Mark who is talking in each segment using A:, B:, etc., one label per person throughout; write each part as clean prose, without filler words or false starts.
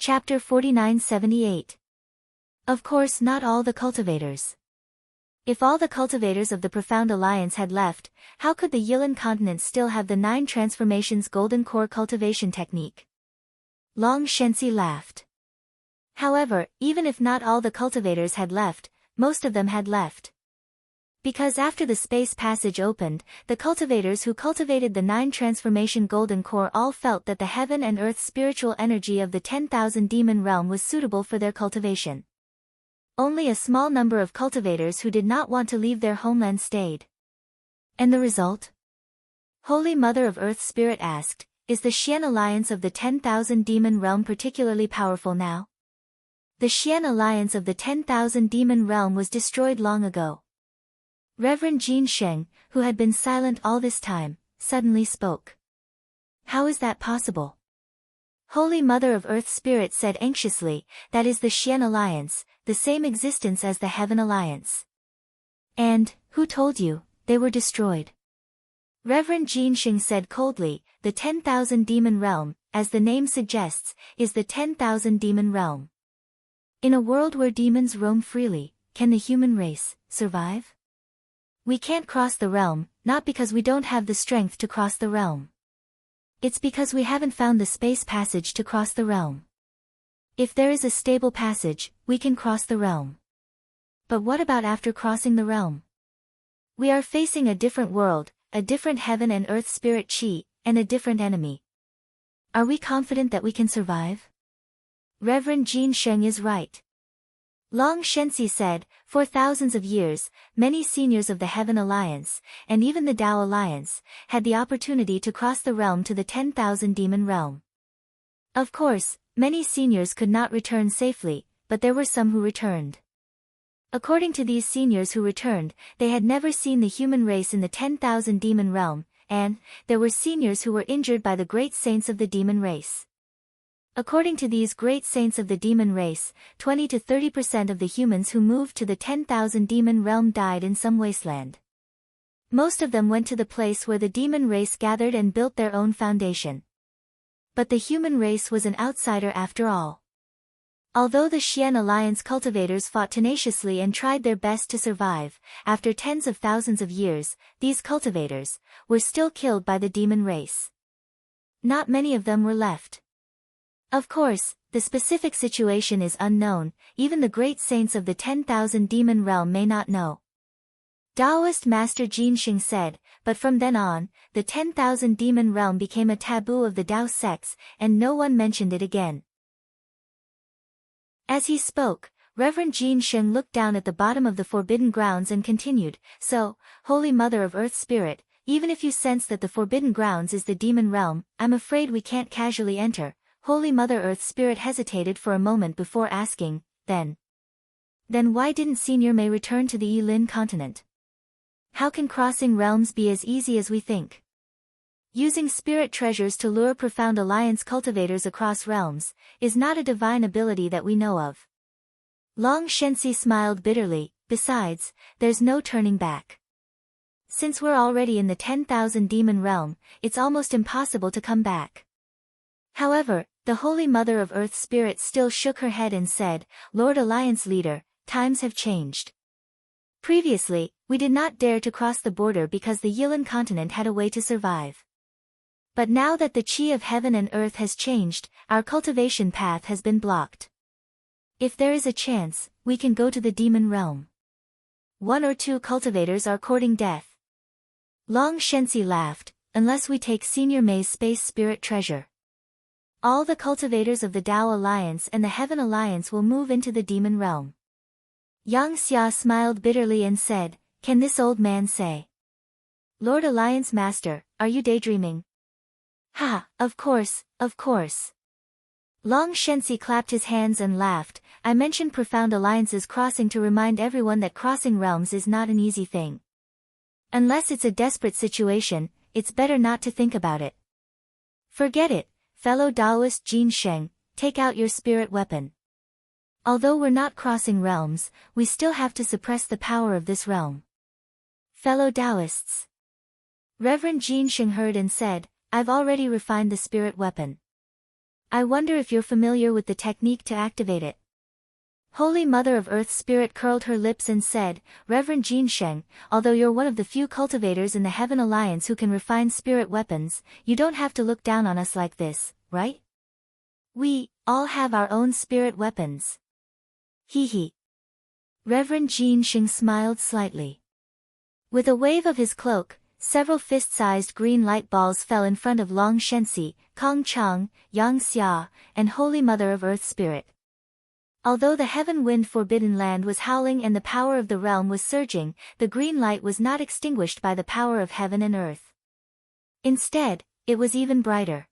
A: Chapter 4978. Of course, not all the cultivators. If all the cultivators of the Profound Alliance had left, how could the Yilan continent still have the 9 transformations golden core cultivation technique? Long Shenxi laughed. However, even if not all the cultivators had left, most of them had left. Because after the space passage opened, the cultivators who cultivated the 9 transformation golden core all felt that the heaven and earth spiritual energy of the 10,000 demon realm was suitable for their cultivation. Only a small number of cultivators who did not want to leave their homeland stayed. And the result? Holy Mother of Earth Spirit asked, is the Xian Alliance of the 10,000 demon realm particularly powerful now? The Xian Alliance of the 10,000 demon realm was destroyed long ago. Reverend Jin Sheng, who had been silent all this time, suddenly spoke. How is that possible? Holy Mother of Earth Spirit said anxiously, that is the Xian Alliance, the same existence as the Heaven Alliance. And, who told you, they were destroyed? Reverend Jin Sheng said coldly, the 10,000 demon realm, as the name suggests, is the 10,000 demon realm. In a world where demons roam freely, can the human race survive? We can't cross the realm, not because we don't have the strength to cross the realm. It's because we haven't found the space passage to cross the realm. If there is a stable passage, we can cross the realm. But what about after crossing the realm? We are facing a different world, a different heaven and earth spirit chi, and a different enemy. Are we confident that we can survive? Reverend Jin Sheng is right. Long Shenxi said, for thousands of years, many seniors of the Heaven Alliance, and even the Tao Alliance, had the opportunity to cross the realm to the 10,000 demon realm. Of course, many seniors could not return safely, but there were some who returned. According to these seniors who returned, they had never seen the human race in the 10,000 demon realm, and there were seniors who were injured by the great saints of the demon race. According to these great saints of the demon race, 20 to 30% of the humans who moved to the 10,000 demon realm died in some wasteland. Most of them went to the place where the demon race gathered and built their own foundation. But the human race was an outsider after all. Although the Xian Alliance cultivators fought tenaciously and tried their best to survive, after tens of thousands of years, these cultivators were still killed by the demon race. Not many of them were left. Of course, the specific situation is unknown, even the great saints of the 10,000 demon realm may not know. Taoist Master Jin Sheng said, but from then on, the 10,000 demon realm became a taboo of the Tao sects, and no one mentioned it again. As he spoke, Reverend Jin Sheng looked down at the bottom of the forbidden grounds and continued, so, Holy Mother of Earth Spirit, even if you sense that the forbidden grounds is the demon realm, I'm afraid we can't casually enter. Holy Mother Earth Spirit hesitated for a moment before asking, Then why didn't Senior Mei return to the Yilin continent? How can crossing realms be as easy as we think? Using spirit treasures to lure Profound Alliance cultivators across realms, is not a divine ability that we know of. Long Shenxi smiled bitterly, besides, there's no turning back. Since we're already in the 10,000 demon realm, it's almost impossible to come back. However, the Holy Mother of Earth Spirit still shook her head and said, Lord Alliance Leader, times have changed. Previously, we did not dare to cross the border because the Yilan continent had a way to survive. But now that the chi of heaven and earth has changed, our cultivation path has been blocked. If there is a chance, we can go to the demon realm. 1 or 2 cultivators are courting death. Long Shenxi laughed, unless we take Senior Mei's space spirit treasure. All the cultivators of the Tao Alliance and the Heaven Alliance will move into the demon realm. Yang Xia smiled bitterly and said, Can this old man say? Lord Alliance Master, are you daydreaming? Ha, of course, of course. Long Shenxi clapped his hands and laughed, I mentioned Profound Alliance's crossing to remind everyone that crossing realms is not an easy thing. Unless it's a desperate situation, it's better not to think about it. Forget it. Fellow Taoist Jin Sheng, take out your spirit weapon. Although we're not crossing realms, we still have to suppress the power of this realm. Fellow Taoists. Reverend Jin Sheng heard and said, I've already refined the spirit weapon. I wonder if you're familiar with the technique to activate it. Holy Mother of Earth Spirit curled her lips and said, Reverend Jin Sheng, although you're one of the few cultivators in the Heaven Alliance who can refine spirit weapons, you don't have to look down on us like this, right? We all have our own spirit weapons. Hee hee. Reverend Jin Sheng smiled slightly. With a wave of his cloak, several fist-sized green light balls fell in front of Long Shenxi, Kong Chang, Yang Xia, and Holy Mother of Earth Spirit. Although the heaven wind forbidden land was howling and the power of the realm was surging, the green light was not extinguished by the power of heaven and earth. Instead, it was even brighter.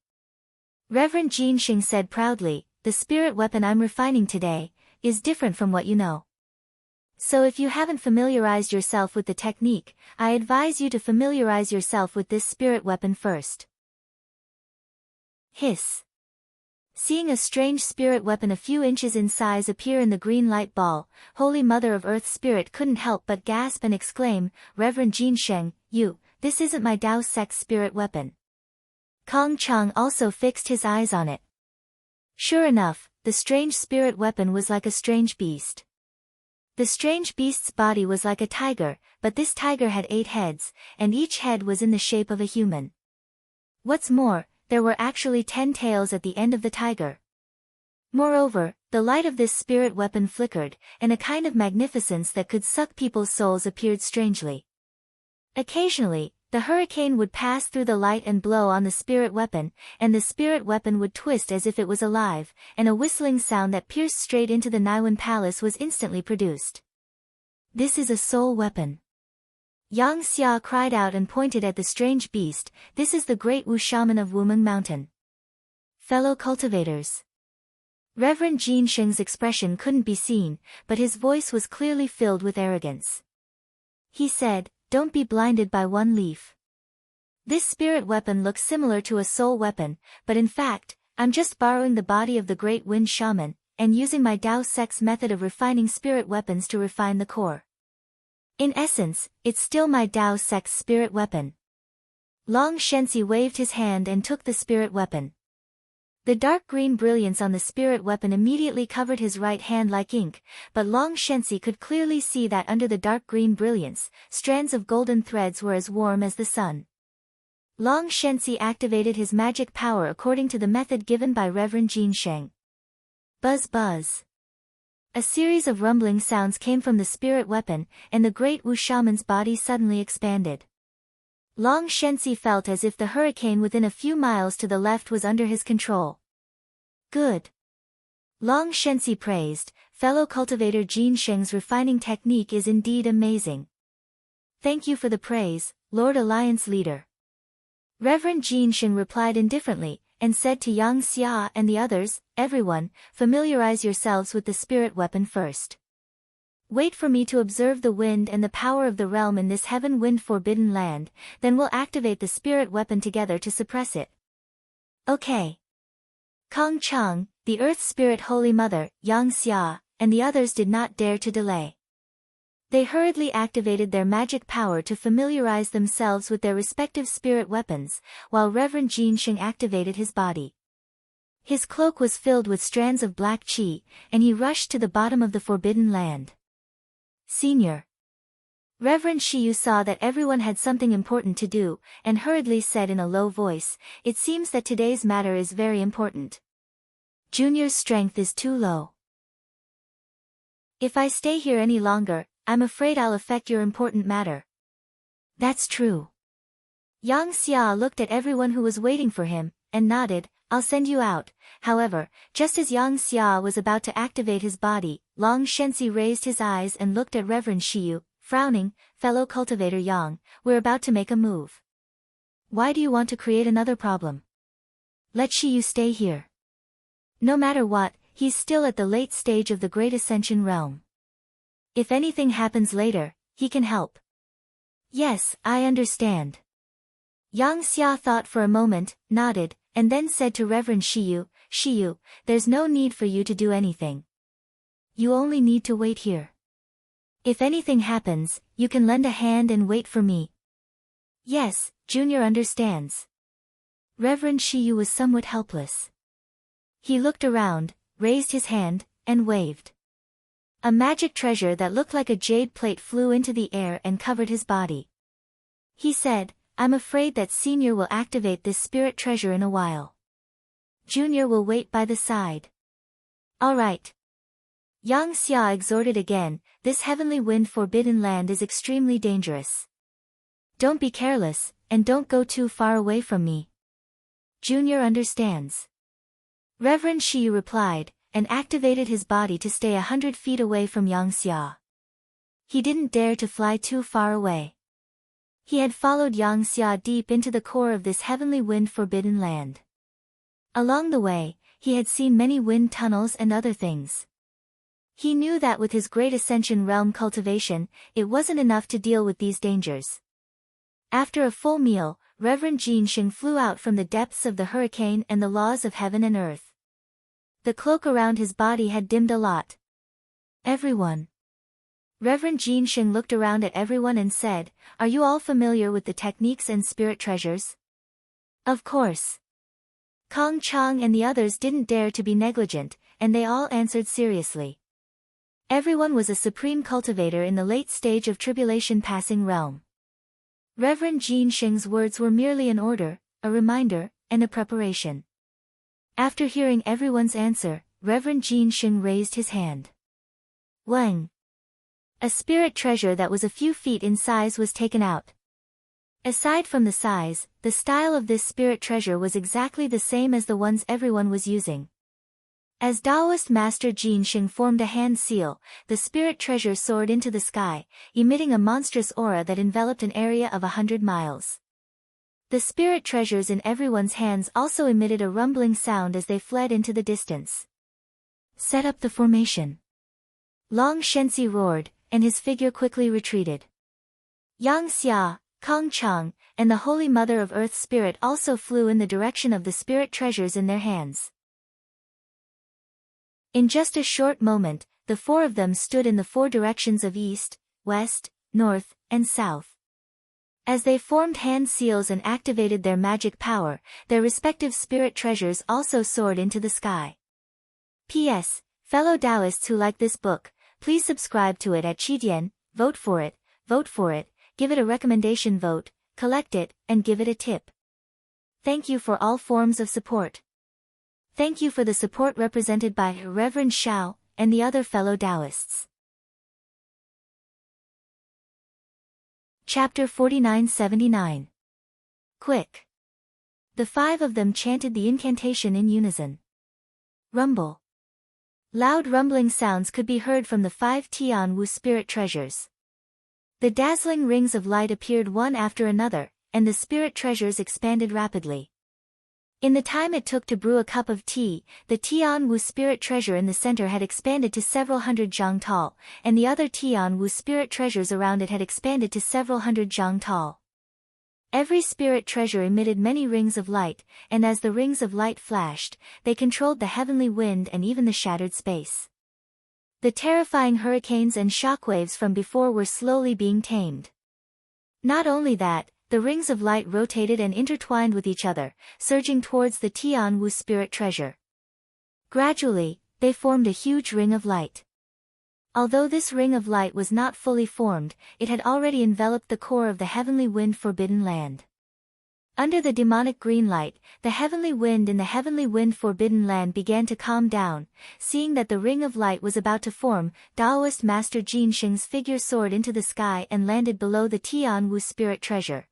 A: Reverend Jin Sheng said proudly, the spirit weapon I'm refining today is different from what you know. So if you haven't familiarized yourself with the technique, I advise you to familiarize yourself with this spirit weapon first. Hiss. Seeing a strange spirit weapon a few inches in size appear in the green light ball, Holy Mother of Earth Spirit couldn't help but gasp and exclaim, Reverend Jin Sheng, this isn't my Dao Sex spirit weapon. Kong Chang also fixed his eyes on it. Sure enough, the strange spirit weapon was like a strange beast. The strange beast's body was like a tiger, but this tiger had 8 heads, and each head was in the shape of a human. What's more, there were actually 10 tails at the end of the tiger. Moreover, the light of this spirit weapon flickered, and a kind of magnificence that could suck people's souls appeared strangely. Occasionally, the hurricane would pass through the light and blow on the spirit weapon, and the spirit weapon would twist as if it was alive, and a whistling sound that pierced straight into the Naiwan Palace was instantly produced. This is a soul weapon. Yang Xia cried out and pointed at the strange beast, this is the great Wu Shaman of Wumeng Mountain. Fellow cultivators. Reverend Jin Sheng's expression couldn't be seen, but his voice was clearly filled with arrogance. He said, don't be blinded by one leaf. This spirit weapon looks similar to a soul weapon, but in fact, I'm just borrowing the body of the great wind shaman, and using my Dao Sex method of refining spirit weapons to refine the core. In essence, it's still my Dao Sex spirit weapon. Long Shenxi waved his hand and took the spirit weapon. The dark green brilliance on the spirit weapon immediately covered his right hand like ink, but Long Shenxi could clearly see that under the dark green brilliance, strands of golden threads were as warm as the sun. Long Shenxi activated his magic power according to the method given by Reverend Jin Sheng. Buzz buzz. A series of rumbling sounds came from the spirit weapon, and the great Wu shaman's body suddenly expanded. Long Shenxi felt as if the hurricane within a few miles to the left was under his control. Good. Long Shenxi praised, fellow cultivator Jin Sheng's refining technique is indeed amazing. Thank you for the praise, Lord Alliance Leader. Reverend Jin Sheng replied indifferently, and said to Yang Xia and the others, everyone, familiarize yourselves with the spirit weapon first. Wait for me to observe the wind and the power of the realm in this heaven wind forbidden land, then we'll activate the spirit weapon together to suppress it. Okay. Kong Chang, the Earth Spirit Holy Mother, Yang Xia, and the others did not dare to delay. They hurriedly activated their magic power to familiarize themselves with their respective spirit weapons, while Reverend Jin Sheng activated his body. His cloak was filled with strands of black qi, and he rushed to the bottom of the forbidden land. Senior. Reverend Shiyu saw that everyone had something important to do, and hurriedly said in a low voice, it seems that today's matter is very important. Junior's strength is too low. If I stay here any longer, I'm afraid I'll affect your important matter. That's true. Yang Xia looked at everyone who was waiting for him, and nodded, I'll send you out. However, just as Yang Xia was about to activate his body, Long Shenxi raised his eyes and looked at Reverend Shiyu, frowning, fellow cultivator Yang, we're about to make a move. Why do you want to create another problem? Let Shiyu stay here. No matter what, he's still at the late stage of the Great Ascension realm. If anything happens later, he can help. Yes, I understand. Yang Xia thought for a moment, nodded, and then said to Reverend Shiyu, Shiyu, there's no need for you to do anything. You only need to wait here. If anything happens, you can lend a hand and wait for me. Yes, Junior understands. Reverend Shiyu was somewhat helpless. He looked around, raised his hand, and waved. A magic treasure that looked like a jade plate flew into the air and covered his body. He said, I'm afraid that Senior will activate this spirit treasure in a while. Junior will wait by the side. All right. Yang Xia exhorted again, this heavenly wind forbidden land is extremely dangerous. Don't be careless, and don't go too far away from me. Junior understands. Reverend Shi replied, and activated his body to stay 100 feet away from Yang Xia. He didn't dare to fly too far away. He had followed Yang Xia deep into the core of this heavenly wind forbidden land. Along the way, he had seen many wind tunnels and other things. He knew that with his great ascension realm cultivation, it wasn't enough to deal with these dangers. After a full meal, Reverend Jin Sheng flew out from the depths of the hurricane and the laws of heaven and earth. The cloak around his body had dimmed a lot. Everyone. Reverend Jin Sheng looked around at everyone and said, are you all familiar with the techniques and spirit treasures? Of course. Kong Chang and the others didn't dare to be negligent, and they all answered seriously. Everyone was a supreme cultivator in the late stage of tribulation passing realm. Reverend Jin Sheng's words were merely an order, a reminder, and a preparation. After hearing everyone's answer, Reverend Jin Sheng raised his hand. Wang. A spirit treasure that was a few feet in size was taken out. Aside from the size, the style of this spirit treasure was exactly the same as the ones everyone was using. As Taoist Master Jin Sheng formed a hand seal, the spirit treasure soared into the sky, emitting a monstrous aura that enveloped an area of 100 miles. The spirit treasures in everyone's hands also emitted a rumbling sound as they fled into the distance. Set up the formation. Long Shenxi roared, and his figure quickly retreated. Yang Xia, Kong Chang, and the Holy Mother of Earth Spirit also flew in the direction of the spirit treasures in their hands. In just a short moment, the four of them stood in the four directions of east, west, north, and south. As they formed hand seals and activated their magic power, their respective spirit treasures also soared into the sky. P.S. Fellow Taoists who like this book, please subscribe to it at Qidian, vote for it, give it a recommendation vote, collect it, and give it a tip. Thank you for all forms of support. Thank you for the support represented by Reverend Shao and the other fellow Taoists. Chapter 4979. Quick. The five of them chanted the incantation in unison. Rumble. Loud rumbling sounds could be heard from the 5 Tian Wu spirit treasures. The dazzling rings of light appeared one after another, and the spirit treasures expanded rapidly. In the time it took to brew a cup of tea, the Tian Wu spirit treasure in the center had expanded to several hundred zhang tall, and the other Tian Wu spirit treasures around it had expanded to several hundred zhang tall. Every spirit treasure emitted many rings of light, and as the rings of light flashed, they controlled the heavenly wind and even the shattered space. The terrifying hurricanes and shockwaves from before were slowly being tamed. Not only that, the rings of light rotated and intertwined with each other, surging towards the Tian Wu spirit treasure. Gradually, they formed a huge ring of light. Although this ring of light was not fully formed, it had already enveloped the core of the heavenly wind forbidden land. Under the demonic green light, the heavenly wind in the heavenly wind forbidden land began to calm down. Seeing that the ring of light was about to form, Taoist Master Jin Sheng's figure soared into the sky and landed below the Tian Wu spirit treasure.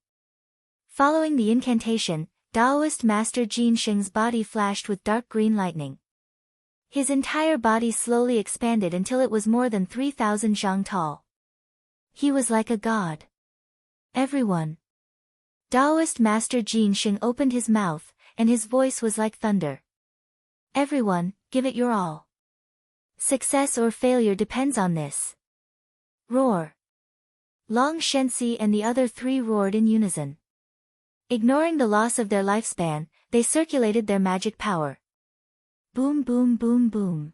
A: Following the incantation, Taoist Master Jin Sheng's body flashed with dark green lightning. His entire body slowly expanded until it was more than 3,000 zhang tall. He was like a god. Everyone. Taoist Master Jin Sheng opened his mouth, and his voice was like thunder. Everyone, give it your all. Success or failure depends on this. Roar. Long Shenxi and the other three roared in unison. Ignoring the loss of their lifespan, they circulated their magic power. Boom boom boom boom.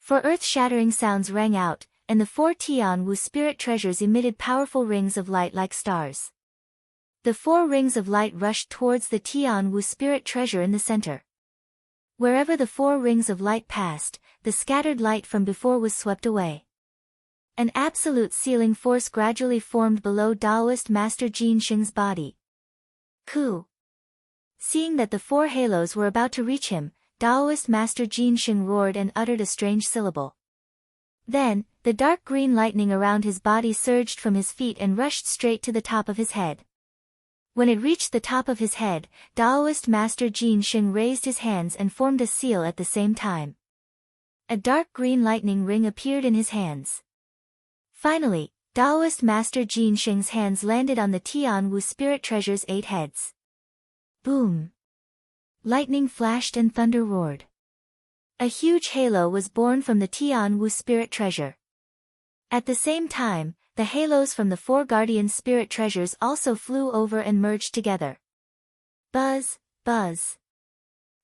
A: For earth-shattering sounds rang out, and the 4 Tian Wu spirit treasures emitted powerful rings of light like stars. The 4 rings of light rushed towards the Tian Wu spirit treasure in the center. Wherever the 4 rings of light passed, the scattered light from before was swept away. An absolute sealing force gradually formed below Taoist Master Jin Sheng's body. Ku. Seeing that the 4 halos were about to reach him, Taoist Master Jin Sheng roared and uttered a strange syllable. Then, the dark green lightning around his body surged from his feet and rushed straight to the top of his head. When it reached the top of his head, Taoist Master Jin Sheng raised his hands and formed a seal at the same time. A dark green lightning ring appeared in his hands. Finally, Taoist Master Jin Sheng's hands landed on the Tian Wu Spirit Treasure's 8 heads. Boom! Lightning flashed and thunder roared. A huge halo was born from the Tian Wu Spirit Treasure. At the same time, the halos from the 4 guardian spirit treasures also flew over and merged together. Buzz, buzz.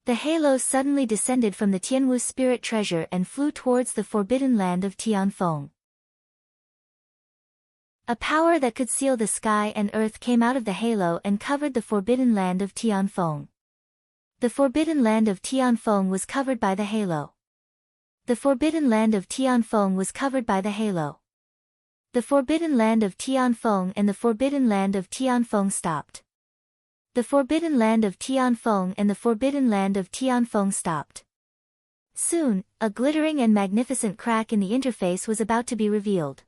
A: The halos suddenly descended from the Tianwu spirit treasure and flew towards the forbidden land of Tianfeng. A power that could seal the sky and earth came out of the halo and covered the forbidden land of Tianfeng. The forbidden land of Tianfeng was covered by the halo. The forbidden land of Tianfeng was covered by the halo. The forbidden land of Tianfeng and the forbidden land of Tianfeng stopped. The forbidden land of Tianfeng and the forbidden land of Tianfeng stopped. Soon, a glittering and magnificent crack in the interface was about to be revealed.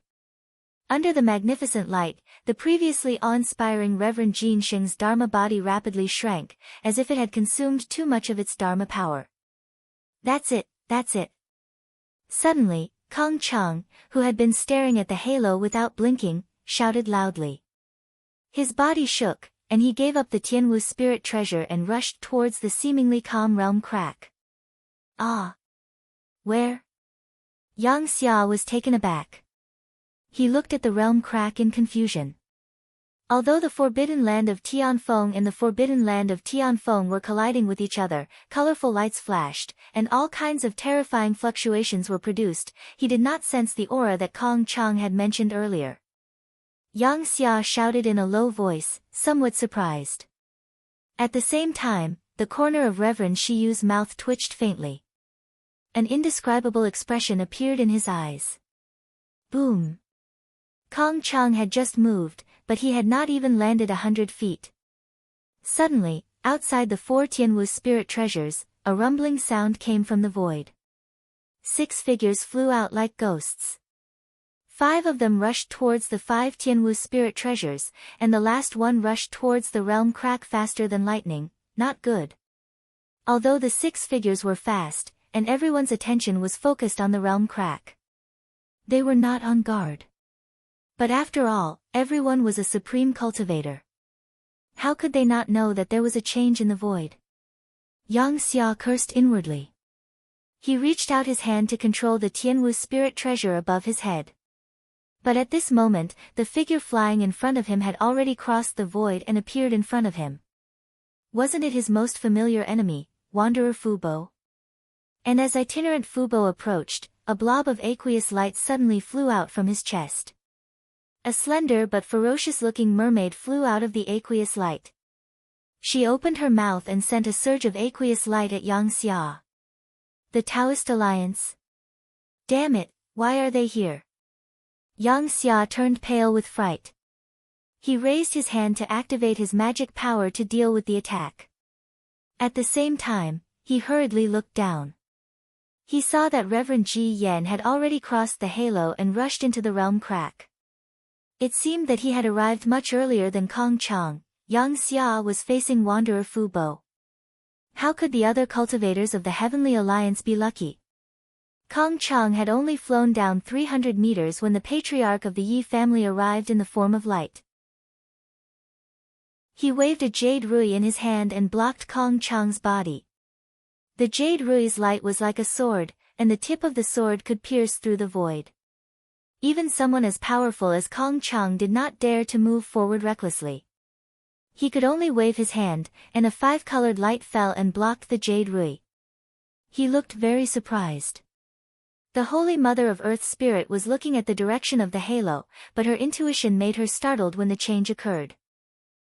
A: Under the magnificent light, the previously awe-inspiring Reverend Jin Sheng's Dharma body rapidly shrank, as if it had consumed too much of its Dharma power. That's it, that's it. Suddenly, Kong Chang, who had been staring at the halo without blinking, shouted loudly. His body shook, and he gave up the Tianwu spirit treasure and rushed towards the seemingly calm realm crack. Ah! Where? Yang Xia was taken aback. He looked at the realm crack in confusion. Although the forbidden land of Tianfeng and the forbidden land of Tianfeng were colliding with each other, colorful lights flashed, and all kinds of terrifying fluctuations were produced, he did not sense the aura that Kong Chang had mentioned earlier. Yang Xia shouted in a low voice, somewhat surprised. At the same time, the corner of Reverend Shiyu's mouth twitched faintly. An indescribable expression appeared in his eyes. Boom! Kong Chang had just moved, but he had not even landed 100 feet. Suddenly, outside the 4 Tianwu spirit treasures, a rumbling sound came from the void. 6 figures flew out like ghosts. 5 of them rushed towards the 5 Tianwu spirit treasures, and the last one rushed towards the realm crack faster than lightning. Not good. Although the 6 figures were fast, and everyone's attention was focused on the realm crack. They were not on guard. But after all, everyone was a supreme cultivator. How could they not know that there was a change in the void? Yang Xia cursed inwardly. He reached out his hand to control the Tianwu spirit treasure above his head. But at this moment, the figure flying in front of him had already crossed the void and appeared in front of him. Wasn't it his most familiar enemy, Wanderer Fubo? And as itinerant Fubo approached, a blob of aqueous light suddenly flew out from his chest. A slender but ferocious-looking mermaid flew out of the aqueous light. She opened her mouth and sent a surge of aqueous light at Yang Xia. The Taoist Alliance? Damn it, why are they here? Yang Xia turned pale with fright. He raised his hand to activate his magic power to deal with the attack. At the same time, he hurriedly looked down. He saw that Reverend Ji Yen had already crossed the halo and rushed into the realm crack. It seemed that he had arrived much earlier than Kong Chang. Yang Xia was facing Wanderer Fubo. How could the other cultivators of the Heavenly Alliance be lucky? Kong Chang had only flown down 300 meters when the patriarch of the Yi family arrived in the form of light. He waved a jade rui in his hand and blocked Kong Chang's body. The jade rui's light was like a sword, and the tip of the sword could pierce through the void. Even someone as powerful as Kong Chang did not dare to move forward recklessly. He could only wave his hand, and a 5-colored light fell and blocked the jade rui. He looked very surprised. The Holy Mother of Earth Spirit was looking at the direction of the halo, but her intuition made her startled when the change occurred.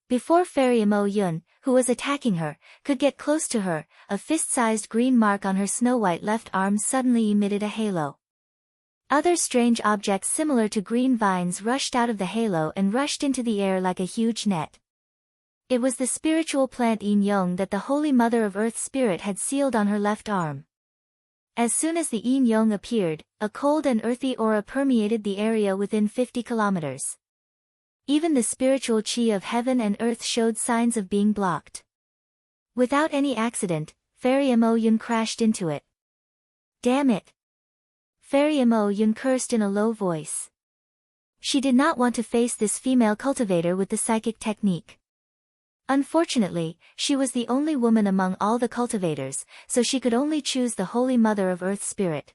A: Before Fairy Mo Yun, who was attacking her, could get close to her, a fist-sized green mark on her snow-white left arm suddenly emitted a halo. Other strange objects similar to green vines rushed out of the halo and rushed into the air like a huge net. It was the spiritual plant Yin Yong that the Holy Mother of Earth Spirit had sealed on her left arm. As soon as the Yin Yong appeared, a cold and earthy aura permeated the area within 50 kilometers. Even the spiritual chi of heaven and earth showed signs of being blocked. Without any accident, Fairy Mo Yun crashed into it. Damn it! Fairy Mo Yun cursed in a low voice. She did not want to face this female cultivator with the psychic technique. Unfortunately, she was the only woman among all the cultivators, so she could only choose the Holy Mother of Earth Spirit.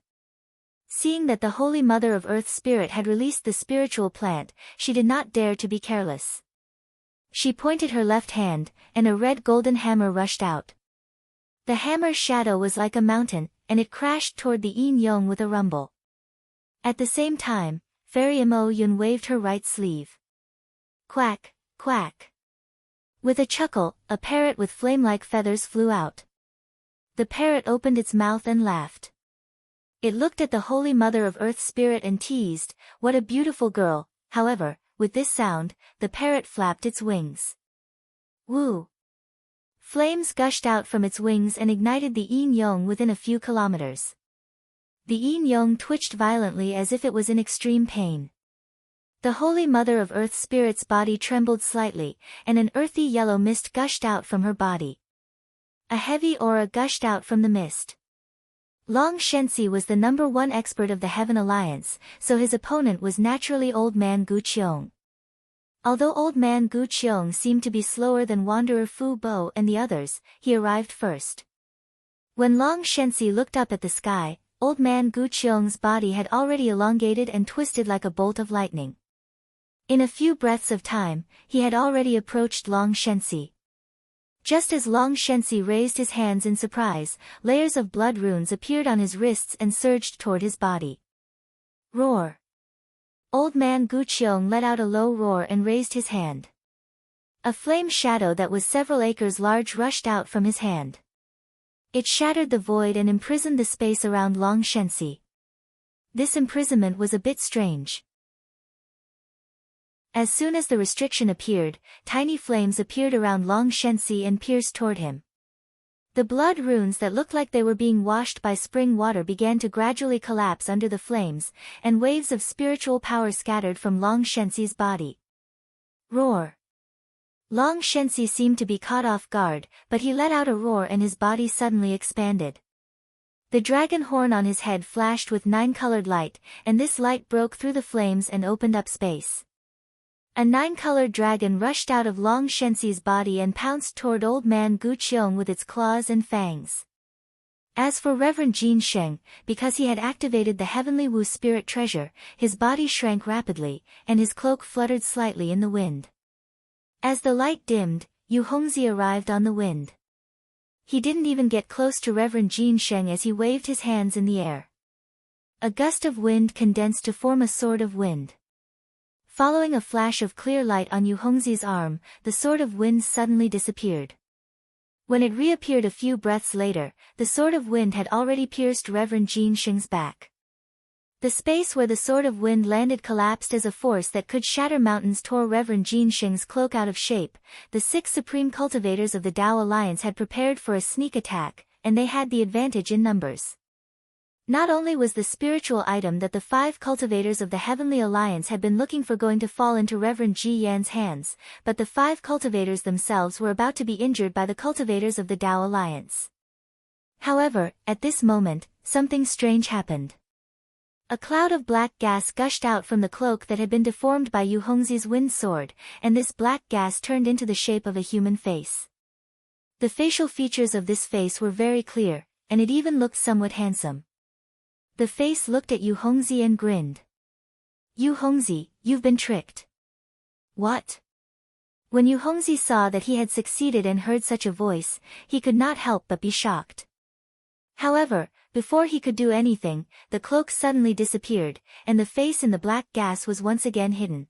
A: Seeing that the Holy Mother of Earth Spirit had released the spiritual plant, she did not dare to be careless. She pointed her left hand, and a red golden hammer rushed out. The hammer's shadow was like a mountain, and it crashed toward the Yin Yong with a rumble. At the same time, Fairy Mo Yun waved her right sleeve. Quack, quack. With a chuckle, a parrot with flame-like feathers flew out. The parrot opened its mouth and laughed. It looked at the Holy Mother of Earth Spirit and teased, "What a beautiful girl." However, with this sound, the parrot flapped its wings. Woo! Flames gushed out from its wings and ignited the Yin Yong within a few kilometers. The Yin Yong twitched violently as if it was in extreme pain. The Holy Mother of Earth Spirit's body trembled slightly, and an earthy yellow mist gushed out from her body. A heavy aura gushed out from the mist. Long Shenxi was the #1 expert of the Heaven Alliance, so his opponent was naturally Old Man Gu Qiong. Although Old Man Gu Qiong seemed to be slower than Wanderer Fu Bo and the others, he arrived first. When Long Shenxi looked up at the sky, Old Man Gu Qiong's body had already elongated and twisted like a bolt of lightning. In a few breaths of time, he had already approached Long Shenxi. Just as Long Shenxi raised his hands in surprise, layers of blood runes appeared on his wrists and surged toward his body. Roar! Old Man Gu Qiong let out a low roar and raised his hand. A flame shadow that was several acres large rushed out from his hand. It shattered the void and imprisoned the space around Long Shenxi. This imprisonment was a bit strange. As soon as the restriction appeared, tiny flames appeared around Long Shenxi and pierced toward him. The blood runes that looked like they were being washed by spring water began to gradually collapse under the flames, and waves of spiritual power scattered from Long Shenxi's body. Roar! Long Shenxi seemed to be caught off guard, but he let out a roar and his body suddenly expanded. The dragon horn on his head flashed with 9-colored light, and this light broke through the flames and opened up space. A 9-colored dragon rushed out of Long Shenxi's body and pounced toward Old Man Gu Qiong with its claws and fangs. As for Reverend Jin Sheng, because he had activated the Heavenly Wu Spirit Treasure, his body shrank rapidly, and his cloak fluttered slightly in the wind. As the light dimmed, Yu Hongzi arrived on the wind. He didn't even get close to Reverend Jin Sheng as he waved his hands in the air. A gust of wind condensed to form a sword of wind. Following a flash of clear light on Yu Hongzi's arm, the sword of wind suddenly disappeared. When it reappeared a few breaths later, the sword of wind had already pierced Reverend Jin Sheng's back. The space where the sword of wind landed collapsed as a force that could shatter mountains tore Reverend Jin Sheng's cloak out of shape. The 6 supreme cultivators of the Tao Alliance had prepared for a sneak attack, and they had the advantage in numbers. Not only was the spiritual item that the 5 cultivators of the Heavenly Alliance had been looking for going to fall into Reverend Ji Yan's hands, but the 5 cultivators themselves were about to be injured by the cultivators of the Tao Alliance. However, at this moment, something strange happened. A cloud of black gas gushed out from the cloak that had been deformed by Yu Hongzi's wind sword, and this black gas turned into the shape of a human face. The facial features of this face were very clear, and it even looked somewhat handsome. The face looked at Yu Hongzi and grinned. "Yu Hongzi, you've been tricked." "What?" When Yu Hongzi saw that he had succeeded and heard such a voice, he could not help but be shocked. However, before he could do anything, the cloak suddenly disappeared, and the face in the black gas was once again hidden.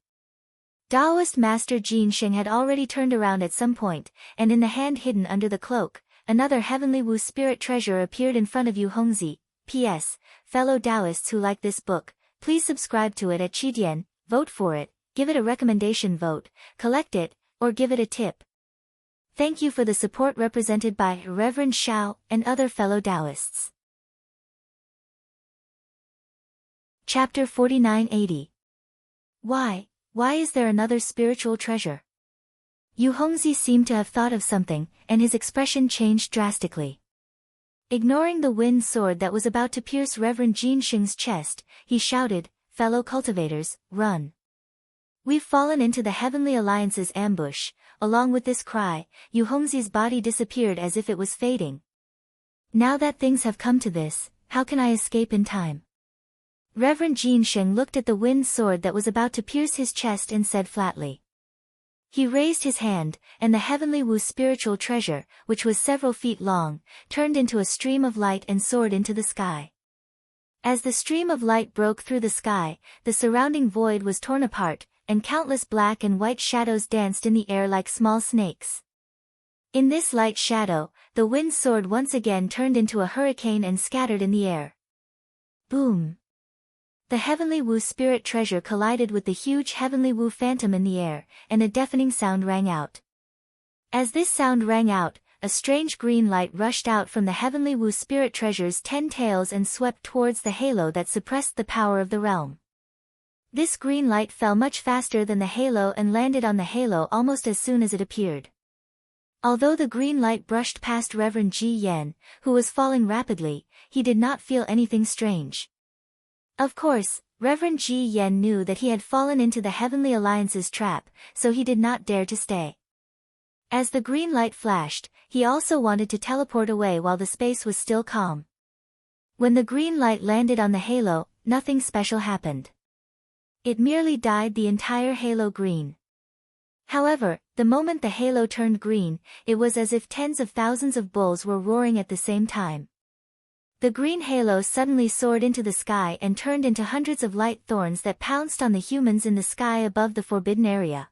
A: Taoist Master Jin Sheng had already turned around at some point, and in the hand hidden under the cloak, another Heavenly Wu spirit treasure appeared in front of Yu Hongzi. P.S. Fellow Taoists who like this book, please subscribe to it at Qidian, vote for it, give it a recommendation vote, collect it, or give it a tip. Thank you for the support represented by Reverend Xiao and other fellow Taoists. Chapter 4980. Why is there another spiritual treasure? Yu Hongzi seemed to have thought of something, and his expression changed drastically. Ignoring the wind sword that was about to pierce Reverend Jin Sheng's chest, he shouted, "Fellow cultivators, run! We've fallen into the Heavenly Alliance's ambush." Along with this cry, Yu Hongzi's body disappeared as if it was fading. Now that things have come to this, how can I escape in time? Reverend Jin Sheng looked at the wind sword that was about to pierce his chest and said flatly. He raised his hand, and the Heavenly Wu spiritual treasure, which was several feet long, turned into a stream of light and soared into the sky. As the stream of light broke through the sky, the surrounding void was torn apart, and countless black and white shadows danced in the air like small snakes. In this light shadow, the wind sword once again turned into a hurricane and scattered in the air. Boom! The Heavenly Wu spirit treasure collided with the huge Heavenly Wu phantom in the air, and a deafening sound rang out. As this sound rang out, a strange green light rushed out from the Heavenly Wu spirit treasure's 10 tails and swept towards the halo that suppressed the power of the realm. This green light fell much faster than the halo and landed on the halo almost as soon as it appeared. Although the green light brushed past Reverend Ji Yan, who was falling rapidly, he did not feel anything strange. Of course, Reverend Ji Yan knew that he had fallen into the Heavenly Alliance's trap, so he did not dare to stay. As the green light flashed, he also wanted to teleport away while the space was still calm. When the green light landed on the halo, nothing special happened. It merely dyed the entire halo green. However, the moment the halo turned green, it was as if tens of thousands of bulls were roaring at the same time. The green halo suddenly soared into the sky and turned into hundreds of light thorns that pounced on the humans in the sky above the forbidden area.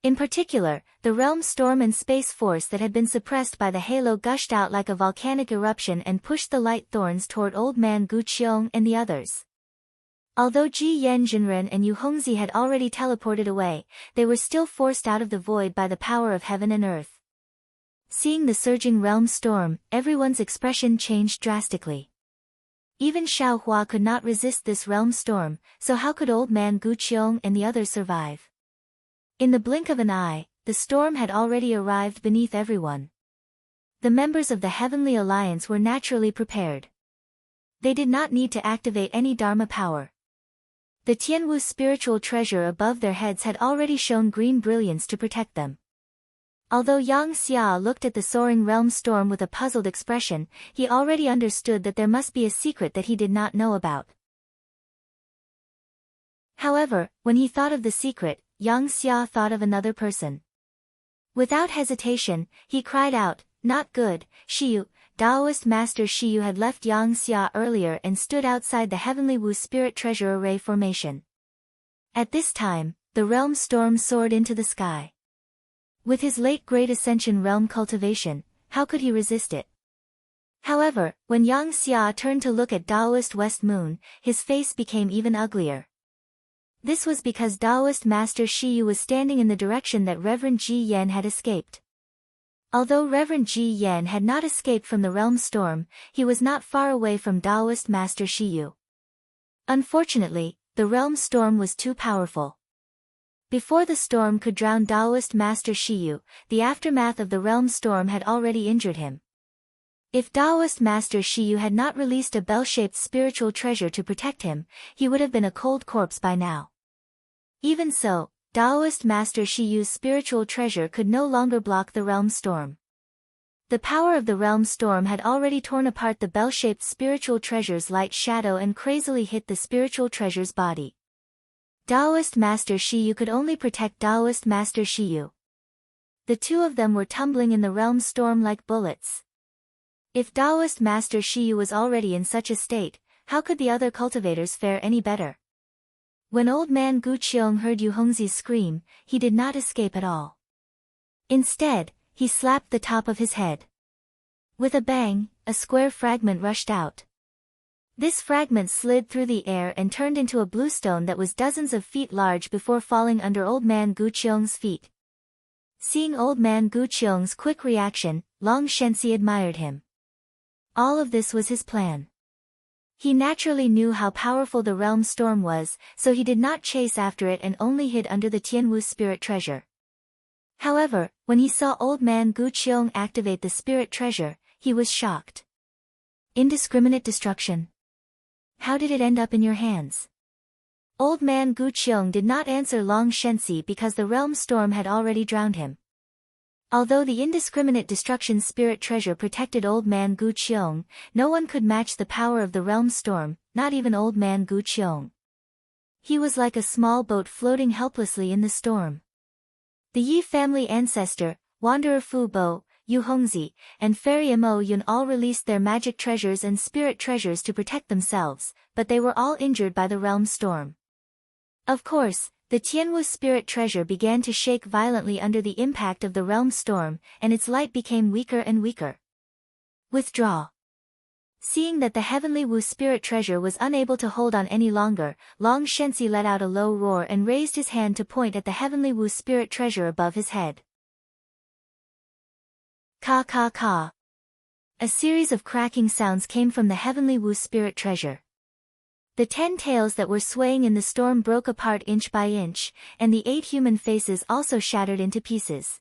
A: In particular, the realm storm and space force that had been suppressed by the halo gushed out like a volcanic eruption and pushed the light thorns toward Old Man Gu Qiong and the others. Although Ji Yan Jinren and Yu Hongzi had already teleported away, they were still forced out of the void by the power of heaven and earth. Seeing the surging realm storm, everyone's expression changed drastically. Even Xiao Hua could not resist this realm storm, so how could Old Man Gu Qiong and the others survive? In the blink of an eye, the storm had already arrived beneath everyone. The members of the Heavenly Alliance were naturally prepared. They did not need to activate any Dharma power. The Tianwu spiritual treasure above their heads had already shown green brilliance to protect them. Although Yang Xia looked at the soaring realm storm with a puzzled expression, he already understood that there must be a secret that he did not know about. However, when he thought of the secret, Yang Xia thought of another person. Without hesitation, he cried out, "Not good, Shiyu." Taoist Master Shiyu had left Yang Xia earlier and stood outside the Heavenly Wu Spirit Treasure Array formation. At this time, the realm storm soared into the sky. With his late Great Ascension realm cultivation, how could he resist it? However, when Yang Xia turned to look at Taoist West Moon, his face became even uglier. This was because Taoist Master Shiyu was standing in the direction that Reverend Ji Yan had escaped. Although Reverend Ji Yan had not escaped from the realm storm, he was not far away from Taoist Master Shiyu. Unfortunately, the realm storm was too powerful. Before the storm could drown Taoist Master Shiyu, the aftermath of the realm storm had already injured him. If Taoist Master Shiyu had not released a bell-shaped spiritual treasure to protect him, he would have been a cold corpse by now. Even so, Taoist Master Shiyu's spiritual treasure could no longer block the realm storm. The power of the realm storm had already torn apart the bell-shaped spiritual treasure's light shadow and crazily hit the spiritual treasure's body. Taoist Master Shiyu could only protect Taoist Master Shiyu. The two of them were tumbling in the realm storm like bullets. If Taoist Master Shiyu was already in such a state, how could the other cultivators fare any better? When old man Gu Qiong heard Yu Hongzi's scream, he did not escape at all. Instead, he slapped the top of his head. With a bang, a square fragment rushed out. This fragment slid through the air and turned into a bluestone that was dozens of feet large before falling under old man Gu Qiong's feet. Seeing old man Gu Qiong's quick reaction, Long Shenxi admired him. All of this was his plan. He naturally knew how powerful the realm storm was, so he did not chase after it and only hid under the Tianwu spirit treasure. However, when he saw old man Gu Qiong activate the spirit treasure, he was shocked. Indiscriminate destruction. How did it end up in your hands? Old man Gu Qiong did not answer Long Shenxi because the realm storm had already drowned him. Although the indiscriminate destruction spirit treasure protected old man Gu Qiong, no one could match the power of the realm storm, not even old man Gu Qiong. He was like a small boat floating helplessly in the storm. The Yi family ancestor, Wanderer Fu Bo, Yu Hongzi, and Fairy Mo Yun all released their magic treasures and spirit treasures to protect themselves, but they were all injured by the realm storm. Of course, the Tianwu spirit treasure began to shake violently under the impact of the realm storm, and its light became weaker and weaker. Withdraw. Seeing that the heavenly Wu spirit treasure was unable to hold on any longer, Long Shenxi let out a low roar and raised his hand to point at the heavenly Wu spirit treasure above his head. Ka ka ka. A series of cracking sounds came from the heavenly Wu spirit treasure. The 10 tails that were swaying in the storm broke apart inch by inch, and the 8 human faces also shattered into pieces.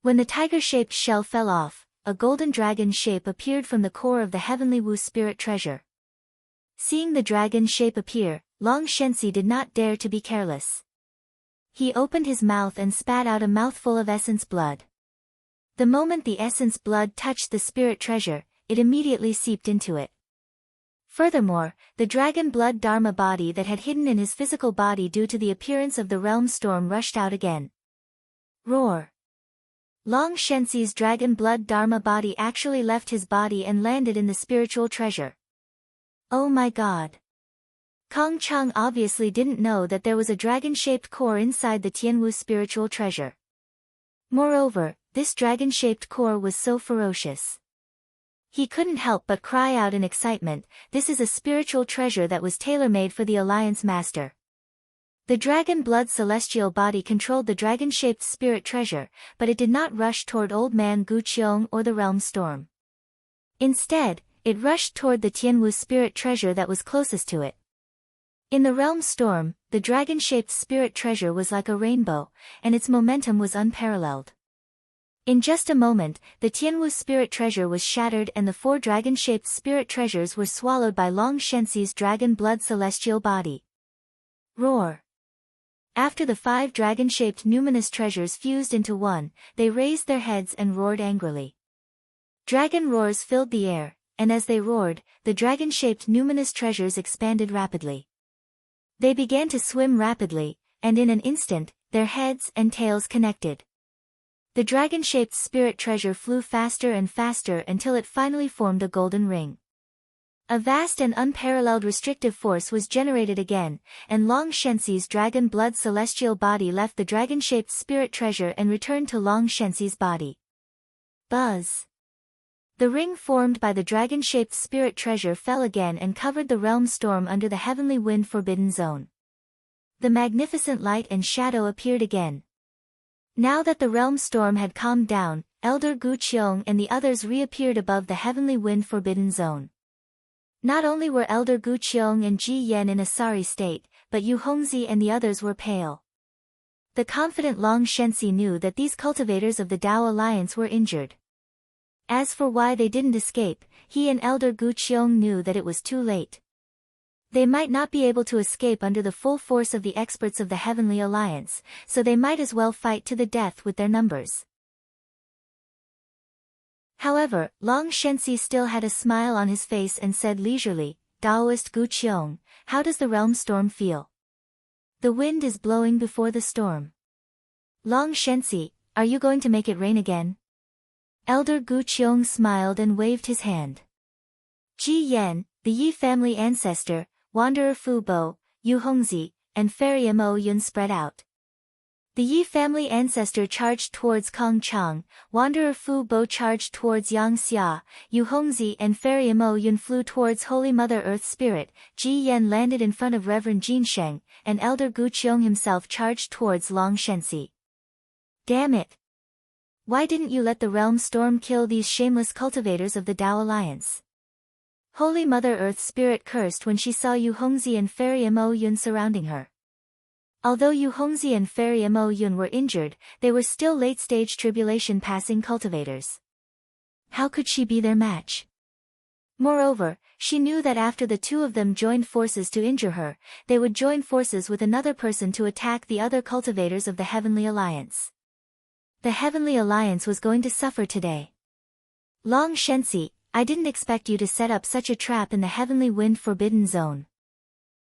A: When the tiger-shaped shell fell off, a golden dragon shape appeared from the core of the heavenly Wu spirit treasure. Seeing the dragon shape appear, Long Shenxi did not dare to be careless. He opened his mouth and spat out a mouthful of essence blood. The moment the essence blood touched the spirit treasure, it immediately seeped into it. Furthermore, the dragon blood dharma body that had hidden in his physical body due to the appearance of the realm storm rushed out again. Roar! Long Shenxi's dragon blood dharma body actually left his body and landed in the spiritual treasure. Oh my god! Kong Chang obviously didn't know that there was a dragon-shaped core inside the Tianwu spiritual treasure. Moreover, this dragon-shaped core was so ferocious. He couldn't help but cry out in excitement, this is a spiritual treasure that was tailor-made for the Alliance Master. The dragon blood celestial body controlled the dragon-shaped spirit treasure, but it did not rush toward old man Gu Qiong or the realm storm. Instead, it rushed toward the Tianwu spirit treasure that was closest to it. In the realm storm, the dragon-shaped spirit treasure was like a rainbow, and its momentum was unparalleled. In just a moment, the Tianwu spirit treasure was shattered and the 4 dragon-shaped spirit treasures were swallowed by Long Shenxi's dragon blood celestial body. Roar! After the 5 dragon-shaped numinous treasures fused into one, they raised their heads and roared angrily. Dragon roars filled the air, and as they roared, the dragon-shaped numinous treasures expanded rapidly. They began to swim rapidly, and in an instant, their heads and tails connected. The dragon-shaped spirit treasure flew faster and faster until it finally formed a golden ring. A vast and unparalleled restrictive force was generated again, and Long Shenxi's dragon blood celestial body left the dragon-shaped spirit treasure and returned to Long Shenxi's body. Buzz! The ring formed by the dragon-shaped spirit treasure fell again and covered the realm storm under the heavenly wind forbidden zone. The magnificent light and shadow appeared again. Now that the realm storm had calmed down, Elder Gu Qiong and the others reappeared above the heavenly wind forbidden zone. Not only were Elder Gu Qiong and Ji Yan in a sorry state, but Yu Hongzi and the others were pale. The confident Long Shenxi knew that these cultivators of the Dao Alliance were injured. As for why they didn't escape, he and Elder Gu Qiong knew that it was too late. They might not be able to escape under the full force of the experts of the Heavenly Alliance, so they might as well fight to the death with their numbers. However, Long Shenxi still had a smile on his face and said leisurely, Daoist Gu Qiong, how does the realm storm feel? The wind is blowing before the storm. Long Shenxi, are you going to make it rain again? Elder Gu Qiong smiled and waved his hand. Ji Yan, the Yi family ancestor, Wanderer Fu Bo, Yu Hongzi, and Fairy Mo Yun spread out. The Yi family ancestor charged towards Kong Chang, Wanderer Fu Bo charged towards Yang Xia, Yu Hongzi and Fairy Mo Yun flew towards Holy Mother Earth Spirit, Ji Yan landed in front of Reverend Jin Sheng, and Elder Gu Qiong himself charged towards Long Shenxi. Damn it! Why didn't you let the realm storm kill these shameless cultivators of the Tao Alliance? Holy Mother Earth Spirit cursed when she saw Yu Hongzi and Fairy Mo Yun surrounding her. Although Yu Hongzi and Fairy Mo Yun were injured, they were still late-stage tribulation-passing cultivators. How could she be their match? Moreover, she knew that after the two of them joined forces to injure her, they would join forces with another person to attack the other cultivators of the Heavenly Alliance. The Heavenly Alliance was going to suffer today. Long Shenxi, I didn't expect you to set up such a trap in the Heavenly Wind Forbidden Zone.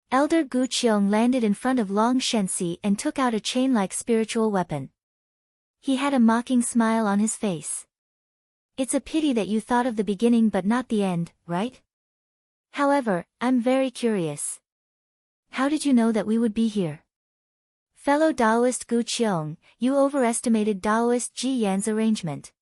A: Elder Gu Qiong landed in front of Long Shenxi and took out a chain-like spiritual weapon. He had a mocking smile on his face. It's a pity that you thought of the beginning but not the end, right? However, I'm very curious. How did you know that we would be here? Fellow Taoist Gu Qiong, you overestimated Taoist Ji Yan's arrangement.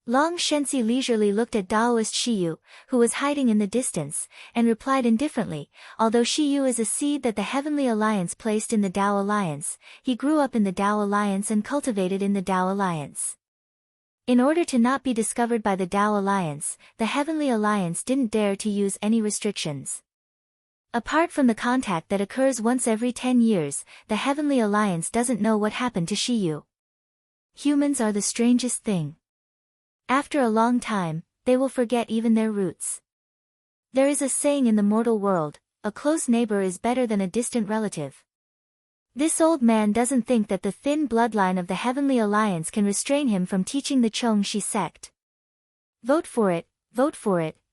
A: Long Shenxi leisurely looked at Taoist Shiyu, who was hiding in the distance, and replied indifferently, although Shiyu is a seed that the Heavenly Alliance placed in the Tao Alliance, he grew up in the Tao Alliance and cultivated in the Tao Alliance. In order to not be discovered by the Tao Alliance, the Heavenly Alliance didn't dare to use any restrictions. Apart from the contact that occurs once every 10 years, the Heavenly Alliance doesn't know what happened to Shiyu. Humans are the strangest thing. After a long time, they will forget even their roots. There is a saying in the mortal world, a close neighbor is better than a distant relative. This old man doesn't think that the thin bloodline of the Heavenly Alliance can restrain him from teaching the Chongxi sect. Vote for it,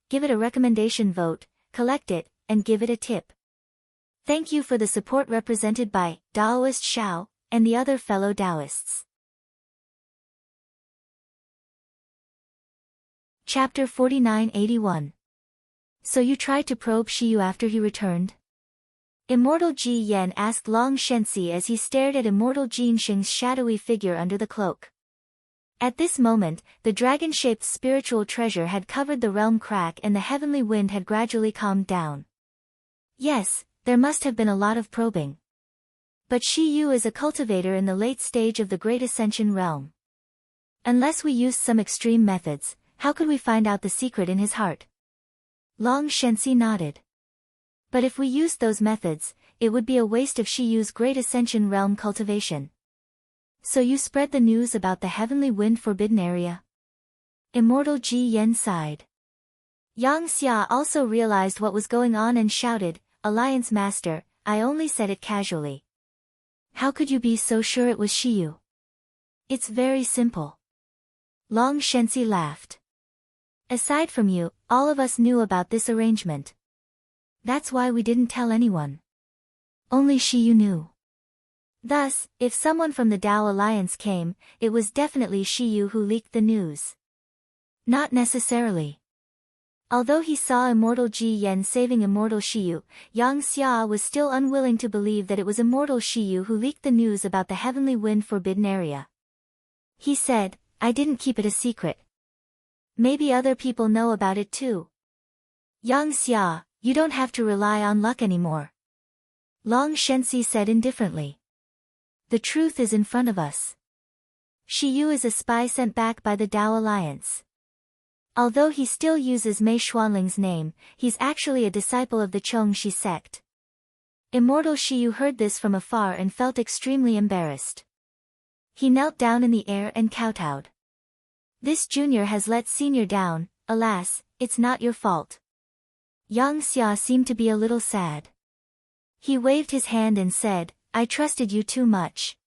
A: give it a recommendation vote, collect it, and give it a tip. Thank you for the support represented by Taoist Shao, and the other fellow Taoists. Chapter 4981. So you tried to probe Shiyu after he returned? Immortal Ji Yan asked Long Shenxi as he stared at Immortal Jin Sheng's shadowy figure under the cloak. At this moment, the dragon-shaped spiritual treasure had covered the realm crack and the heavenly wind had gradually calmed down. Yes, there must have been a lot of probing. But Shiyu is a cultivator in the late stage of the Great Ascension realm. Unless we used some extreme methods, how could we find out the secret in his heart? Long Shenxi nodded. But if we used those methods, it would be a waste of Shiyu's Great Ascension realm cultivation. So you spread the news about the Heavenly Wind Forbidden Area? Immortal Ji Yan sighed. Yang Xia also realized what was going on and shouted, Alliance Master, I only said it casually. How could you be so sure it was Shiyu? It's very simple. Long Shenxi laughed. Aside from you, all of us knew about this arrangement. That's why we didn't tell anyone. Only Shiyu knew. Thus, if someone from the Tao Alliance came, it was definitely Shiyu who leaked the news. Not necessarily. Although he saw Immortal Ji Yan saving Immortal Shiyu, Yang Xia was still unwilling to believe that it was Immortal Shiyu who leaked the news about the Heavenly Wind Forbidden Area. He said, I didn't keep it a secret. Maybe other people know about it too. Yang Xia, you don't have to rely on luck anymore. Long Shenxi said indifferently. The truth is in front of us. Shiyu is a spy sent back by the Tao Alliance. Although he still uses Mei Xuanling's name, he's actually a disciple of the Chongxi sect. Immortal Shiyu heard this from afar and felt extremely embarrassed. He knelt down in the air and kowtowed. This junior has let senior down, alas, it's not your fault. Yang Xia seemed to be a little sad. He waved his hand and said, I trusted you too much.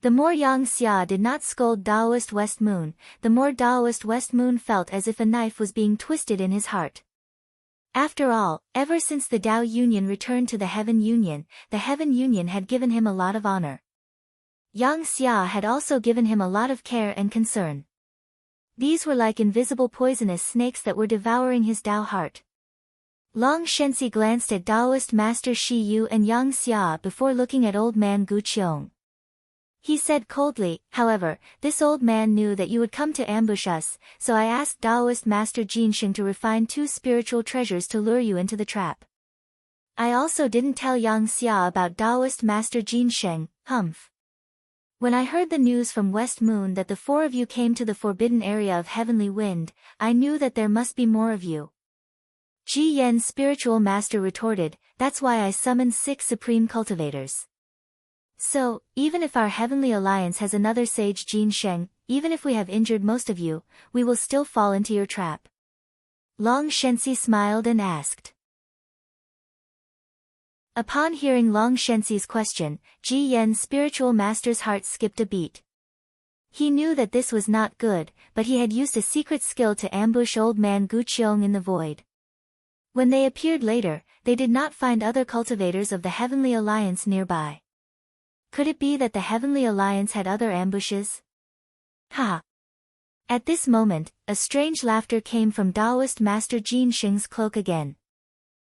A: The more Yang Xia did not scold Taoist West Moon, the more Taoist West Moon felt as if a knife was being twisted in his heart. After all, ever since the Tao Union returned to the Heaven Union, the Heaven Union had given him a lot of honor. Yang Xia had also given him a lot of care and concern. These were like invisible poisonous snakes that were devouring his Tao heart. Long Shenxi glanced at Taoist Master Shi Yu and Yang Xia before looking at old man Gu Qiong. He said coldly, however, this old man knew that you would come to ambush us, so I asked Taoist Master Jinsheng to refine 2 spiritual treasures to lure you into the trap. I also didn't tell Yang Xia about Taoist Master Jinsheng, humph. When I heard the news from West Moon that the 4 of you came to the forbidden area of Heavenly Wind, I knew that there must be more of you. Ji Yen's spiritual master retorted, that's why I summoned 6 supreme cultivators. So, even if our Heavenly Alliance has another sage Jinsheng, even if we have injured most of you, we will still fall into your trap. Long Shenxi smiled and asked. Upon hearing Long Shenxi's question, Ji Yen's spiritual master's heart skipped a beat. He knew that this was not good, but he had used a secret skill to ambush old man Gu Qiong in the void. When they appeared later, they did not find other cultivators of the Heavenly Alliance nearby. Could it be that the Heavenly Alliance had other ambushes? Ha! At this moment, a strange laughter came from Taoist Master Jinsheng's cloak again.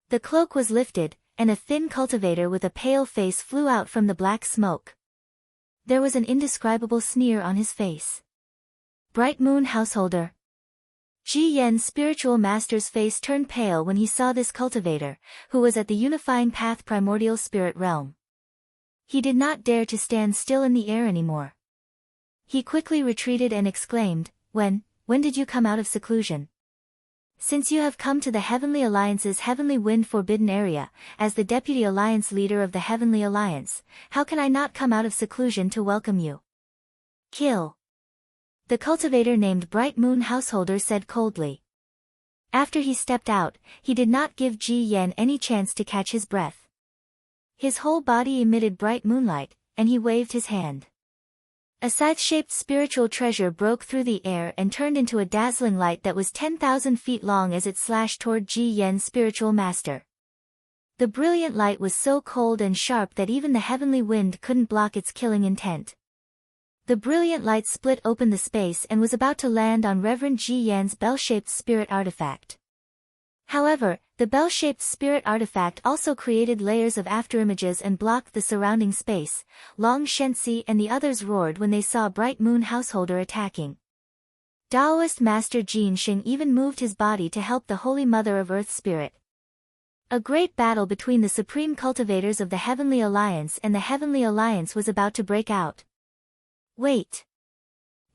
A: The cloak was lifted, and a thin cultivator with a pale face flew out from the black smoke. There was an indescribable sneer on his face. Bright Moon Householder. Ji Yen's spiritual master's face turned pale when he saw this cultivator, who was at the unifying path primordial spirit realm. He did not dare to stand still in the air anymore. He quickly retreated and exclaimed, when did you come out of seclusion? Since you have come to the Heavenly Alliance's Heavenly Wind Forbidden Area, as the Deputy Alliance Leader of the Heavenly Alliance, how can I not come out of seclusion to welcome you? Kill. The cultivator named Bright Moon Householder said coldly. After he stepped out, he did not give Ji Yen any chance to catch his breath. His whole body emitted bright moonlight, and he waved his hand. A scythe-shaped spiritual treasure broke through the air and turned into a dazzling light that was 10,000 feet long as it slashed toward Ji Yen's spiritual master. The brilliant light was so cold and sharp that even the heavenly wind couldn't block its killing intent. The brilliant light split open the space and was about to land on Reverend Ji Yan's bell-shaped spirit artifact. However, the bell-shaped spirit artifact also created layers of afterimages and blocked the surrounding space. Long Shenxi and the others roared when they saw Bright Moon Householder attacking. Taoist Master Jinsheng even moved his body to help the Holy Mother of Earth Spirit. A great battle between the supreme cultivators of the Heavenly Alliance and the Heavenly Alliance was about to break out. Wait!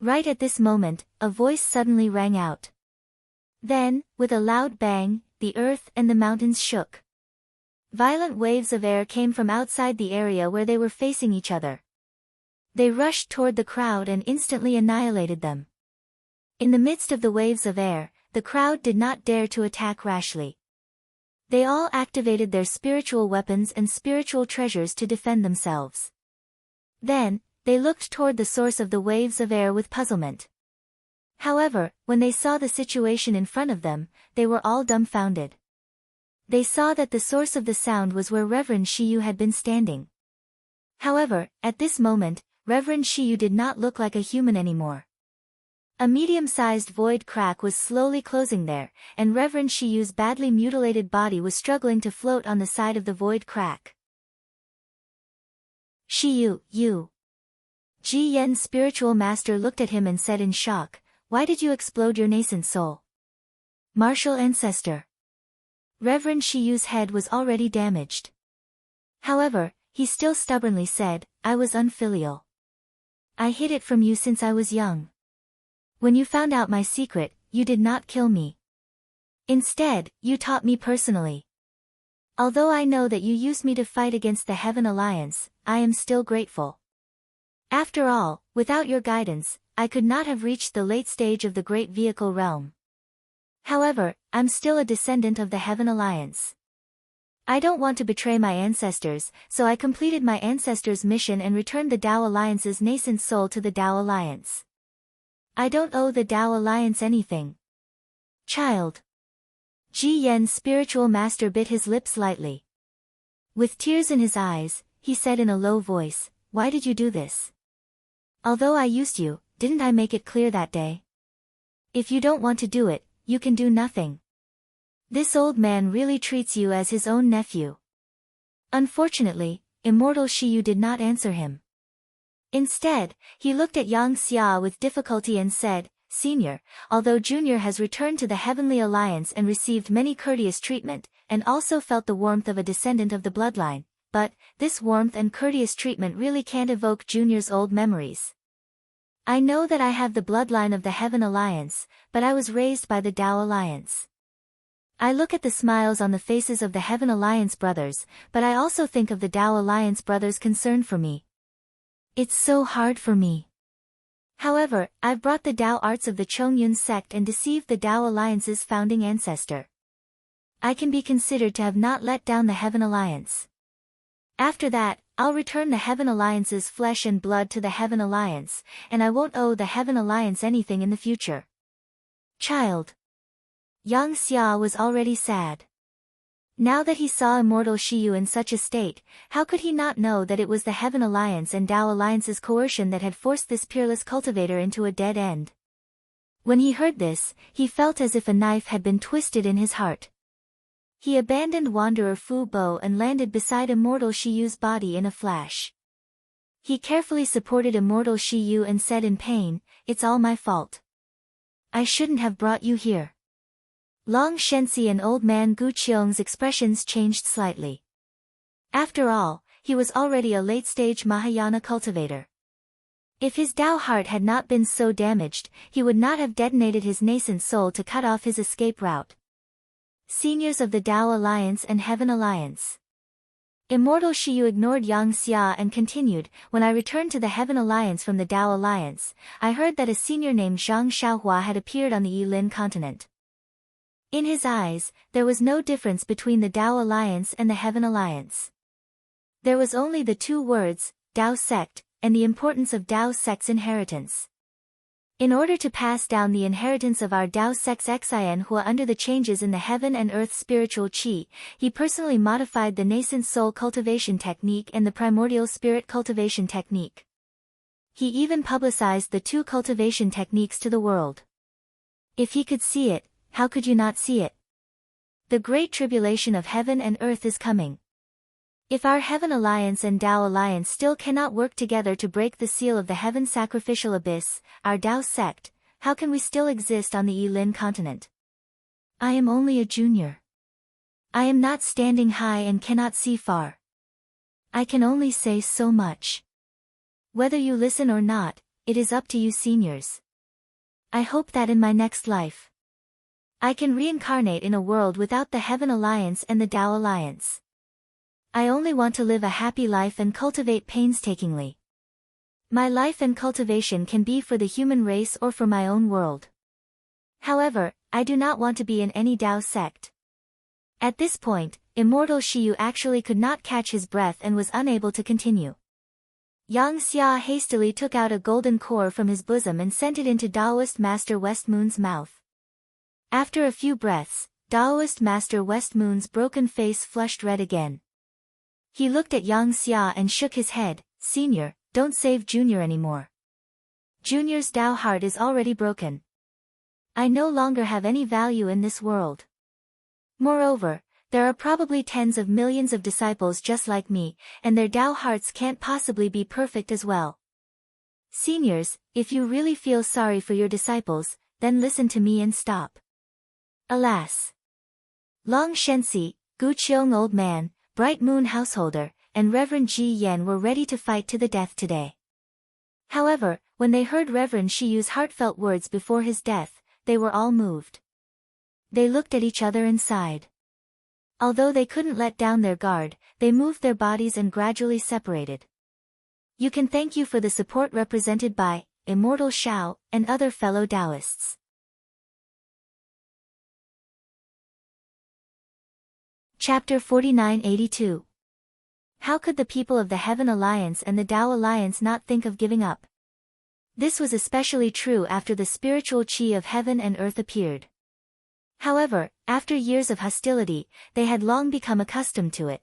A: Right at this moment, a voice suddenly rang out. Then, with a loud bang, the earth and the mountains shook. Violent waves of air came from outside the area where they were facing each other. They rushed toward the crowd and instantly annihilated them. In the midst of the waves of air, the crowd did not dare to attack rashly. They all activated their spiritual weapons and spiritual treasures to defend themselves. Then, they looked toward the source of the waves of air with puzzlement. However, when they saw the situation in front of them, they were all dumbfounded. They saw that the source of the sound was where Reverend Shiyu had been standing. However, at this moment, Reverend Shiyu did not look like a human anymore. A medium-sized void crack was slowly closing there, and Reverend Shiyu's badly mutilated body was struggling to float on the side of the void crack. Shiyu, you. Ji Yen's spiritual master looked at him and said in shock, why did you explode your nascent soul? Martial ancestor. Reverend Shiyu's head was already damaged. However, he still stubbornly said, I was unfilial. I hid it from you since I was young. When you found out my secret, you did not kill me. Instead, you taught me personally. Although I know that you used me to fight against the Heaven Alliance, I am still grateful. After all, without your guidance, I could not have reached the late stage of the Great Vehicle Realm. However, I'm still a descendant of the Heaven Alliance. I don't want to betray my ancestors, so I completed my ancestors' mission and returned the Tao Alliance's nascent soul to the Tao Alliance. I don't owe the Tao Alliance anything. Child. Ji Yen's spiritual master bit his lips lightly. With tears in his eyes, he said in a low voice, why did you do this? Although I used you, didn't I make it clear that day? If you don't want to do it, you can do nothing. This old man really treats you as his own nephew. Unfortunately, immortal Shiyu did not answer him. Instead, he looked at Yang Xia with difficulty and said, Senior, although Junior has returned to the Heavenly Alliance and received many courteous treatment, and also felt the warmth of a descendant of the bloodline, but, this warmth and courteous treatment really can't evoke Junior's old memories. I know that I have the bloodline of the Heaven Alliance, but I was raised by the Tao Alliance. I look at the smiles on the faces of the Heaven Alliance brothers, but I also think of the Tao Alliance brothers' concern for me. It's so hard for me. However, I've brought the Tao arts of the Chongyun sect and deceived the Tao Alliance's founding ancestor. I can be considered to have not let down the Heaven Alliance. After that, I'll return the Heaven Alliance's flesh and blood to the Heaven Alliance, and I won't owe the Heaven Alliance anything in the future. Child. Yang Xia was already sad. Now that he saw immortal Shiyu in such a state, how could he not know that it was the Heaven Alliance and Tao Alliance's coercion that had forced this peerless cultivator into a dead end? When he heard this, he felt as if a knife had been twisted in his heart. He abandoned Wanderer Fu Bo and landed beside immortal Shiyu's body in a flash. He carefully supported immortal Shiyu and said in pain, It's all my fault. I shouldn't have brought you here. Long Shenxi and old man Gu Qiong's expressions changed slightly. After all, he was already a late-stage Mahayana cultivator. If his Tao heart had not been so damaged, he would not have detonated his nascent soul to cut off his escape route. Seniors of the Tao Alliance and Heaven Alliance. Immortal Shiyu ignored Yang Xia and continued, When I returned to the Heaven Alliance from the Tao Alliance, I heard that a senior named Zhang Xiaohua had appeared on the Yilin continent. In his eyes, there was no difference between the Tao Alliance and the Heaven Alliance. There was only the two words, Tao sect, and the importance of Tao sect's inheritance. In order to pass down the inheritance of our Tao sect's Xianhua under the changes in the heaven and earth spiritual qi, he personally modified the nascent soul cultivation technique and the primordial spirit cultivation technique. He even publicized the two cultivation techniques to the world. If he could see it, how could you not see it? The great tribulation of heaven and earth is coming. If our Heaven Alliance and Tao Alliance still cannot work together to break the seal of the Heaven Sacrificial Abyss, our Tao sect, how can we still exist on the Yilin continent? I am only a junior. I am not standing high and cannot see far. I can only say so much. Whether you listen or not, it is up to you seniors. I hope that in my next life, I can reincarnate in a world without the Heaven Alliance and the Tao Alliance. I only want to live a happy life and cultivate painstakingly. My life and cultivation can be for the human race or for my own world. However, I do not want to be in any Tao sect. At this point, immortal Shiyu actually could not catch his breath and was unable to continue. Yang Xia hastily took out a golden core from his bosom and sent it into Taoist Master Westmoon's mouth. After a few breaths, Taoist Master Westmoon's broken face flushed red again. He looked at Yang Xia and shook his head, Senior, don't save Junior anymore. Junior's Tao heart is already broken. I no longer have any value in this world. Moreover, there are probably tens of millions of disciples just like me, and their Tao hearts can't possibly be perfect as well. Seniors, if you really feel sorry for your disciples, then listen to me and stop. Alas! Long Shenxi, Gu Qiong old man, Bright Moon householder, and Reverend Ji Yen were ready to fight to the death today. However, when they heard Reverend Shiyu's heartfelt words before his death, they were all moved. They looked at each other and sighed. Although they couldn't let down their guard, they moved their bodies and gradually separated. You can thank you for the support represented by Immortal Shao and other fellow Taoists. Chapter 4982. How could the people of the Heaven Alliance and the Tao Alliance not think of giving up? This was especially true after the spiritual qi of heaven and earth appeared. However, after years of hostility, they had long become accustomed to it.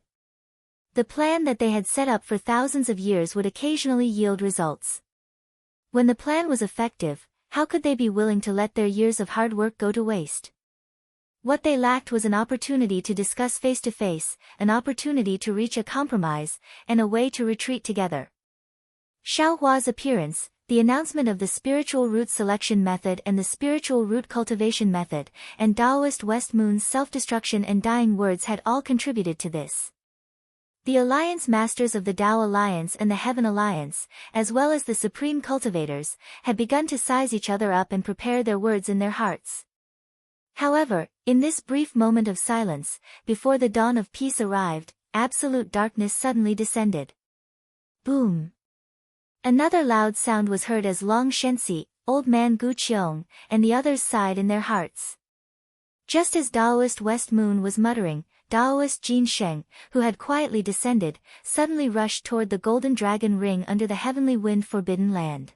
A: The plan that they had set up for thousands of years would occasionally yield results. When the plan was effective, how could they be willing to let their years of hard work go to waste? What they lacked was an opportunity to discuss face to face, an opportunity to reach a compromise, and a way to retreat together. Xiao Hua's appearance, the announcement of the spiritual root selection method and the spiritual root cultivation method, and Taoist West Moon's self-destruction and dying words had all contributed to this. The Alliance Masters of the Tao Alliance and the Heaven Alliance, as well as the Supreme Cultivators, had begun to size each other up and prepare their words in their hearts. However, in this brief moment of silence, before the dawn of peace arrived, absolute darkness suddenly descended. Boom! Another loud sound was heard as Long Shenxi, Old Man Gu Qiong, and the others sighed in their hearts. Just as Taoist West Moon was muttering, Taoist Jin Sheng, who had quietly descended, suddenly rushed toward the golden dragon ring under the heavenly wind forbidden land.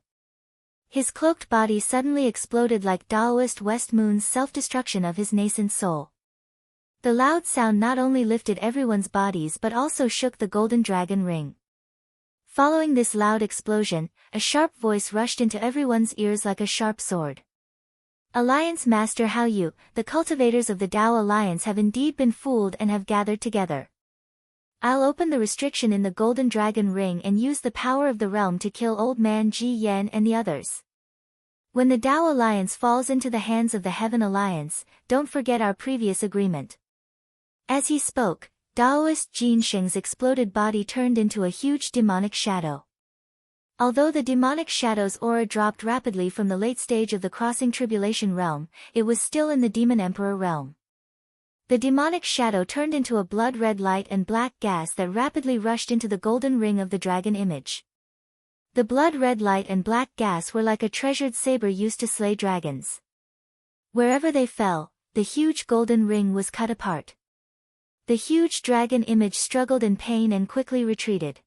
A: His cloaked body suddenly exploded like Taoist West Moon's self-destruction of his nascent soul. The loud sound not only lifted everyone's bodies but also shook the golden dragon ring. Following this loud explosion, a sharp voice rushed into everyone's ears like a sharp sword. Alliance Master Hao Yu, the cultivators of the Tao Alliance have indeed been fooled and have gathered together. I'll open the restriction in the Golden Dragon Ring and use the power of the realm to kill Old Man Ji Yan and the others. When the Tao Alliance falls into the hands of the Heaven Alliance, don't forget our previous agreement. As he spoke, Taoist Jin Sheng's exploded body turned into a huge demonic shadow. Although the demonic shadow's aura dropped rapidly from the late stage of the crossing tribulation realm, it was still in the Demon Emperor realm. The demonic shadow turned into a blood-red light and black gas that rapidly rushed into the golden ring of the dragon image. The blood-red light and black gas were like a treasured saber used to slay dragons. Wherever they fell, the huge golden ring was cut apart. The huge dragon image struggled in pain and quickly retreated.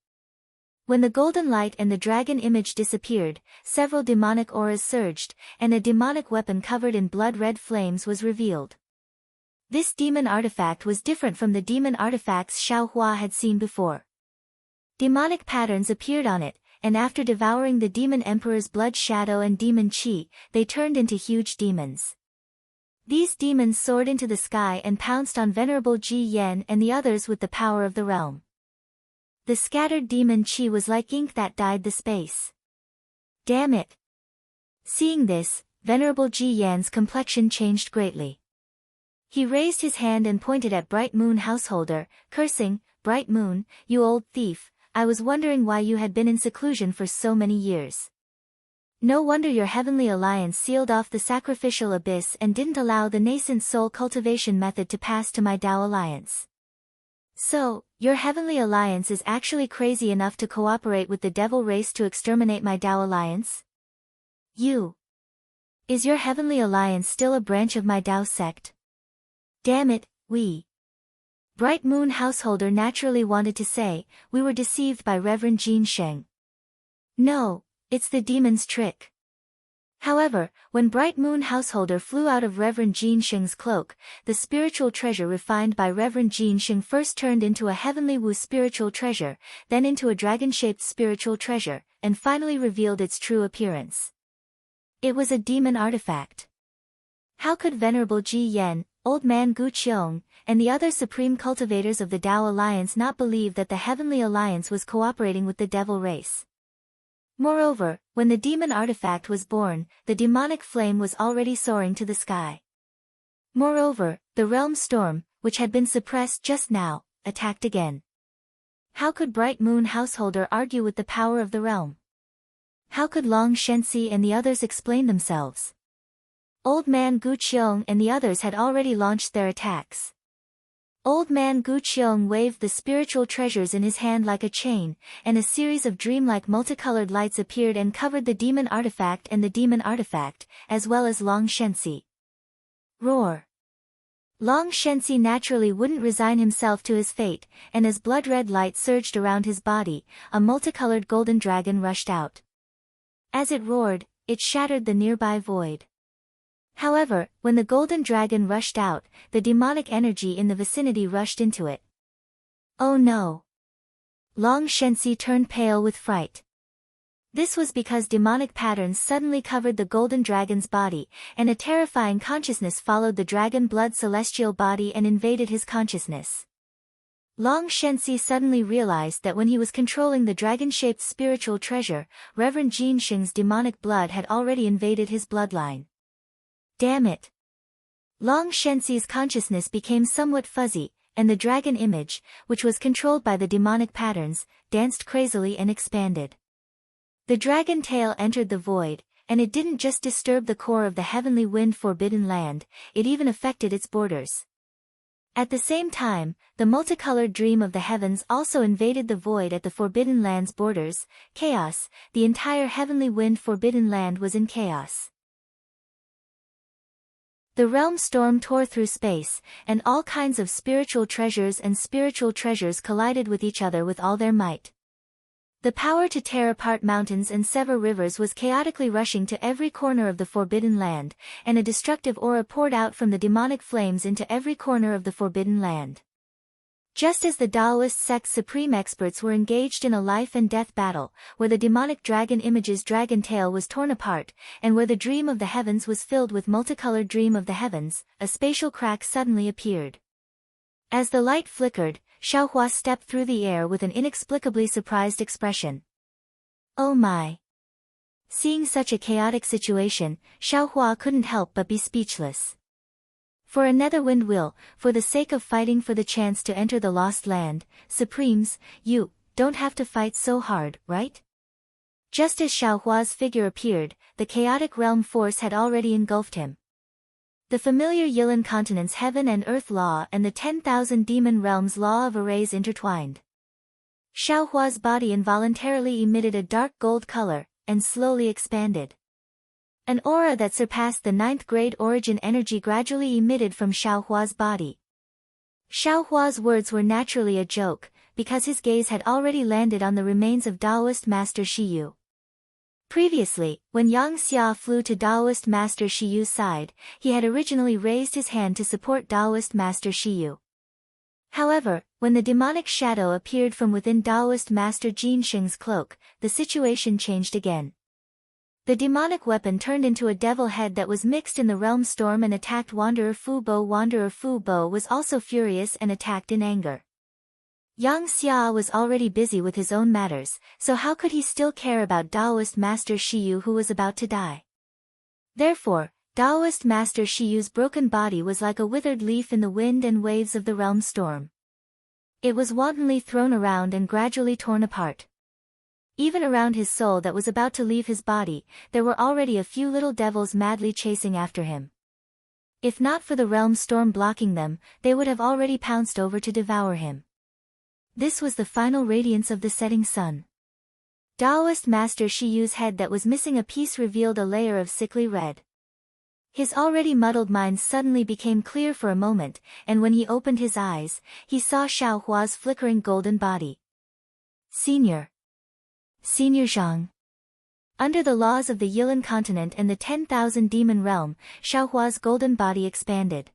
A: When the golden light and the dragon image disappeared, several demonic auras surged, and a demonic weapon covered in blood-red flames was revealed. This demon artifact was different from the demon artifacts Xiao Hua had seen before. Demonic patterns appeared on it, and after devouring the demon emperor's blood shadow and demon qi, they turned into huge demons. These demons soared into the sky and pounced on Venerable Ji Yan and the others with the power of the realm. The scattered demon qi was like ink that dyed the space. Damn it! Seeing this, Venerable Ji Yan's complexion changed greatly. He raised his hand and pointed at Bright Moon Householder, cursing, "Bright Moon, you old thief, I was wondering why you had been in seclusion for so many years. No wonder your Heavenly Alliance sealed off the sacrificial abyss and didn't allow the nascent soul cultivation method to pass to my Tao Alliance. So, your Heavenly Alliance is actually crazy enough to cooperate with the devil race to exterminate my Tao Alliance? Is your Heavenly Alliance still a branch of my Tao sect? Damn it, Bright Moon Householder naturally wanted to say, we were deceived by Reverend Jin Sheng. No, it's the demon's trick. However, when Bright Moon Householder flew out of Reverend Jin Sheng's cloak, the spiritual treasure refined by Reverend Jin Sheng first turned into a heavenly Wu spiritual treasure, then into a dragon-shaped spiritual treasure, and finally revealed its true appearance. It was a demon artifact. How could Venerable Ji Yan, Old Man Gu Qiong, and the other supreme cultivators of the Tao Alliance not believe that the Heavenly Alliance was cooperating with the devil race? Moreover, when the demon artifact was born, the demonic flame was already soaring to the sky. Moreover, the realm storm, which had been suppressed just now, attacked again. How could Bright Moon Householder argue with the power of the realm? How could Long Shenxi and the others explain themselves? Old Man Gu Qiong and the others had already launched their attacks. Old Man Gu Qiong waved the spiritual treasures in his hand like a chain, and a series of dreamlike multicolored lights appeared and covered the demon artifact and the demon artifact, as well as Long Shenxi. Roar! Long Shenxi naturally wouldn't resign himself to his fate, and as blood-red light surged around his body, a multicolored golden dragon rushed out. As it roared, it shattered the nearby void. However, when the golden dragon rushed out, the demonic energy in the vicinity rushed into it. Oh no! Long Shenxi turned pale with fright. This was because demonic patterns suddenly covered the golden dragon's body, and a terrifying consciousness followed the dragon blood celestial body and invaded his consciousness. Long Shenxi suddenly realized that when he was controlling the dragon-shaped spiritual treasure, Reverend Jin Sheng's demonic blood had already invaded his bloodline. Damn it! Long Shenxi's consciousness became somewhat fuzzy, and the dragon image, which was controlled by the demonic patterns, danced crazily and expanded. The dragon tail entered the void, and it didn't just disturb the core of the heavenly wind forbidden land, it even affected its borders. At the same time, the multicolored dream of the heavens also invaded the void at the forbidden land's borders. Chaos, the entire heavenly wind forbidden land was in chaos. The realm storm tore through space, and all kinds of spiritual treasures collided with each other with all their might. The power to tear apart mountains and sever rivers was chaotically rushing to every corner of the forbidden land, and a destructive aura poured out from the demonic flames into every corner of the forbidden land. Just as the Taoist sect's supreme experts were engaged in a life and death battle, where the demonic dragon image's dragon tail was torn apart, and where the dream of the heavens was filled with multicolored dream of the heavens, a spatial crack suddenly appeared. As the light flickered, Xiaohua stepped through the air with an inexplicably surprised expression. Oh my! Seeing such a chaotic situation, Xiaohua couldn't help but be speechless. For a netherwind will, for the sake of fighting for the chance to enter the lost land, Supremes, you don't have to fight so hard, right? Just as Xiaohua's figure appeared, the chaotic realm force had already engulfed him. The familiar Yilan continent's heaven and earth law and the 10,000 demon realms law of arrays intertwined. Xiaohua's body involuntarily emitted a dark gold color, and slowly expanded. An aura that surpassed the 9th grade origin energy gradually emitted from Xiaohua's body. Xiaohua's words were naturally a joke, because his gaze had already landed on the remains of Taoist Master Shiyu. Previously, when Yang Xia flew to Taoist Master Shiyu's side, he had originally raised his hand to support Taoist Master Shiyu. However, when the demonic shadow appeared from within Taoist Master Jin Sheng's cloak, the situation changed again. The demonic weapon turned into a devil head that was mixed in the realm storm and attacked Wanderer Fu Bo. Wanderer Fu Bo was also furious and attacked in anger. Yang Xia was already busy with his own matters, so how could he still care about Taoist Master Shiyu who was about to die? Therefore, Taoist Master Shiyu's broken body was like a withered leaf in the wind and waves of the realm storm. It was wantonly thrown around and gradually torn apart. Even around his soul that was about to leave his body, there were already a few little devils madly chasing after him. If not for the realm storm blocking them, they would have already pounced over to devour him. This was the final radiance of the setting sun. Taoist Master Shiyu's head that was missing a piece revealed a layer of sickly red. His already muddled mind suddenly became clear for a moment, and when he opened his eyes, he saw Xiaohua's flickering golden body. Senior Zhang. Under the laws of the Yilan continent and the 10,000 demon realm, Xiaohua's golden body expanded.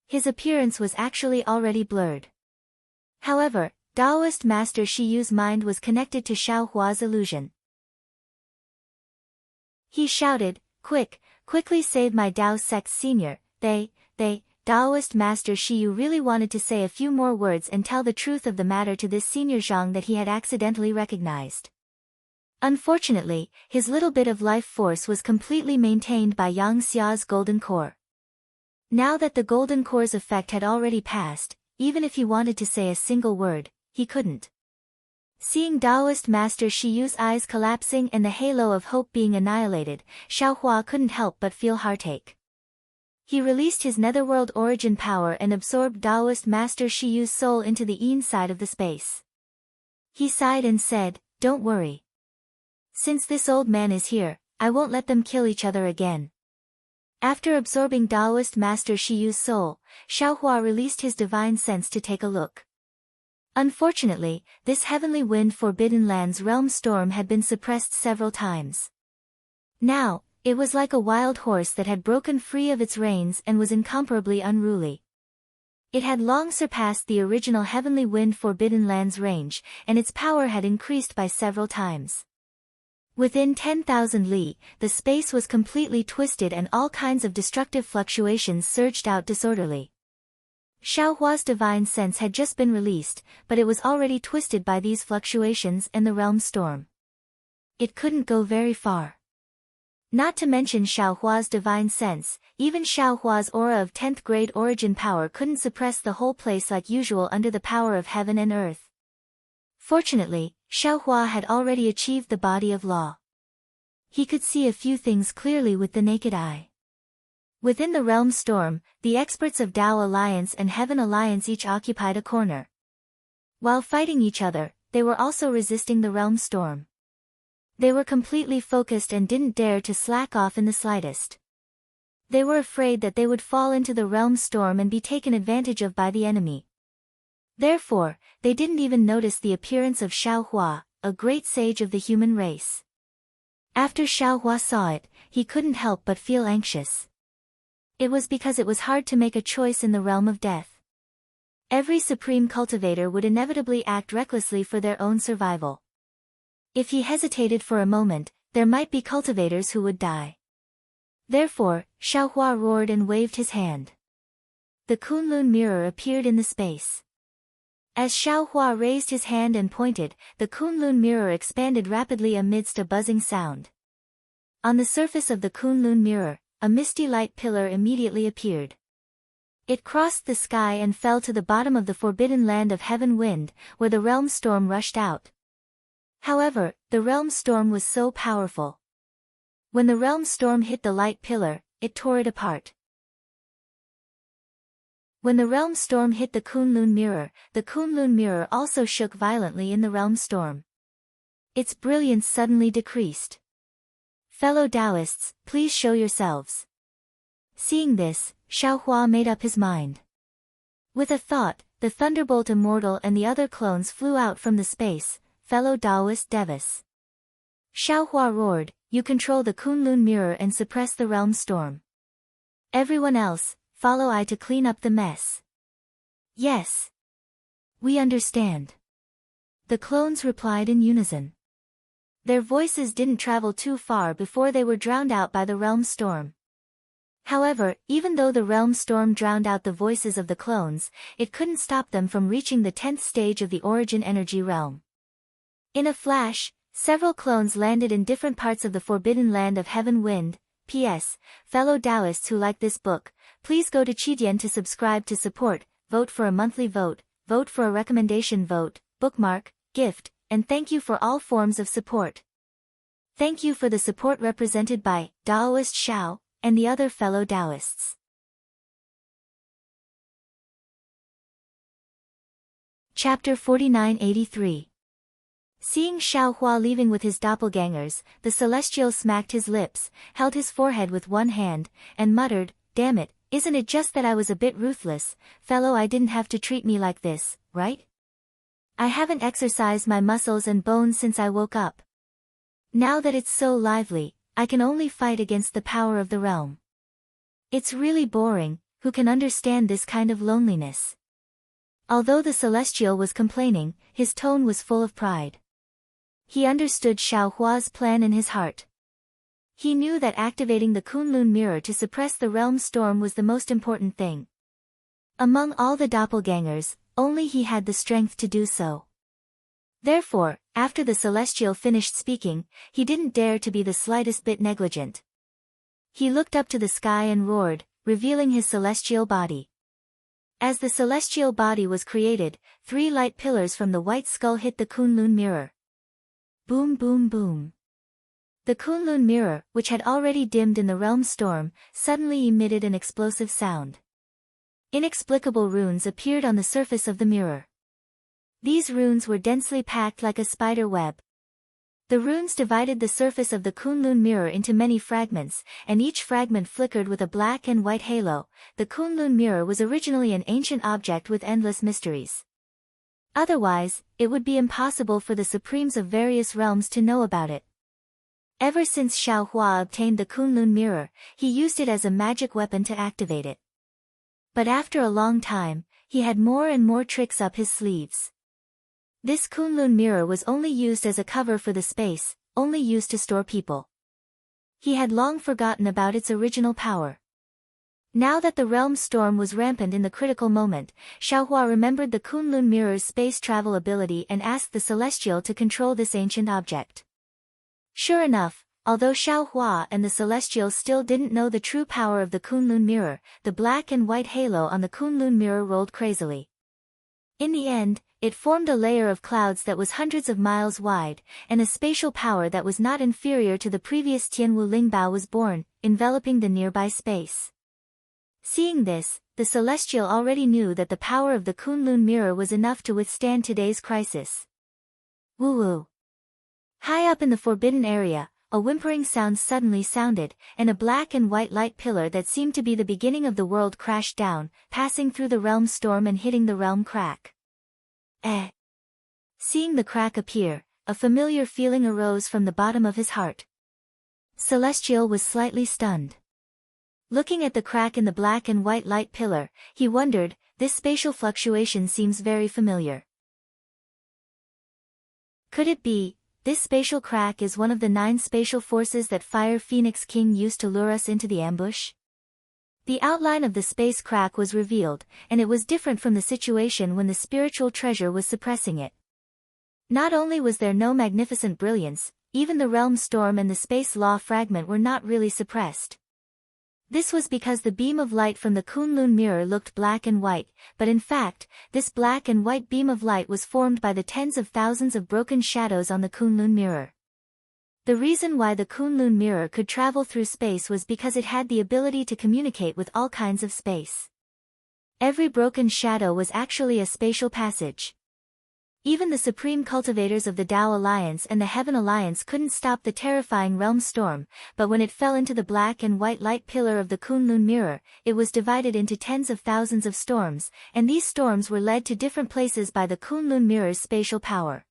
A: His appearance was actually already blurred. However, Taoist Master Shiyu's mind was connected to Xiaohua's illusion. He shouted, quickly save my Tao sect senior. Taoist Master Shiyu really wanted to say a few more words and tell the truth of the matter to this senior Zhang that he had accidentally recognized. Unfortunately, his little bit of life force was completely maintained by Yang Xia's golden core. Now that the golden core's effect had already passed, even if he wanted to say a single word, he couldn't. Seeing Taoist Master Shiyu's eyes collapsing and the halo of hope being annihilated, Xiaohua couldn't help but feel heartache. He released his netherworld origin power and absorbed Taoist Master Shiyu's soul into the inside of the space. He sighed and said, "Don't worry. Since this old man is here, I won't let them kill each other again." After absorbing Taoist Master Shiyu's soul, Xiaohua released his divine sense to take a look. Unfortunately, this heavenly wind forbidden land's realm storm had been suppressed several times. Now, it was like a wild horse that had broken free of its reins and was incomparably unruly. It had long surpassed the original heavenly wind forbidden land's range, and its power had increased by several times. Within 10,000 li, the space was completely twisted and all kinds of destructive fluctuations surged out disorderly. Xiaohua's divine sense had just been released, but it was already twisted by these fluctuations and the realm storm. It couldn't go very far. Not to mention Xiaohua's divine sense, even Xiaohua's aura of 10th grade origin power couldn't suppress the whole place like usual under the power of heaven and earth. Fortunately, Xiaohua had already achieved the body of law. He could see a few things clearly with the naked eye. Within the realm storm, the experts of Tao Alliance and Heaven Alliance each occupied a corner. While fighting each other, they were also resisting the realm storm. They were completely focused and didn't dare to slack off in the slightest. They were afraid that they would fall into the realm storm and be taken advantage of by the enemy. Therefore, they didn't even notice the appearance of Xiaohua, a great sage of the human race. After Xiaohua saw it, he couldn't help but feel anxious. It was because it was hard to make a choice in the realm of death. Every supreme cultivator would inevitably act recklessly for their own survival. If he hesitated for a moment, there might be cultivators who would die. Therefore, Xiaohua roared and waved his hand. The Kunlun mirror appeared in the space. As Xiaohua raised his hand and pointed, the Kunlun mirror expanded rapidly amidst a buzzing sound. On the surface of the Kunlun mirror, a misty light pillar immediately appeared. It crossed the sky and fell to the bottom of the forbidden land of heaven wind, where the realm storm rushed out. However, the realm storm was so powerful. When the realm storm hit the light pillar, it tore it apart. When the realm storm hit the Kunlun mirror also shook violently in the realm storm. Its brilliance suddenly decreased. Fellow Taoists, please show yourselves. Seeing this, Xiaohua made up his mind. With a thought, the Thunderbolt Immortal and the other clones flew out from the space. Fellow Taoist Devas. Xiaohua roared, you control the Kunlun mirror and suppress the realm storm. Everyone else, follow I to clean up the mess. Yes. We understand. The clones replied in unison. Their voices didn't travel too far before they were drowned out by the realm storm. However, even though the realm storm drowned out the voices of the clones, it couldn't stop them from reaching the 10th stage of the origin energy realm. In a flash, several clones landed in different parts of the forbidden land of heaven wind. P.S. Fellow Taoists who like this book, please go to Qidian to subscribe to support, vote for a monthly vote, vote for a recommendation vote, bookmark, gift, and thank you for all forms of support. Thank you for the support represented by Taoist Xiao and the other fellow Taoists. Chapter 4983. Seeing Xiaohua leaving with his doppelgangers, the Celestial smacked his lips, held his forehead with one hand, and muttered, damn it, isn't it just that I was a bit ruthless, fellow I didn't have to treat me like this, right? I haven't exercised my muscles and bones since I woke up. Now that it's so lively, I can only fight against the power of the realm. It's really boring, who can understand this kind of loneliness? Although the Celestial was complaining, his tone was full of pride. He understood Xiaohua's plan in his heart. He knew that activating the Kunlun mirror to suppress the realm storm was the most important thing. Among all the doppelgangers, only he had the strength to do so. Therefore, after the Celestial finished speaking, he didn't dare to be the slightest bit negligent. He looked up to the sky and roared, revealing his celestial body. As the celestial body was created, 3 light pillars from the white skull hit the Kunlun mirror. Boom boom boom. The Kunlun mirror, which had already dimmed in the realm storm, suddenly emitted an explosive sound. Inexplicable runes appeared on the surface of the mirror. These runes were densely packed like a spider web. The runes divided the surface of the Kunlun mirror into many fragments, and each fragment flickered with a black and white halo. The Kunlun mirror was originally an ancient object with endless mysteries. Otherwise, it would be impossible for the supremes of various realms to know about it. Ever since Xiaohua obtained the Kunlun mirror, he used it as a magic weapon to activate it. But after a long time, he had more and more tricks up his sleeves. This Kunlun mirror was only used as a cover for the space, only used to store people. He had long forgotten about its original power. Now that the realm storm was rampant in the critical moment, Xiaohua remembered the Kunlun mirror's space travel ability and asked the Celestial to control this ancient object. Sure enough, although Xiaohua and the Celestials still didn't know the true power of the Kunlun mirror, the black and white halo on the Kunlun mirror rolled crazily. In the end, it formed a layer of clouds that was hundreds of miles wide, and a spatial power that was not inferior to the previous Tianwu Lingbao was born, enveloping the nearby space. Seeing this, the Celestial already knew that the power of the Kunlun mirror was enough to withstand today's crisis. Woo-woo. High up in the forbidden area, a whimpering sound suddenly sounded, and a black and white light pillar that seemed to be the beginning of the world crashed down, passing through the realm storm and hitting the realm crack. Seeing the crack appear, a familiar feeling arose from the bottom of his heart. Celestial was slightly stunned. Looking at the crack in the black and white light pillar, he wondered, this spatial fluctuation seems very familiar. Could it be, this spatial crack is one of the 9 spatial forces that Fire Phoenix King used to lure us into the ambush? The outline of the space crack was revealed, and it was different from the situation when the spiritual treasure was suppressing it. Not only was there no magnificent brilliance, even the realm storm and the space law fragment were not really suppressed. This was because the beam of light from the Kunlun mirror looked black and white, but in fact, this black and white beam of light was formed by the tens of thousands of broken shadows on the Kunlun mirror. The reason why the Kunlun mirror could travel through space was because it had the ability to communicate with all kinds of space. Every broken shadow was actually a spatial passage. Even the supreme cultivators of the Tao Alliance and the Heaven Alliance couldn't stop the terrifying realm storm, but when it fell into the black and white light pillar of the Kunlun mirror, it was divided into tens of thousands of storms, and these storms were led to different places by the Kunlun mirror's spatial power.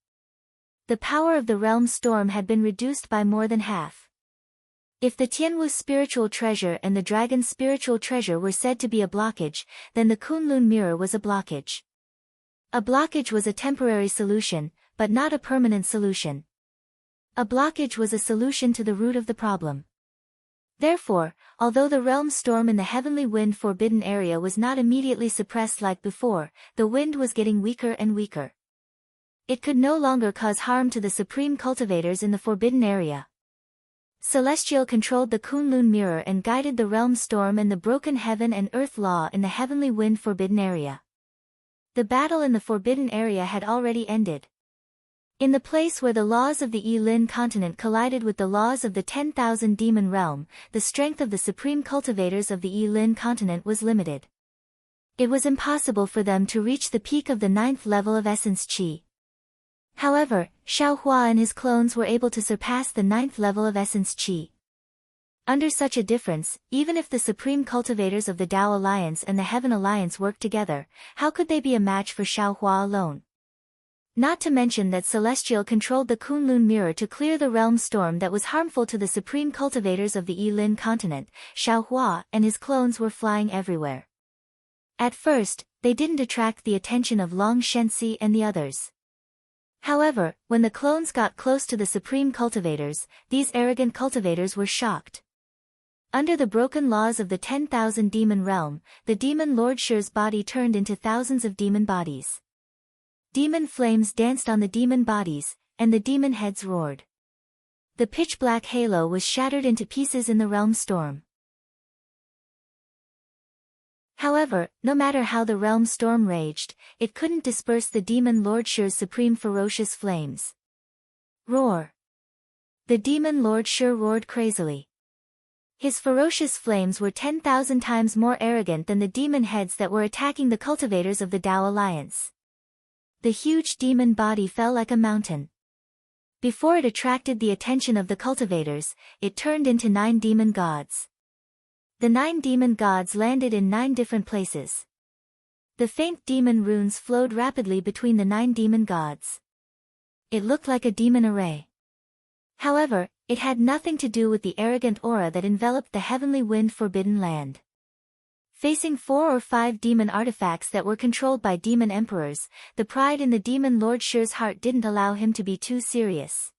A: The power of the realm storm had been reduced by more than half. If the Tianwu spiritual treasure and the dragon's spiritual treasure were said to be a blockage, then the Kunlun mirror was a blockage. A blockage was a temporary solution, but not a permanent solution. A blockage was a solution to the root of the problem. Therefore, although the realm storm in the heavenly wind forbidden area was not immediately suppressed like before, the wind was getting weaker and weaker. It could no longer cause harm to the supreme cultivators in the forbidden area. Celestial controlled the Kunlun mirror and guided the realm storm and the broken heaven and earth law in the heavenly wind forbidden area. The battle in the forbidden area had already ended. In the place where the laws of the Yilin continent collided with the laws of the 10,000 demon realm, the strength of the supreme cultivators of the Yilin continent was limited. It was impossible for them to reach the peak of the 9th level of essence qi. However, Xiaohua and his clones were able to surpass the 9th level of essence qi. Under such a difference, even if the supreme cultivators of the Tao Alliance and the Heaven Alliance worked together, how could they be a match for Xiaohua alone? Not to mention that Celestial controlled the Kunlun mirror to clear the realm storm that was harmful to the supreme cultivators of the Yilin continent. Xiaohua and his clones were flying everywhere. At first, they didn't attract the attention of Long Shenxi and the others. However, when the clones got close to the supreme cultivators, these arrogant cultivators were shocked. Under the broken laws of the 10,000 demon realm, the demon Lord Shi's body turned into thousands of demon bodies. Demon flames danced on the demon bodies, and the demon heads roared. The pitch-black halo was shattered into pieces in the realm storm. However, no matter how the realm storm raged, it couldn't disperse the demon Lord Shi's supreme ferocious flames. Roar! The demon Lord Shi roared crazily. His ferocious flames were 10,000 times more arrogant than the demon heads that were attacking the cultivators of the Tao Alliance. The huge demon body fell like a mountain. Before it attracted the attention of the cultivators, it turned into 9 demon gods. The 9 demon gods landed in 9 different places. The faint demon runes flowed rapidly between the 9 demon gods. It looked like a demon array. However, it had nothing to do with the arrogant aura that enveloped the heavenly wind forbidden land. Facing 4 or 5 demon artifacts that were controlled by demon emperors, the pride in the demon Lord Shi's heart didn't allow him to be too serious.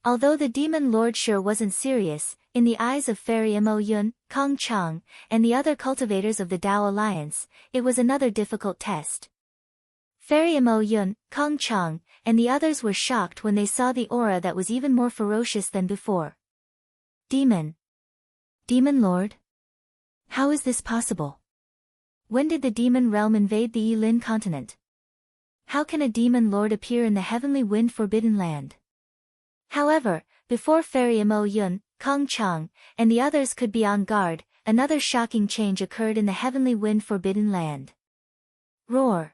A: Although the demon lord sure wasn't serious, in the eyes of Fairy Mo Yun, Kong Chang, and the other cultivators of the Tao Alliance, it was another difficult test. Fairy Mo Yun, Kong Chang, and the others were shocked when they saw the aura that was even more ferocious than before. Demon. Demon Lord? How is this possible? When did the demon realm invade the Yilin continent? How can a demon lord appear in the heavenly wind forbidden land? However, before Fairy Mo Yun, Kong Chang, and the others could be on guard, another shocking change occurred in the heavenly wind forbidden land. Roar.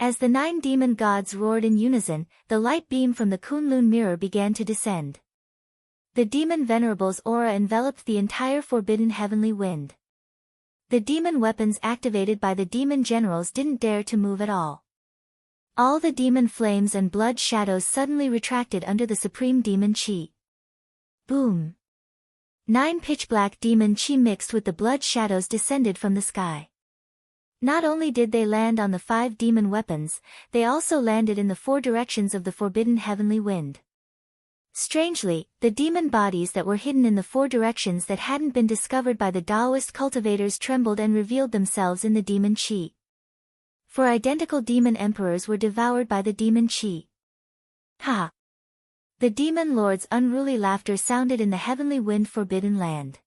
A: As the 9 demon gods roared in unison, the light beam from the Kunlun mirror began to descend. The demon venerable's aura enveloped the entire forbidden heavenly wind. The demon weapons activated by the demon generals didn't dare to move at all. All the demon flames and blood shadows suddenly retracted under the supreme demon chi. Boom! 9 pitch-black demon chi mixed with the blood shadows descended from the sky. Not only did they land on the 5 demon weapons, they also landed in the 4 directions of the forbidden heavenly wind. Strangely, the demon bodies that were hidden in the 4 directions that hadn't been discovered by the Taoist cultivators trembled and revealed themselves in the demon chi. 4 identical demon emperors were devoured by the demon chi. Ha! The demon lord's unruly laughter sounded in the heavenly wind forbidden land.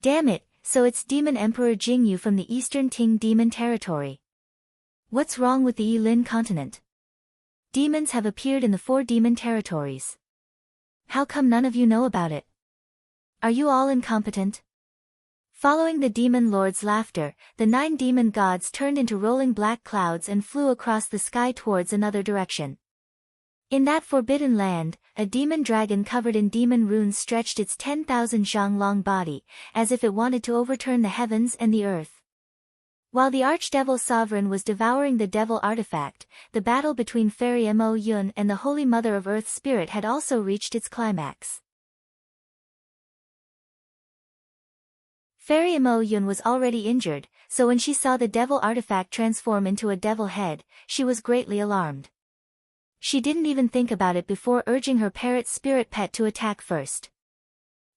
A: Damn it, so it's Demon Emperor Jingyu from the Eastern Ting Demon Territory. What's wrong with the Yilin continent? Demons have appeared in the 4 demon territories. How come none of you know about it? Are you all incompetent? Following the demon lord's laughter, the 9 demon gods turned into rolling black clouds and flew across the sky towards another direction. In that forbidden land, a demon dragon covered in demon runes stretched its 10,000 zhang long body, as if it wanted to overturn the heavens and the earth. While the Archdevil Sovereign was devouring the devil artifact, the battle between Fairy Mo Yun and the Holy Mother of Earth Spirit had also reached its climax. Fairy Mo Yun was already injured, so when she saw the devil artifact transform into a devil head, she was greatly alarmed. She didn't even think about it before urging her parrot spirit pet to attack first.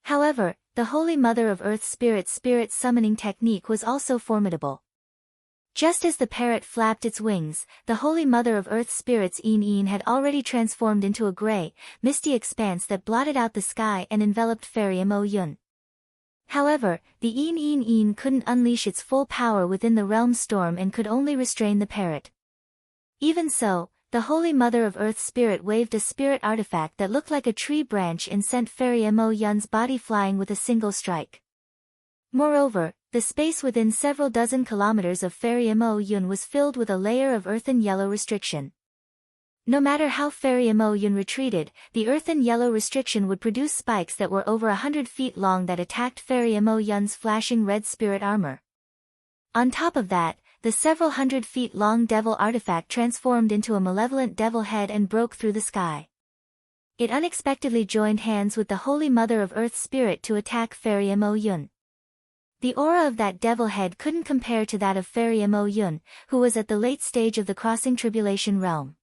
A: However, the Holy Mother of Earth Spirit's spirit summoning technique was also formidable. Just as the parrot flapped its wings, the Holy Mother of Earth Spirit's Een had already transformed into a gray, misty expanse that blotted out the sky and enveloped Fairy Mo Yun. However, the Een couldn't unleash its full power within the realm storm and could only restrain the parrot. Even so, the Holy Mother of Earth Spirit waved a spirit artifact that looked like a tree branch and sent Fairy Mo Yun's body flying with a single strike. Moreover, the space within several dozen kilometers of Fairy Mo Yun was filled with a layer of earthen yellow restriction. No matter how Fairy Mo Yun retreated, the earthen yellow restriction would produce spikes that were over 100 feet long that attacked Fairy Mo Yun's flashing red spirit armor. On top of that, the several 100 feet long devil artifact transformed into a malevolent devil head and broke through the sky. It unexpectedly joined hands with the Holy Mother of Earth Spirit to attack Fairy Mo Yun. The aura of that devil head couldn't compare to that of Fairy Mo Yun, who was at the late stage of the crossing tribulation realm.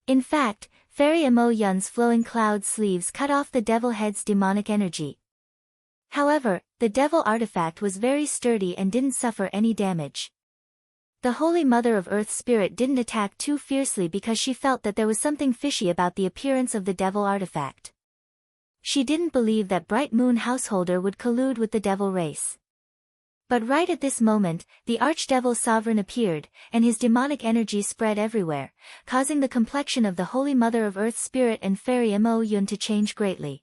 A: In fact, Fairy Mo Yun's flowing cloud sleeves cut off the devil head's demonic energy. However, the devil artifact was very sturdy and didn't suffer any damage. The Holy Mother of Earth Spirit didn't attack too fiercely because she felt that there was something fishy about the appearance of the devil artifact. She didn't believe that Bright Moon Householder would collude with the devil race. But right at this moment, the Archdevil Sovereign appeared, and his demonic energy spread everywhere, causing the complexion of the Holy Mother of Earth Spirit and Fairy Mo Yun to change greatly.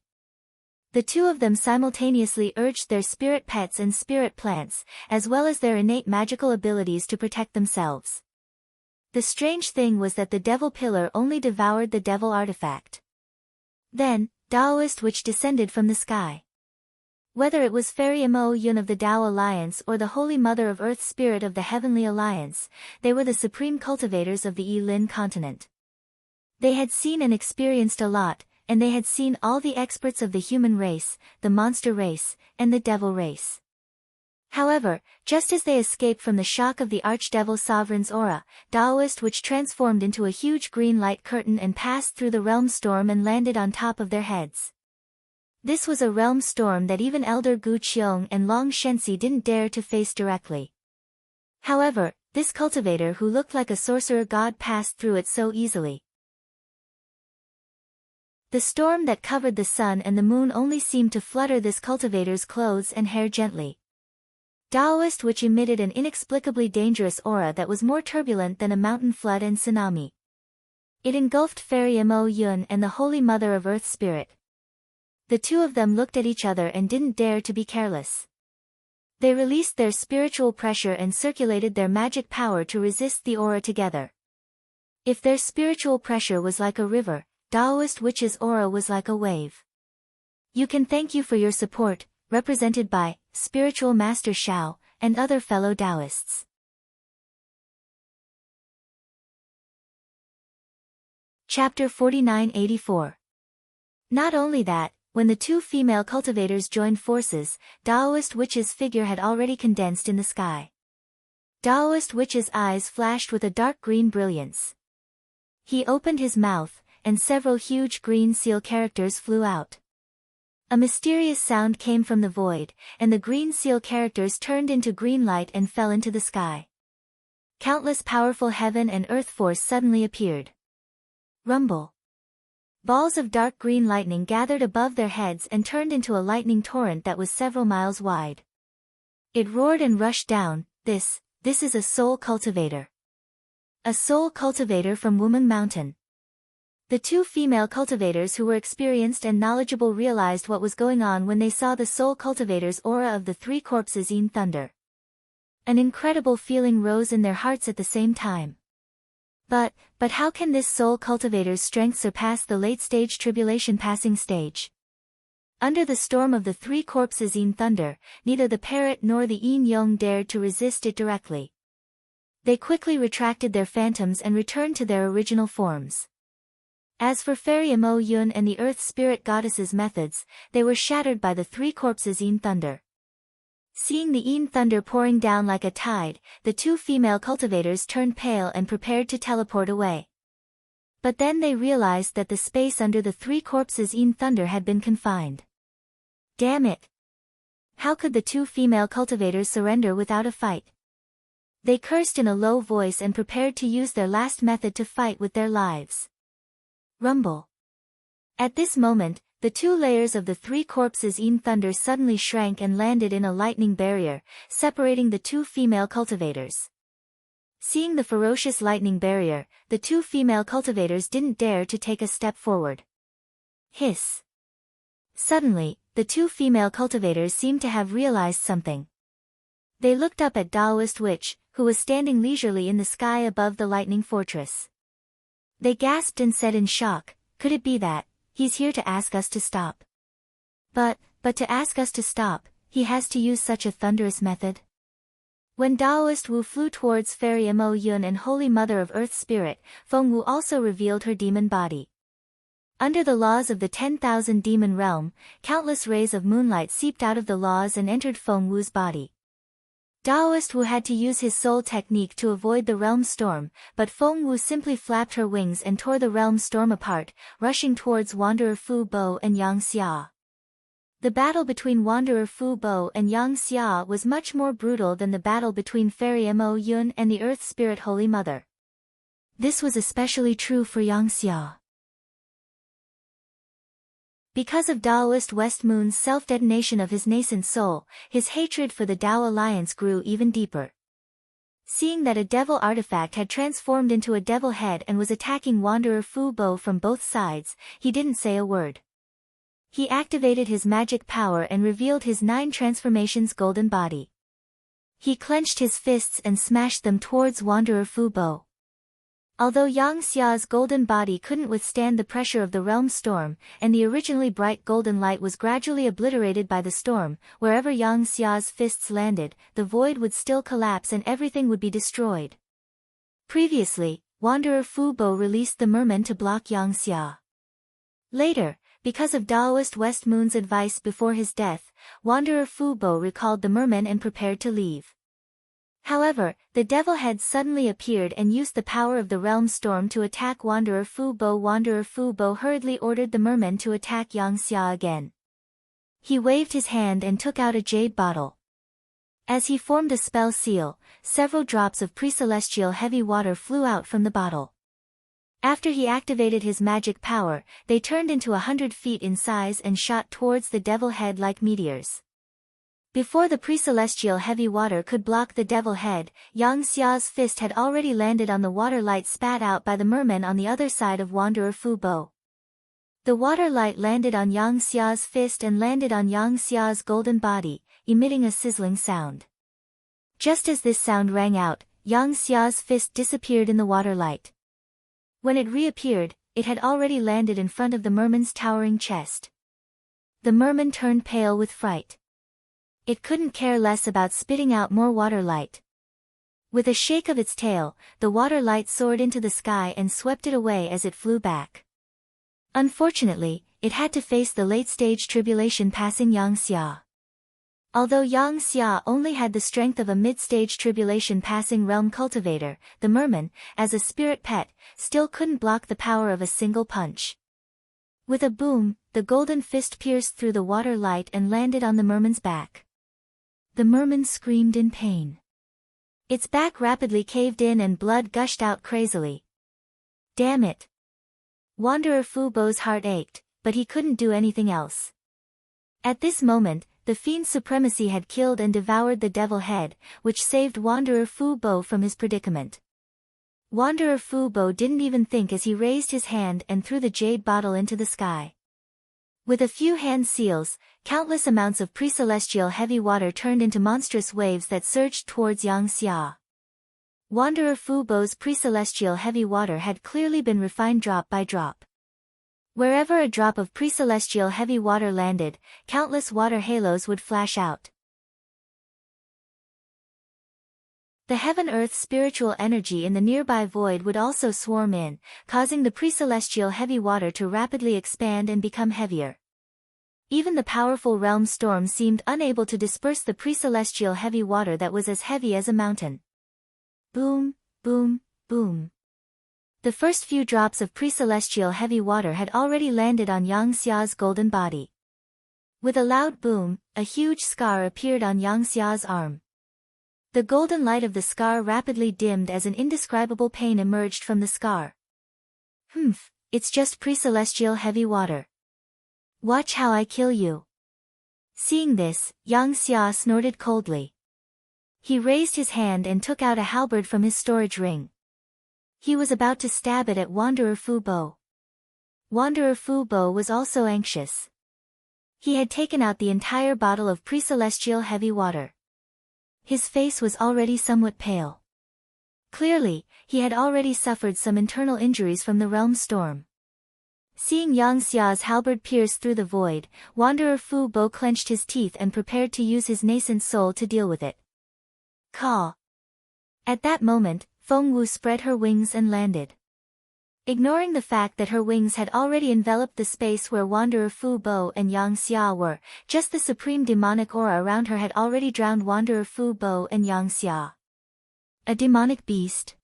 A: The two of them simultaneously urged their spirit pets and spirit plants, as well as their innate magical abilities to protect themselves. The strange thing was that the devil pillar only devoured the devil artifact. Then, Taoist which descended from the sky. Whether it was Fairy Mo Yun of the Tao Alliance or the Holy Mother of Earth Spirit of the Heavenly Alliance, they were the supreme cultivators of the Yilin continent. They had seen and experienced a lot, and they had seen all the experts of the human race, the monster race, and the devil race. However, just as they escaped from the shock of the Archdevil Sovereign's aura, Taoist which transformed into a huge green light curtain and passed through the realm storm and landed on top of their heads. This was a realm storm that even Elder Gu Qiong and Long Shenxi didn't dare to face directly. However, this cultivator who looked like a sorcerer god passed through it so easily. The storm that covered the sun and the moon only seemed to flutter this cultivator's clothes and hair gently. Taoist which emitted an inexplicably dangerous aura that was more turbulent than a mountain flood and tsunami. It engulfed Fairy Mo Yun and the Holy Mother of Earth Spirit. The two of them looked at each other and didn't dare to be careless. They released their spiritual pressure and circulated their magic power to resist the aura together. If their spiritual pressure was like a river, Taoist witch's aura was like a wave. You can thank you for your support, represented by Spiritual Master Shao and other fellow Taoists. Chapter 4984. Not only that, when the two female cultivators joined forces, Taoist witch's figure had already condensed in the sky. Taoist witch's eyes flashed with a dark green brilliance. He opened his mouth, and several huge green seal characters flew out. A mysterious sound came from the void, and the green seal characters turned into green light and fell into the sky. Countless powerful heaven and earth force suddenly appeared. Rumble. Balls of dark green lightning gathered above their heads and turned into a lightning torrent that was several miles wide. It roared and rushed down. This is a soul cultivator. A soul cultivator from Wumeng Mountain. The two female cultivators who were experienced and knowledgeable realized what was going on when they saw the soul cultivator's aura of the three corpses in thunder. An incredible feeling rose in their hearts at the same time. But how can this soul cultivator's strength surpass the late-stage tribulation passing stage? Under the storm of the three corpses in thunder, neither the parrot nor the yin yong dared to resist it directly. They quickly retracted their phantoms and returned to their original forms. As for Fairy Mo Yun and the Earth Spirit Goddess's methods, they were shattered by the three corpses in thunder. Seeing the yin thunder pouring down like a tide, the two female cultivators turned pale and prepared to teleport away. But then they realized that the space under the three corpses in thunder had been confined. Damn it! How could the two female cultivators surrender without a fight? They cursed in a low voice and prepared to use their last method to fight with their lives. Rumble. At this moment, the two layers of the three corpses in thunder suddenly shrank and landed in a lightning barrier, separating the two female cultivators. Seeing the ferocious lightning barrier, the two female cultivators didn't dare to take a step forward. Hiss. Suddenly, the two female cultivators seemed to have realized something. They looked up at Taoist Witch, who was standing leisurely in the sky above the lightning fortress. They gasped and said in shock, "Could it be that he's here to ask us to stop?" But to ask us to stop, he has to use such a thunderous method? When Taoist Wu flew towards Fairy Mo Yun and Holy Mother of Earth Spirit, Feng Wu also revealed her demon body. Under the laws of the 10,000 demon realm, countless rays of moonlight seeped out of the laws and entered Feng Wu's body. Taoist Wu had to use his soul technique to avoid the realm storm, but Feng Wu simply flapped her wings and tore the realm storm apart, rushing towards Wanderer Fu Bo and Yang Xia. The battle between Wanderer Fu Bo and Yang Xia was much more brutal than the battle between Fairy Mo Yun and the Earth Spirit Holy Mother. This was especially true for Yang Xia. Because of Taoist West Moon's self-detonation of his nascent soul, his hatred for the Tao Alliance grew even deeper. Seeing that a devil artifact had transformed into a devil head and was attacking Wanderer Fu Bo from both sides, he didn't say a word. He activated his magic power and revealed his 9 transformations golden body. He clenched his fists and smashed them towards Wanderer Fu Bo. Although Yang Xia's golden body couldn't withstand the pressure of the realm storm, and the originally bright golden light was gradually obliterated by the storm, wherever Yang Xia's fists landed, the void would still collapse and everything would be destroyed. Previously, Wanderer Fu Bo released the merman to block Yang Xia. Later, because of Daoist West Moon's advice before his death, Wanderer Fu Bo recalled the mermen and prepared to leave. However, the devil head suddenly appeared and used the power of the realm storm to attack Wanderer Fu Bo. Wanderer Fu Bo hurriedly ordered the mermen to attack Yang Xia again. He waved his hand and took out a jade bottle. As he formed a spell seal, several drops of pre-celestial heavy water flew out from the bottle. After he activated his magic power, they turned into 100 feet in size and shot towards the devil head like meteors. Before the pre-celestial heavy water could block the devil head, Yang Xia's fist had already landed on the water light spat out by the mermen on the other side of Wanderer Fu Bo. The water light landed on Yang Xia's fist and landed on Yang Xia's golden body, emitting a sizzling sound. Just as this sound rang out, Yang Xia's fist disappeared in the water light. When it reappeared, it had already landed in front of the merman's towering chest. The merman turned pale with fright. It couldn't care less about spitting out more water light. With a shake of its tail, the water light soared into the sky and swept it away as it flew back. Unfortunately, it had to face the late-stage tribulation passing Yang Xia. Although Yang Xia only had the strength of a mid-stage tribulation passing realm cultivator, the merman, as a spirit pet, still couldn't block the power of a single punch. With a boom, the golden fist pierced through the water light and landed on the merman's back. The merman screamed in pain. Its back rapidly caved in and blood gushed out crazily. Damn it! Wanderer Fu Bo's heart ached, but he couldn't do anything else. At this moment, the fiend's supremacy had killed and devoured the devil head, which saved Wanderer Fu Bo from his predicament. Wanderer Fu Bo didn't even think as he raised his hand and threw the jade bottle into the sky. With a few hand seals, countless amounts of pre-celestial heavy water turned into monstrous waves that surged towards Yang Xia. Wanderer Fu Bo's pre-celestial heavy water had clearly been refined drop by drop. Wherever a drop of pre-celestial heavy water landed, countless water halos would flash out. The heaven-earth spiritual energy in the nearby void would also swarm in, causing the pre-celestial heavy water to rapidly expand and become heavier. Even the powerful realm storm seemed unable to disperse the pre-celestial heavy water that was as heavy as a mountain. Boom, boom, boom. The first few drops of pre-celestial heavy water had already landed on Yang Xia's golden body. With a loud boom, a huge scar appeared on Yang Xia's arm. The golden light of the scar rapidly dimmed as an indescribable pain emerged from the scar. It's just pre-celestial heavy water. Watch how I kill you. Seeing this, Yang Xia snorted coldly. He raised his hand and took out a halberd from his storage ring. He was about to stab it at Wanderer Fu Bo. Wanderer Fu Bo was also anxious. He had taken out the entire bottle of pre-celestial heavy water. His face was already somewhat pale. Clearly, he had already suffered some internal injuries from the realm storm. Seeing Yang Xia's halberd pierce through the void, Wanderer Fu Bo clenched his teeth and prepared to use his nascent soul to deal with it. Caw! At that moment, Feng Wu spread her wings and landed. Ignoring the fact that her wings had already enveloped the space where Wanderer Fu Bo and Yang Xia were, just the supreme demonic aura around her had already drowned Wanderer Fu Bo and Yang Xia. A demonic beast?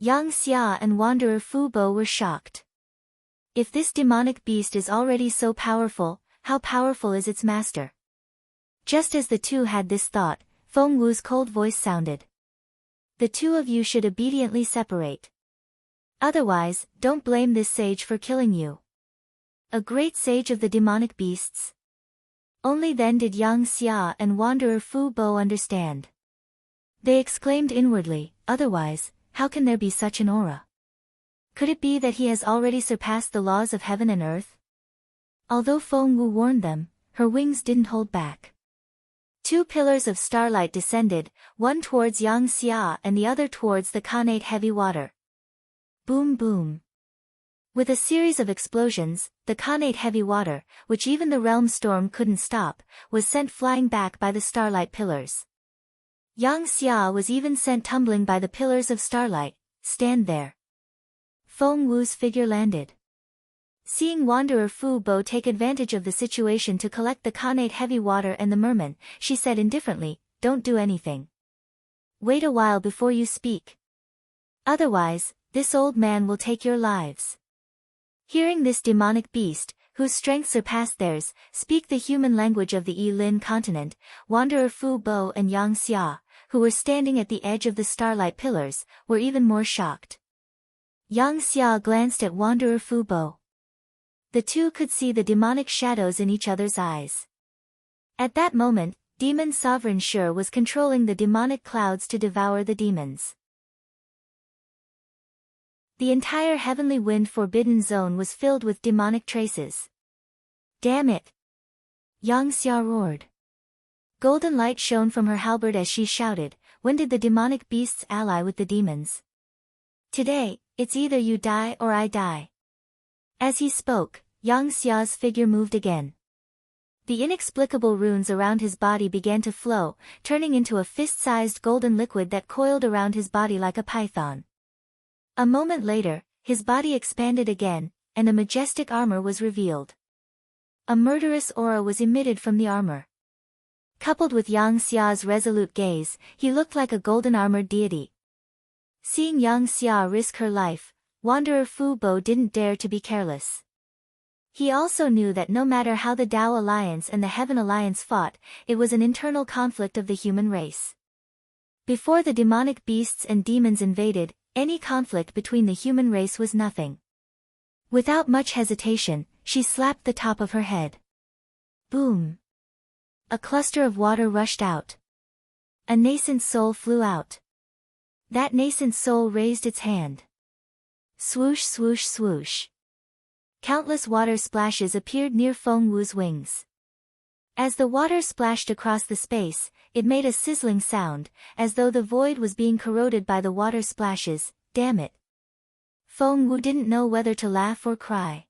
A: Yang Xia and Wanderer Fu Bo were shocked. If this demonic beast is already so powerful, how powerful is its master? Just as the two had this thought, Feng Wu's cold voice sounded. The two of you should obediently separate. Otherwise, don't blame this sage for killing you. A great sage of the demonic beasts. Only then did Yang Xia and Wanderer Fu Bo understand. They exclaimed inwardly, otherwise, how can there be such an aura? Could it be that he has already surpassed the laws of heaven and earth? Although Feng Wu warned them, her wings didn't hold back. Two pillars of starlight descended, one towards Yang Xia and the other towards the Khanate heavy water. Boom boom. With a series of explosions, the Khanate heavy water, which even the realm storm couldn't stop, was sent flying back by the starlight pillars. Yang Xia was even sent tumbling by the pillars of starlight. Stand there. Feng Wu's figure landed. Seeing Wanderer Fu Bo take advantage of the situation to collect the Khanate heavy water and the merman, she said indifferently, "Don't do anything. Wait a while before you speak. Otherwise, this old man will take your lives." Hearing this demonic beast, whose strength surpassed theirs, speak the human language of the Yi-Lin continent, Wanderer Fu Bo and Yang Xia, who were standing at the edge of the starlight pillars, were even more shocked. Yang Xia glanced at Wanderer Fu Bo. The two could see the demonic shadows in each other's eyes. At that moment, Demon Sovereign Sure was controlling the demonic clouds to devour the demons. The entire heavenly wind forbidden zone was filled with demonic traces. "Damn it!" Yang Xia roared. Golden light shone from her halberd as she shouted, "When did the demonic beasts ally with the demons? Today, it's either you die or I die." As he spoke, Yang Xia's figure moved again. The inexplicable runes around his body began to flow, turning into a fist-sized golden liquid that coiled around his body like a python. A moment later, his body expanded again, and a majestic armor was revealed. A murderous aura was emitted from the armor. Coupled with Yang Xia's resolute gaze, he looked like a golden-armored deity. Seeing Yang Xia risk her life, Wanderer Fu Bo didn't dare to be careless. He also knew that no matter how the Tao Alliance and the Heaven Alliance fought, it was an internal conflict of the human race. Before the demonic beasts and demons invaded, any conflict between the human race was nothing. Without much hesitation, she slapped the top of her head. Boom! A cluster of water rushed out. A nascent soul flew out. That nascent soul raised its hand. Swoosh swoosh swoosh. Countless water splashes appeared near Feng Wu's wings. As the water splashed across the space, it made a sizzling sound, as though the void was being corroded by the water splashes. Damn it! Feng Wu didn't know whether to laugh or cry.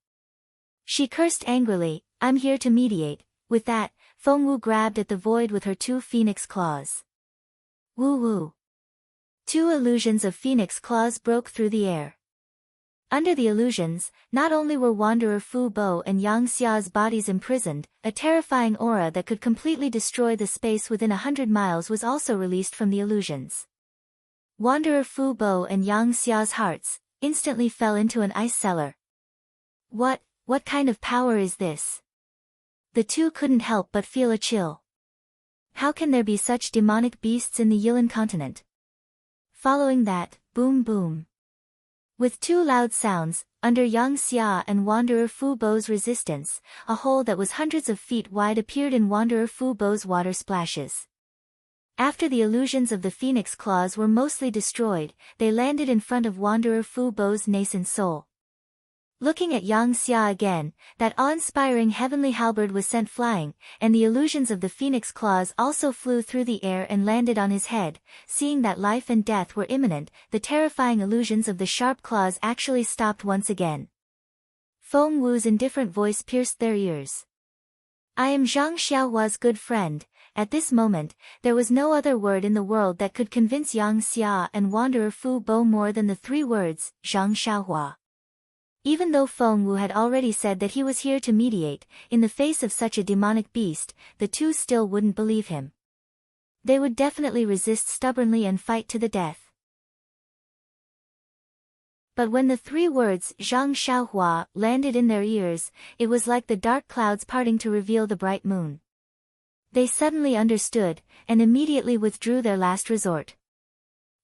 A: She cursed angrily, "I'm here to mediate." With that, Feng Wu grabbed at the void with her two phoenix claws. Woo woo! Two illusions of phoenix claws broke through the air. Under the illusions, not only were Wanderer Fu Bo and Yang Xia's bodies imprisoned, a terrifying aura that could completely destroy the space within 100 miles was also released from the illusions. Wanderer Fu Bo and Yang Xia's hearts instantly fell into an ice cellar. What kind of power is this? The two couldn't help but feel a chill. How can there be such demonic beasts in the Yilan continent? Following that, boom boom. With two loud sounds, under Yang Xia and Wanderer Fu Bo's resistance, a hole that was hundreds of feet wide appeared in Wanderer Fu Bo's water splashes. After the illusions of the phoenix claws were mostly destroyed, they landed in front of Wanderer Fu Bo's nascent soul. Looking at Yang Xia again, that awe-inspiring heavenly halberd was sent flying, and the illusions of the phoenix claws also flew through the air and landed on his head. Seeing that life and death were imminent, the terrifying illusions of the sharp claws actually stopped once again. Feng Wu's indifferent voice pierced their ears. "I am Zhang Xiaohua's good friend." At this moment, there was no other word in the world that could convince Yang Xia and Wanderer Fu Bo more than the three words, Zhang Xiaohua. Even though Feng Wu had already said that he was here to mediate, in the face of such a demonic beast, the two still wouldn't believe him. They would definitely resist stubbornly and fight to the death. But when the three words Zhang Xiaohua landed in their ears, it was like the dark clouds parting to reveal the bright moon. They suddenly understood, and immediately withdrew their last resort.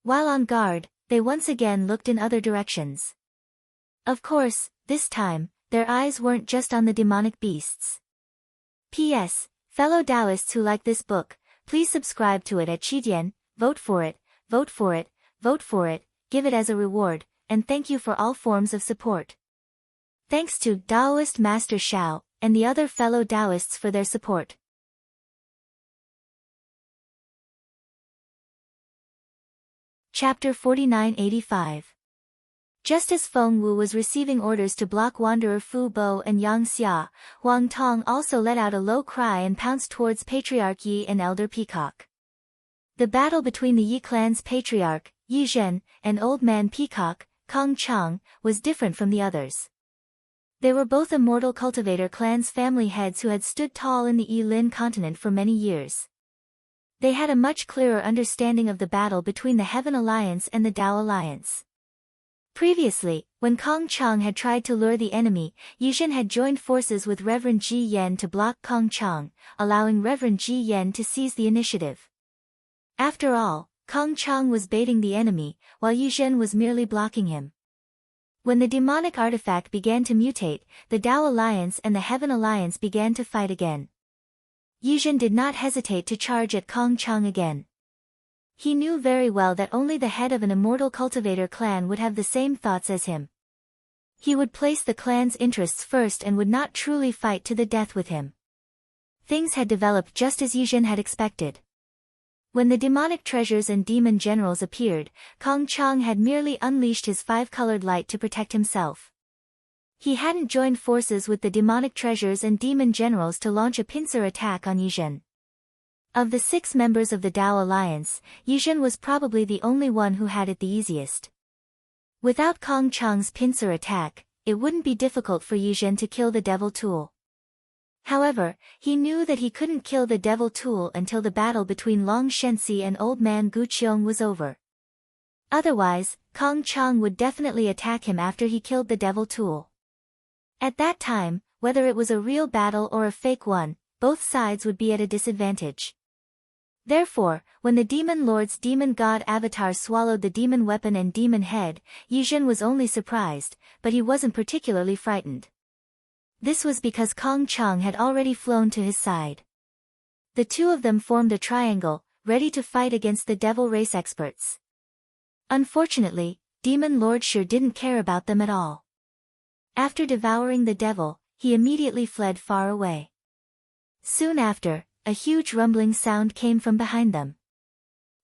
A: While on guard, they once again looked in other directions. Of course, this time, their eyes weren't just on the demonic beasts. P.S. Fellow Taoists who like this book, please subscribe to it at Qidian, vote for it, vote for it, vote for it, give it as a reward, and thank you for all forms of support. Thanks to Taoist Master Shao, and the other fellow Taoists for their support. Chapter 4985. Just as Feng Wu was receiving orders to block Wanderer Fu Bo and Yang Xia, Huang Tong also let out a low cry and pounced towards Patriarch Yi and Elder Peacock. The battle between the Yi clan's Patriarch, Yi Zhen, and Old Man Peacock, Kong Chang, was different from the others. They were both immortal cultivator clan's family heads who had stood tall in the Yilin continent for many years. They had a much clearer understanding of the battle between the Heaven Alliance and the Tao Alliance. Previously, when Kong Chang had tried to lure the enemy, Yuzhen had joined forces with Reverend Ji Yen to block Kong Chang, allowing Reverend Ji Yen to seize the initiative. After all, Kong Chang was baiting the enemy, while Yuzhen was merely blocking him. When the demonic artifact began to mutate, the Tao Alliance and the Heaven Alliance began to fight again. Yuzhen did not hesitate to charge at Kong Chang again. He knew very well that only the head of an immortal cultivator clan would have the same thoughts as him. He would place the clan's interests first and would not truly fight to the death with him. Things had developed just as Yuzhen had expected. When the demonic treasures and demon generals appeared, Kong Chang had merely unleashed his five-colored light to protect himself. He hadn't joined forces with the demonic treasures and demon generals to launch a pincer attack on Yuzhen. Of the 6 members of the Tao Alliance, Yuzhen was probably the only one who had it the easiest. Without Kong Chang's pincer attack, it wouldn't be difficult for Yuzhen to kill the Devil Tool. However, he knew that he couldn't kill the Devil Tool until the battle between Long Shenxi and Old Man Gu Qiong was over. Otherwise, Kong Chang would definitely attack him after he killed the Devil Tool. At that time, whether it was a real battle or a fake one, both sides would be at a disadvantage. Therefore, when the Demon Lord's demon god avatar swallowed the demon weapon and demon head, Yuzhen was only surprised, but he wasn't particularly frightened. This was because Kong Chang had already flown to his side. The two of them formed a triangle, ready to fight against the devil race experts. Unfortunately, Demon Lord sure didn't care about them at all. After devouring the devil, he immediately fled far away. Soon after, a huge rumbling sound came from behind them.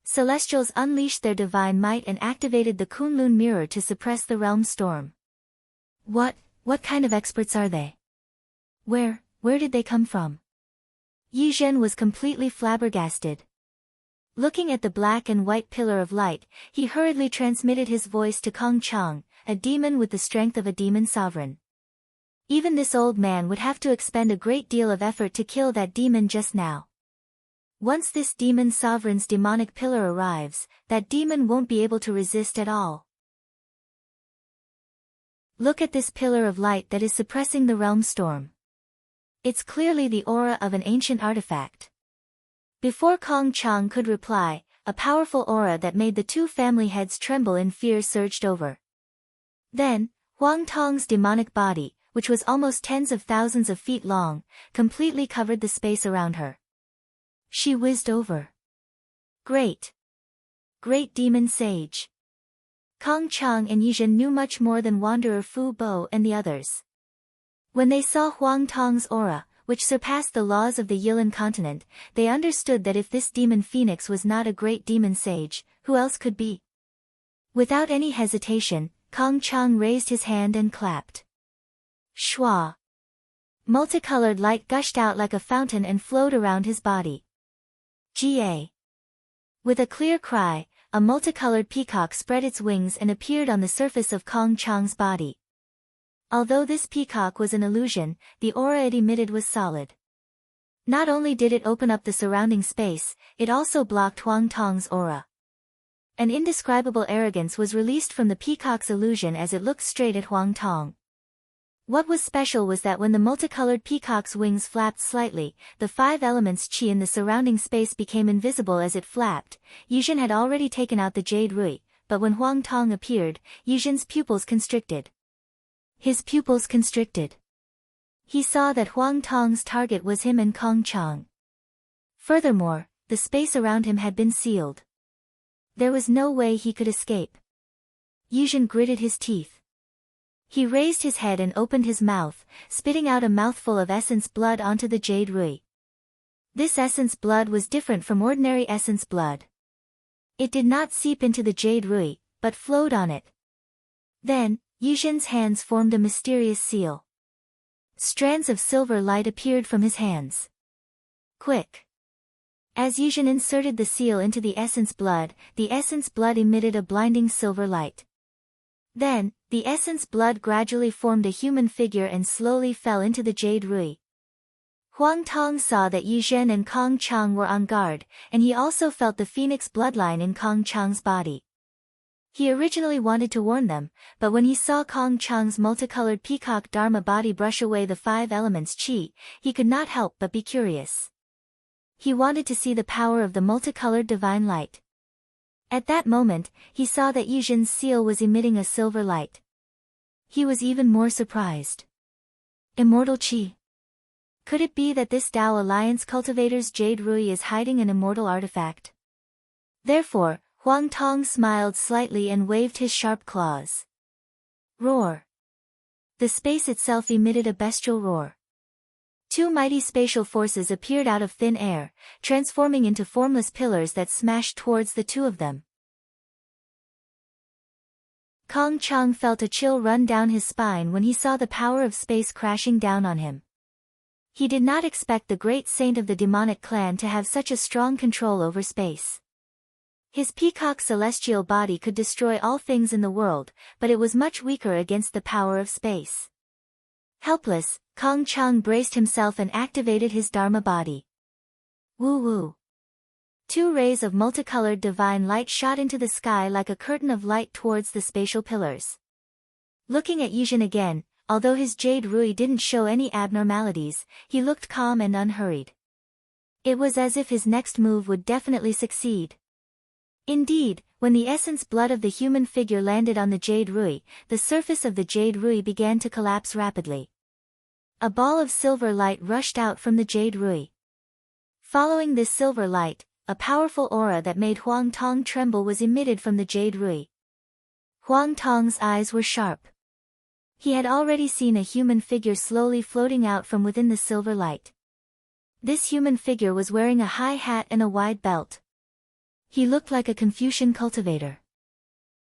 A: Celestials unleashed their divine might and activated the Kunlun mirror to suppress the realm storm. What kind of experts are they? Where did they come from? Yuzhen was completely flabbergasted. Looking at the black and white pillar of light, he hurriedly transmitted his voice to Kong Chang, a demon with the strength of a demon sovereign. Even this old man would have to expend a great deal of effort to kill that demon just now. Once this demon sovereign's demonic pillar arrives, that demon won't be able to resist at all. Look at this pillar of light that is suppressing the realm storm. It's clearly the aura of an ancient artifact. Before Kong Chang could reply, a powerful aura that made the two family heads tremble in fear surged over. Then, Huang Tong's demonic body, which was almost tens of thousands of feet long, completely covered the space around her. She whizzed over. Great demon sage. Kong Chang and Yuzhen knew much more than Wanderer Fu Bo and the others. When they saw Huang Tong's aura, which surpassed the laws of the Yilin continent, they understood that if this demon phoenix was not a great demon sage, who else could be? Without any hesitation, Kong Chang raised his hand and clapped. Shwa! Multicolored light gushed out like a fountain and flowed around his body. Ga! With a clear cry, a multicolored peacock spread its wings and appeared on the surface of Kong Chang's body. Although this peacock was an illusion, the aura it emitted was solid. Not only did it open up the surrounding space, it also blocked Huang Tong's aura. An indescribable arrogance was released from the peacock's illusion as it looked straight at Huang Tong. What was special was that when the multicolored peacock's wings flapped slightly, the 5 elements qi in the surrounding space became invisible as it flapped. Yuzhen had already taken out the jade rui, but when Huang Tong appeared, Yuzhen's pupils constricted. His pupils constricted. He saw that Huang Tong's target was him and Kong Chang. Furthermore, the space around him had been sealed. There was no way he could escape. Yuzhen gritted his teeth. He raised his head and opened his mouth, spitting out a mouthful of essence blood onto the jade rui. This essence blood was different from ordinary essence blood. It did not seep into the jade rui, but flowed on it. Then, Yuzhen's hands formed a mysterious seal. Strands of silver light appeared from his hands. Quick! As Yuzhen inserted the seal into the essence blood emitted a blinding silver light. Then, The essence blood gradually formed a human figure and slowly fell into the jade rui. Huang Tong saw that Yi Zhen and Kong Chang were on guard, and he also felt the phoenix bloodline in Kong Chang's body. He originally wanted to warn them, but when he saw Kong Chang's multicolored peacock dharma body brush away the 5 elements qi, he could not help but be curious. He wanted to see the power of the multicolored divine light. At that moment, he saw that Yi Zhen's seal was emitting a silver light. He was even more surprised. Immortal qi. Could it be that this Tao Alliance cultivator's jade rui is hiding an immortal artifact? Therefore, Huang Tong smiled slightly and waved his sharp claws. Roar. The space itself emitted a bestial roar. 2 mighty spatial forces appeared out of thin air, transforming into formless pillars that smashed towards the 2 of them. Kong Chang felt a chill run down his spine when he saw the power of space crashing down on him. He did not expect the great saint of the demonic clan to have such a strong control over space. His peacock celestial body could destroy all things in the world, but it was much weaker against the power of space. Helpless, Kong Chang braced himself and activated his dharma body. Woo woo. 2 rays of multicolored divine light shot into the sky like a curtain of light towards the spatial pillars. Looking at Yi Zhen again, although his jade rui didn't show any abnormalities, he looked calm and unhurried. It was as if his next move would definitely succeed. Indeed, when the essence blood of the human figure landed on the jade rui, the surface of the jade rui began to collapse rapidly. A ball of silver light rushed out from the jade rui. Following this silver light, a powerful aura that made Huang Tong tremble was emitted from the jade rui. Huang Tong's eyes were sharp. He had already seen a human figure slowly floating out from within the silver light. This human figure was wearing a high hat and a wide belt. He looked like a Confucian cultivator.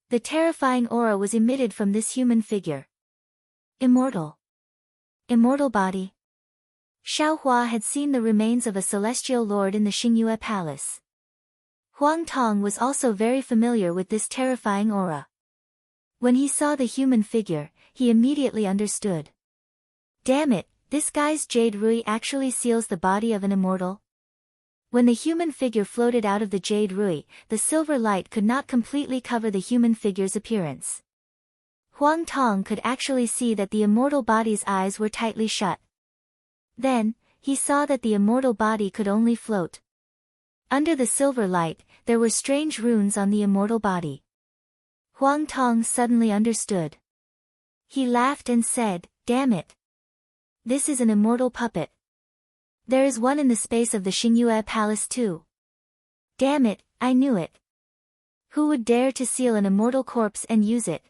A: The terrifying aura was emitted from this human figure. Immortal. Immortal body. Xiao Hua had seen the remains of a celestial lord in the Xingyue palace. Huang Tong was also very familiar with this terrifying aura. When he saw the human figure, he immediately understood. Damn it, this guy's jade rui actually seals the body of an immortal? When the human figure floated out of the jade rui, the silver light could not completely cover the human figure's appearance. Huang Tong could actually see that the immortal body's eyes were tightly shut. Then, he saw that the immortal body could only float. Under the silver light, there were strange runes on the immortal body. Huang Tong suddenly understood. He laughed and said, "Damn it. This is an immortal puppet. There is one in the space of the Xingyue palace too. Damn it, I knew it. Who would dare to seal an immortal corpse and use it?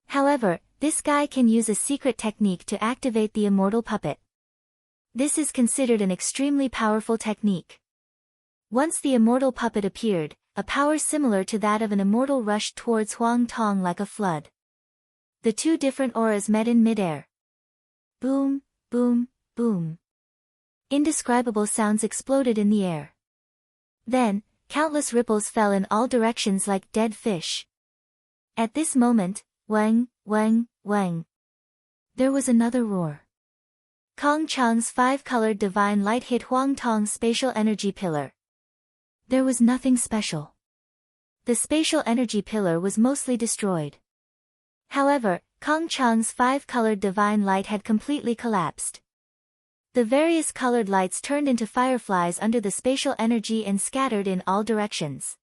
A: However, this guy can use a secret technique to activate the immortal puppet. This is considered an extremely powerful technique." Once the immortal puppet appeared, a power similar to that of an immortal rushed towards Huang Tong like a flood. The 2 different auras met in midair. Boom, boom, boom. Indescribable sounds exploded in the air. Then, countless ripples fell in all directions like dead fish. At this moment, wang, wang, wang. There was another roar. Kong Chang's 5-colored divine light hit Huang Tong's spatial energy pillar. There was nothing special. The spatial energy pillar was mostly destroyed. However, Kong Chang's 5-colored divine light had completely collapsed. The various colored lights turned into fireflies under the spatial energy and scattered in all directions.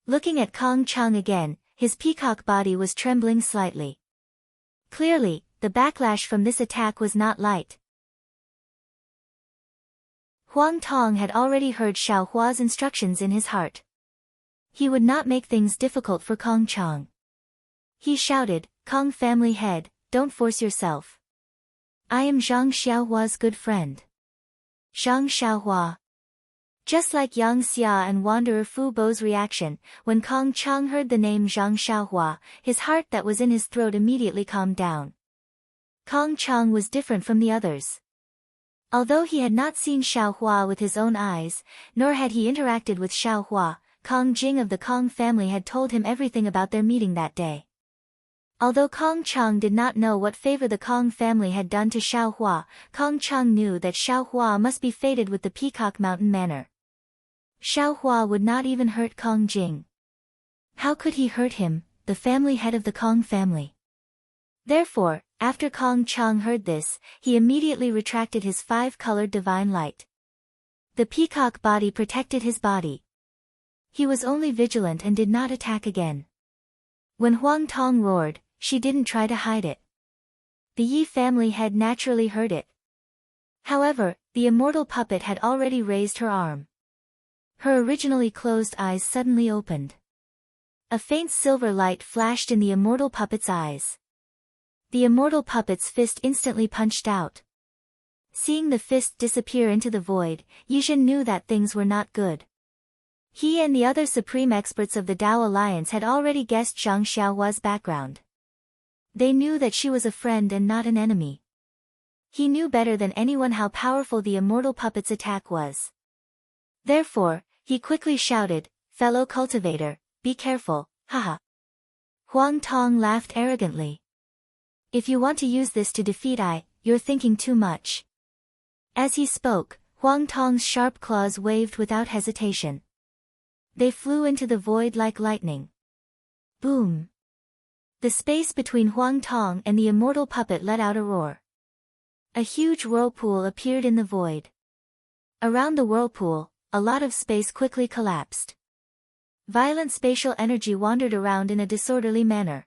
A: Looking at Kong Chang again, his peacock body was trembling slightly. Clearly, the backlash from this attack was not light. Huang Tong had already heard Xiao Hua's instructions in his heart. He would not make things difficult for Kong Chang. He shouted, "Kong family head, don't force yourself. I am Zhang Xiaohua's good friend. Zhang Xiaohua." Just like Yang Xia and Wanderer Fu Bo's reaction, when Kong Chang heard the name Zhang Xiaohua, his heart that was in his throat immediately calmed down. Kong Chang was different from the others. Although he had not seen Xiaohua with his own eyes, nor had he interacted with Xiaohua, Kong Jing of the Kong family had told him everything about their meeting that day. Although Kong Chang did not know what favor the Kong family had done to Xiao Hua, Kong Chang knew that Xiao Hua must be fated with the Peacock Mountain Manor. Xiao Hua would not even hurt Kong Jing. How could he hurt him, the family head of the Kong family? Therefore, after Kong Chang heard this, he immediately retracted his 5-colored divine light. The peacock body protected his body. He was only vigilant and did not attack again. When Huang Tong roared, she didn't try to hide it. The Yi family head naturally heard it. However, the immortal puppet had already raised her arm. Her originally closed eyes suddenly opened. A faint silver light flashed in the immortal puppet's eyes. The immortal puppet's fist instantly punched out. Seeing the fist disappear into the void, Yizhen knew that things were not good. He and the other supreme experts of the Dao Alliance had already guessed Zhang Xiaohua's background. They knew that she was a friend and not an enemy. He knew better than anyone how powerful the immortal puppet's attack was. Therefore, he quickly shouted, "Fellow cultivator, be careful, haha." Huang Tong laughed arrogantly. "If you want to use this to defeat I, you're thinking too much." As he spoke, Huang Tong's sharp claws waved without hesitation. They flew into the void like lightning. Boom! The space between Huang Tong and the immortal puppet let out a roar. A huge whirlpool appeared in the void. Around the whirlpool, a lot of space quickly collapsed. Violent spatial energy wandered around in a disorderly manner.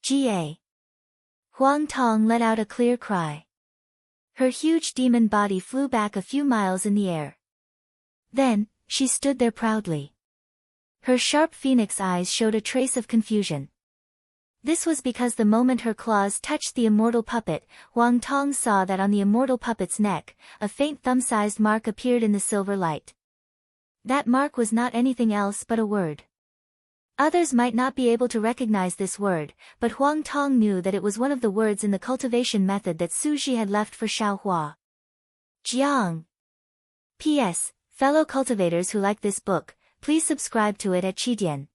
A: Ga! Huang Tong let out a clear cry. Her huge demon body flew back a few miles in the air. Then, she stood there proudly. Her sharp phoenix eyes showed a trace of confusion. This was because the moment her claws touched the immortal puppet, Huang Tong saw that on the immortal puppet's neck, a faint thumb-sized mark appeared in the silver light. That mark was not anything else but a word. Others might not be able to recognize this word, but Huang Tong knew that it was one of the words in the cultivation method that Su Ji had left for Xiao Hua. Jiang. P.S. Fellow cultivators who like this book, please subscribe to it at Qidian.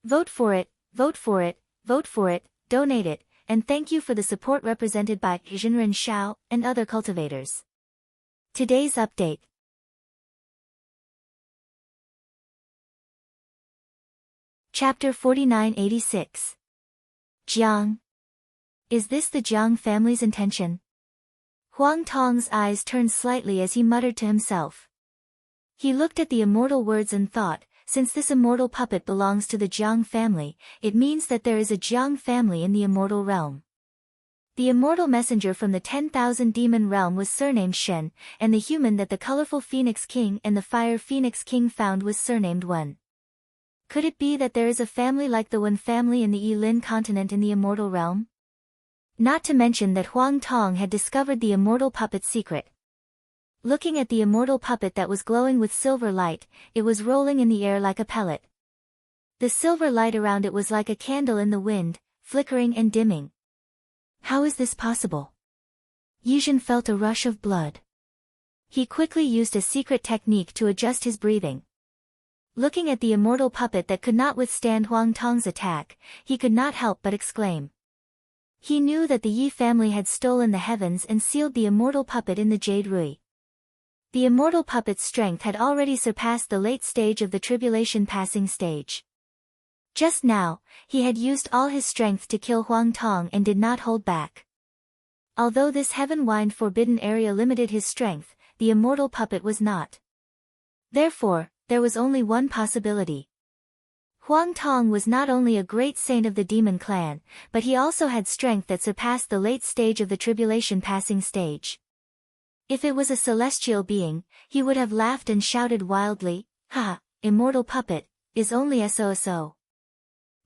A: Vote for it, vote for it, vote for it, donate it, and thank you for the support represented by Jinren Xiao and other cultivators. Today's update. Chapter 4986. Jiang. Is this the Jiang family's intention? Huang Tong's eyes turned slightly as he muttered to himself. He looked at the immortal words and thought, since this immortal puppet belongs to the Jiang family, it means that there is a Jiang family in the immortal realm. The immortal messenger from the 10,000 demon realm was surnamed Shen, and the human that the colorful Phoenix King and the Fire Phoenix King found was surnamed Wen. Could it be that there is a family like the Wen family in the Yilin continent in the immortal realm? Not to mention that Huang Tong had discovered the immortal puppet's secret. Looking at the immortal puppet that was glowing with silver light, it was rolling in the air like a pellet. The silver light around it was like a candle in the wind, flickering and dimming. How is this possible? Yizhen felt a rush of blood. He quickly used a secret technique to adjust his breathing. Looking at the immortal puppet that could not withstand Huang Tong's attack, he could not help but exclaim. He knew that the Yi family had stolen the heavens and sealed the immortal puppet in the Jade Rui. The immortal puppet's strength had already surpassed the late stage of the tribulation passing stage. Just now, he had used all his strength to kill Huang Tong and did not hold back. Although this heaven-wind forbidden area limited his strength, the immortal puppet was not. Therefore, there was only one possibility. Huang Tong was not only a great saint of the demon clan, but he also had strength that surpassed the late stage of the tribulation passing stage. If it was a celestial being, he would have laughed and shouted wildly, "Ha, immortal puppet, is only so.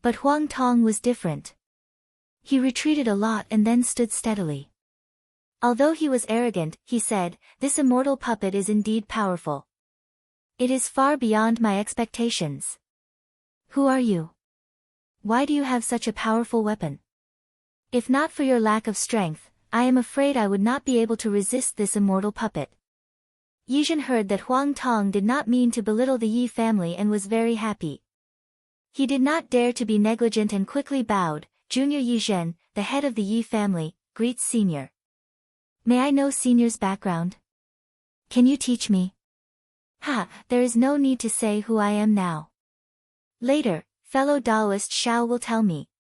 A: But Huang Tong was different. He retreated a lot and then stood steadily. Although he was arrogant, he said, "This immortal puppet is indeed powerful. It is far beyond my expectations. Who are you? Why do you have such a powerful weapon? If not for your lack of strength, I am afraid I would not be able to resist this immortal puppet." Yizhen heard that Huang Tong did not mean to belittle the Yi family and was very happy. He did not dare to be negligent and quickly bowed, Junior Yi Zhen, the head of the Yi family, greets Senior. May I know Senior's background? Can you teach me? Ha, there is no need to say who I am now. Later, fellow Daoist Xiao will tell me.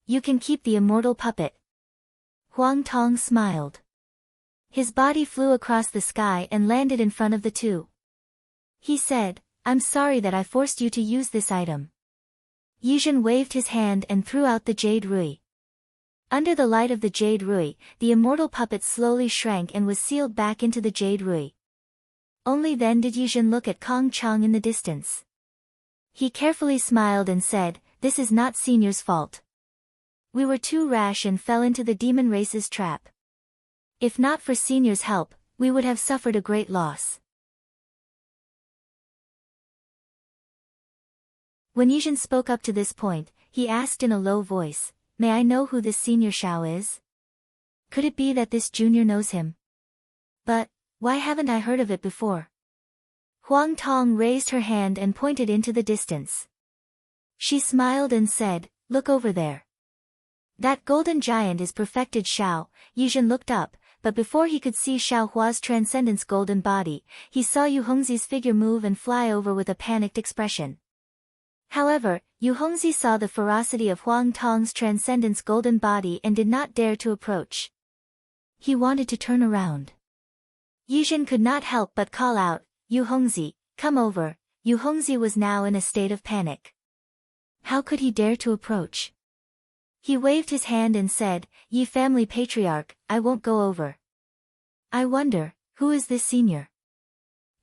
A: You can keep the immortal puppet. Huang Tong smiled. His body flew across the sky and landed in front of the two. He said, I'm sorry that I forced you to use this item. Yizhen waved his hand and threw out the jade rui. Under the light of the jade rui, the immortal puppet slowly shrank and was sealed back into the jade rui. Only then did Yizhen look at Kong Chang in the distance. He carefully smiled and said, this is not Senior's fault. We were too rash and fell into the demon race's trap. If not for Senior's help, we would have suffered a great loss. When Yizhen spoke up to this point, he asked in a low voice, may I know who this Senior Xiao is? Could it be that this junior knows him? But, why haven't I heard of it before? Huang Tong raised her hand and pointed into the distance. She smiled and said, look over there. That golden giant is perfected Xiao. Yizhen looked up, but before he could see Xiao Hua's transcendence golden body, he saw Yu Hongzi's figure move and fly over with a panicked expression. However, Yu Hongzi saw the ferocity of Huang Tong's transcendence golden body and did not dare to approach. He wanted to turn around. Yizhen could not help but call out, Yu Hongzi, come over. Yu Hongzi was now in a state of panic. How could he dare to approach? He waved his hand and said, Yi family patriarch, I won't go over. I wonder, who is this senior?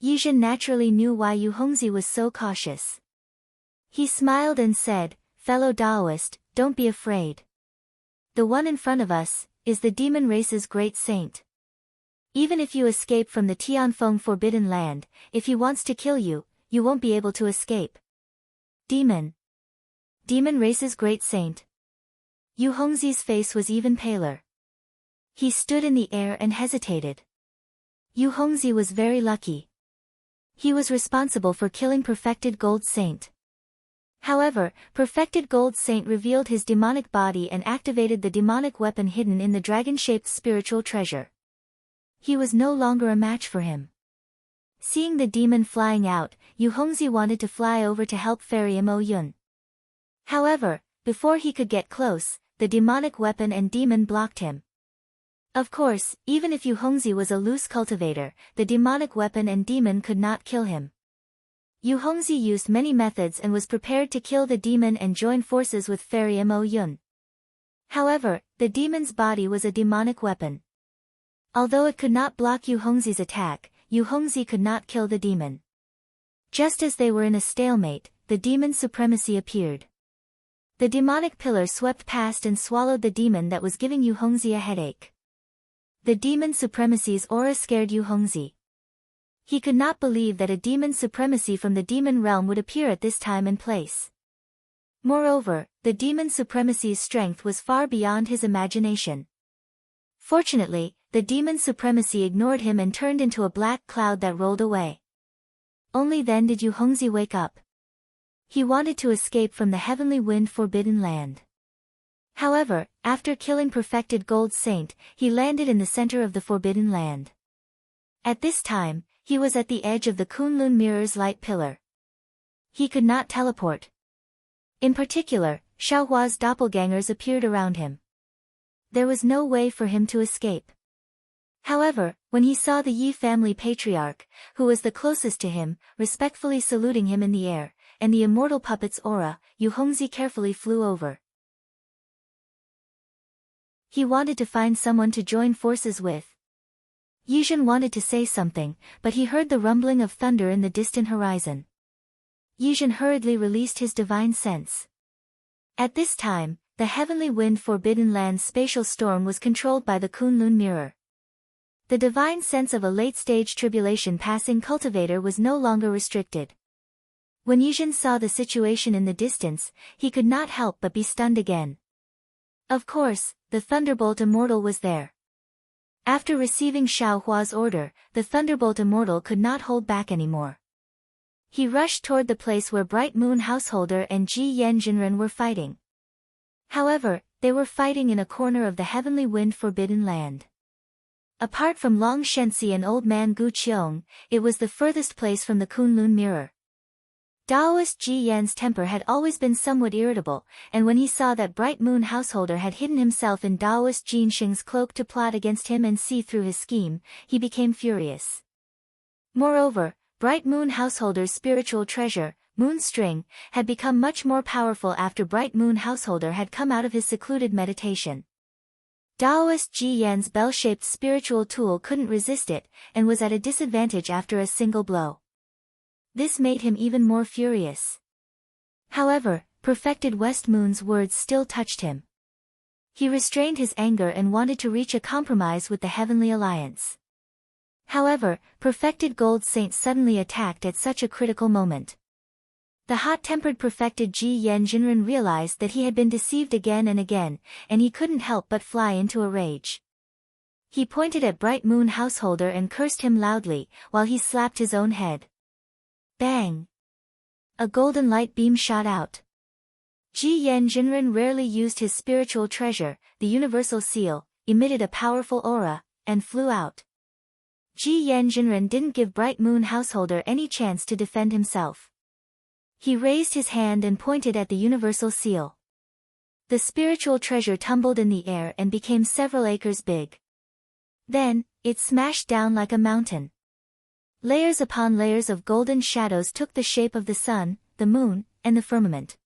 A: Yizhen naturally knew why Yu Hongzi was so cautious. He smiled and said, fellow Daoist, don't be afraid. The one in front of us is the demon race's great saint. Even if you escape from the Tianfeng Forbidden Land, if he wants to kill you, you won't be able to escape. Demon race's great saint. Yu Hongzi's face was even paler. He stood in the air and hesitated. Yu Hongzi was very lucky. He was responsible for killing Perfected Gold Saint. However, Perfected Gold Saint revealed his demonic body and activated the demonic weapon hidden in the dragon-shaped spiritual treasure. He was no longer a match for him. Seeing the demon flying out, Yu Hongzi wanted to fly over to help Fairy Mo Yun. However, before he could get close, the demonic weapon and demon blocked him. Of course, even if Yu Hongzi was a loose cultivator, the demonic weapon and demon could not kill him. Yu Hongzi used many methods and was prepared to kill the demon and join forces with Fairy Mo Yun. However, the demon's body was a demonic weapon. Although it could not block Yu Hongzi's attack, Yu Hongzi could not kill the demon. Just as they were in a stalemate, the demon's supremacy appeared. The demonic pillar swept past and swallowed the demon that was giving Yu Hongzi a headache. The demon's supremacy's aura scared Yu Hongzi. He could not believe that a demon's supremacy from the demon realm would appear at this time and place. Moreover, the demon's supremacy's strength was far beyond his imagination. Fortunately, the demon's supremacy ignored him and turned into a black cloud that rolled away. Only then did Yu Hongzi wake up. He wanted to escape from the heavenly wind forbidden land. However, after killing Perfected Gold Saint, he landed in the center of the forbidden land. At this time, he was at the edge of the Kunlun Mirror's light pillar. He could not teleport. In particular, Xiaohua's doppelgangers appeared around him. There was no way for him to escape. However, when he saw the Yi family patriarch, who was the closest to him, respectfully saluting him in the air, and the immortal puppet's aura, Yu Hongzi carefully flew over. He wanted to find someone to join forces with. Yizhen wanted to say something, but he heard the rumbling of thunder in the distant horizon. Yizhen hurriedly released his divine sense. At this time, the heavenly wind forbidden land's spatial storm was controlled by the Kunlun mirror. The divine sense of a late-stage tribulation passing cultivator was no longer restricted. When Yizhen saw the situation in the distance, he could not help but be stunned again. Of course, the Thunderbolt Immortal was there. After receiving Xiao Hua's order, the Thunderbolt Immortal could not hold back anymore. He rushed toward the place where Bright Moon Householder and Ji Yen Jinren were fighting. However, they were fighting in a corner of the heavenly wind-forbidden land. Apart from Long Shenxi and Old Man Gu Qiong, it was the furthest place from the Kunlun mirror. Daoist Ji Yan's temper had always been somewhat irritable, and when he saw that Bright Moon Householder had hidden himself in Daoist Jin Xing's cloak to plot against him and see through his scheme, he became furious. Moreover, Bright Moon Householder's spiritual treasure, Moon String, had become much more powerful after Bright Moon Householder had come out of his secluded meditation. Daoist Ji Yan's bell-shaped spiritual tool couldn't resist it, and was at a disadvantage after a single blow. This made him even more furious. However, Perfected West Moon's words still touched him. He restrained his anger and wanted to reach a compromise with the Heavenly Alliance. However, Perfected Gold Saint suddenly attacked at such a critical moment. The hot-tempered Perfected Ji Yan Jinren realized that he had been deceived again and again, and he couldn't help but fly into a rage. He pointed at Bright Moon Householder and cursed him loudly, while he slapped his own head. Bang! A golden light beam shot out. Ji Yan Jinren rarely used his spiritual treasure, the Universal Seal, emitted a powerful aura, and flew out. Ji Yan Jinren didn't give Bright Moon Householder any chance to defend himself. He raised his hand and pointed at the Universal Seal. The spiritual treasure tumbled in the air and became several acres big. Then, it smashed down like a mountain. Layers upon layers of golden shadows took the shape of the sun, the moon, and the firmament.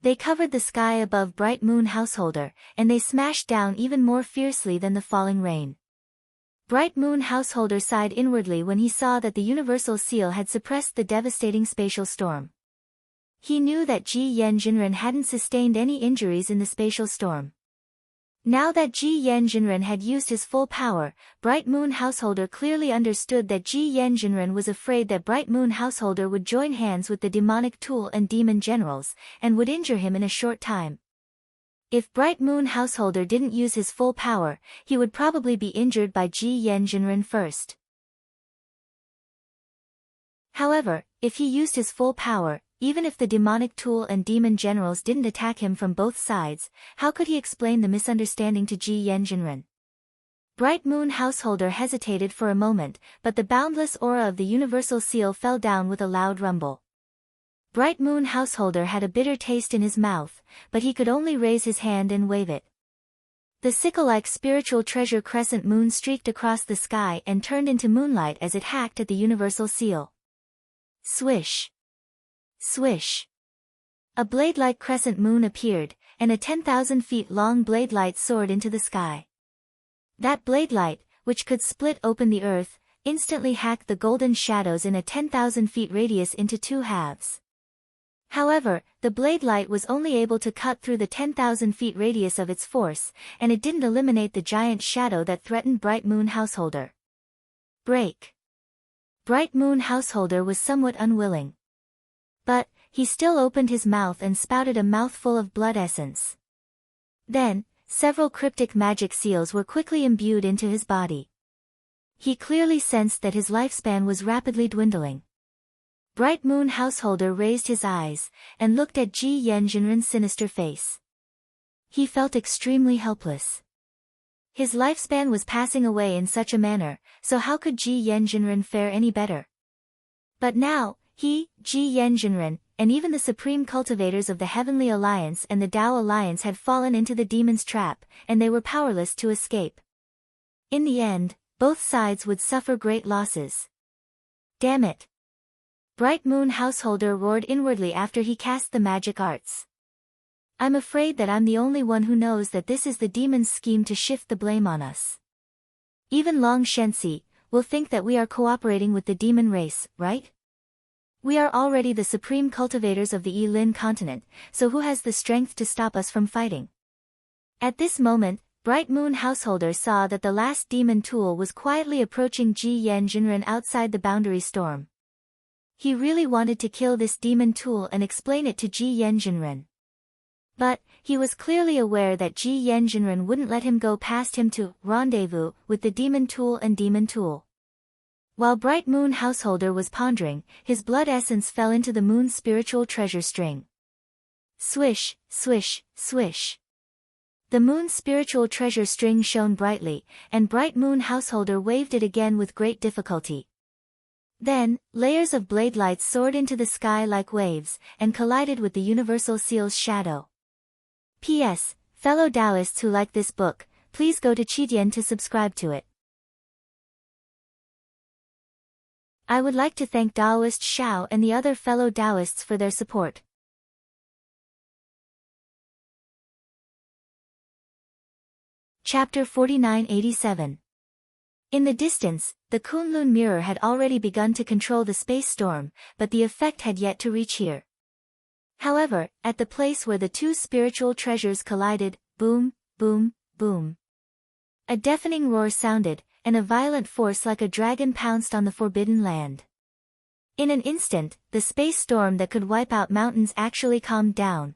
A: They covered the sky above Bright Moon Householder, and they smashed down even more fiercely than the falling rain. Bright Moon Householder sighed inwardly when he saw that the Universal Seal had suppressed the devastating spatial storm. He knew that Ji Yan Jinren hadn't sustained any injuries in the spatial storm. Now that Ji Yan Jinren had used his full power, Bright Moon Householder clearly understood that Ji Yan Jinren was afraid that Bright Moon Householder would join hands with the demonic tool and demon generals, and would injure him in a short time. If Bright Moon Householder didn't use his full power, he would probably be injured by Ji Yan Jinren first. However, if he used his full power, even if the demonic tool and demon generals didn't attack him from both sides, how could he explain the misunderstanding to Ji Yan Jinren? Bright Moon Householder hesitated for a moment, but the boundless aura of the Universal Seal fell down with a loud rumble. Bright Moon Householder had a bitter taste in his mouth, but he could only raise his hand and wave it. The sickle-like spiritual treasure crescent moon streaked across the sky and turned into moonlight as it hacked at the Universal Seal. Swish! Swish! A blade-like crescent moon appeared, and a 10,000 feet long blade light soared into the sky. That blade light, which could split open the earth, instantly hacked the golden shadows in a 10,000 feet radius into two halves. However, the blade light was only able to cut through the 10,000 feet radius of its force, and it didn't eliminate the giant shadow that threatened Bright Moon Householder. Break! Bright Moon Householder was somewhat unwilling. But, he still opened his mouth and spouted a mouthful of blood essence. Then, several cryptic magic seals were quickly imbued into his body. He clearly sensed that his lifespan was rapidly dwindling. Bright Moon Householder raised his eyes, and looked at Ji Yan Jinren's sinister face. He felt extremely helpless. His lifespan was passing away in such a manner, so how could Ji Yan Jinren fare any better? But now, he, Ji Yan Jinren, and even the supreme cultivators of the Heavenly Alliance and the Tao Alliance had fallen into the demon's trap, and they were powerless to escape. In the end, both sides would suffer great losses. Damn it! Bright Moon Householder roared inwardly after he cast the magic arts. I'm afraid that I'm the only one who knows that this is the demon's scheme to shift the blame on us. Even Long Shenxi will think that we are cooperating with the demon race, right? We are already the supreme cultivators of the Yilin continent, so who has the strength to stop us from fighting? At this moment, Bright Moon Householder saw that the last demon tool was quietly approaching Ji Yan Jinren outside the boundary storm. He really wanted to kill this demon tool and explain it to Ji Yan Jinren. But, he was clearly aware that Ji Yan Jinren wouldn't let him go past him to rendezvous with the demon tool and demon tool. While Bright Moon Householder was pondering, his blood essence fell into the moon's spiritual treasure string. Swish, swish, swish. The moon's spiritual treasure string shone brightly, and Bright Moon Householder waved it again with great difficulty. Then, layers of blade lights soared into the sky like waves, and collided with the universal seal's shadow. P.S. Fellow Taoists who like this book, please go to Qitian to subscribe to it. I would like to thank Taoist Xiao and the other fellow Taoists for their support. Chapter 4987. In the distance, the Kunlun mirror had already begun to control the space storm, but the effect had yet to reach here. However, at the place where the two spiritual treasures collided, boom, boom, boom. A deafening roar sounded, and a violent force like a dragon pounced on the forbidden land. In an instant, the space storm that could wipe out mountains actually calmed down.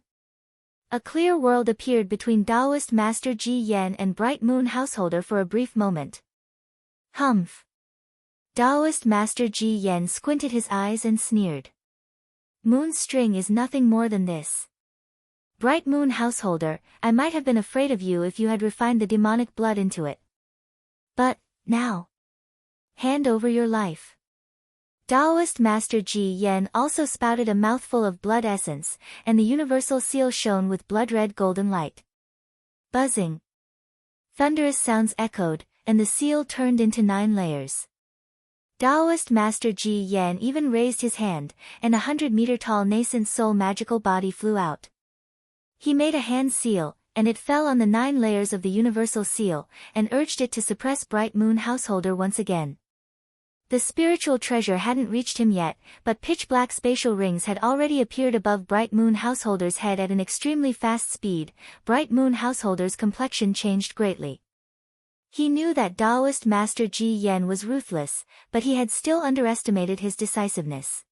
A: A clear world appeared between Taoist Master Ji Yan and Bright Moon Householder for a brief moment. Humph. Taoist Master Ji Yan squinted his eyes and sneered. Moon's string is nothing more than this. Bright Moon Householder, I might have been afraid of you if you had refined the demonic blood into it. But, now. Hand over your life. Taoist Master Ji Yan also spouted a mouthful of blood essence, and the universal seal shone with blood-red golden light. Buzzing. Thunderous sounds echoed, and the seal turned into 9 layers. Taoist Master Ji Yan even raised his hand, and a 100-meter-tall nascent soul magical body flew out. He made a hand seal, and it fell on the 9 layers of the universal seal, and urged it to suppress Bright Moon Householder once again. The spiritual treasure hadn't reached him yet, but pitch-black spatial rings had already appeared above Bright Moon Householder's head at an extremely fast speed. Bright Moon Householder's complexion changed greatly. He knew that Taoist Master Ji Yan was ruthless, but he had still underestimated his decisiveness.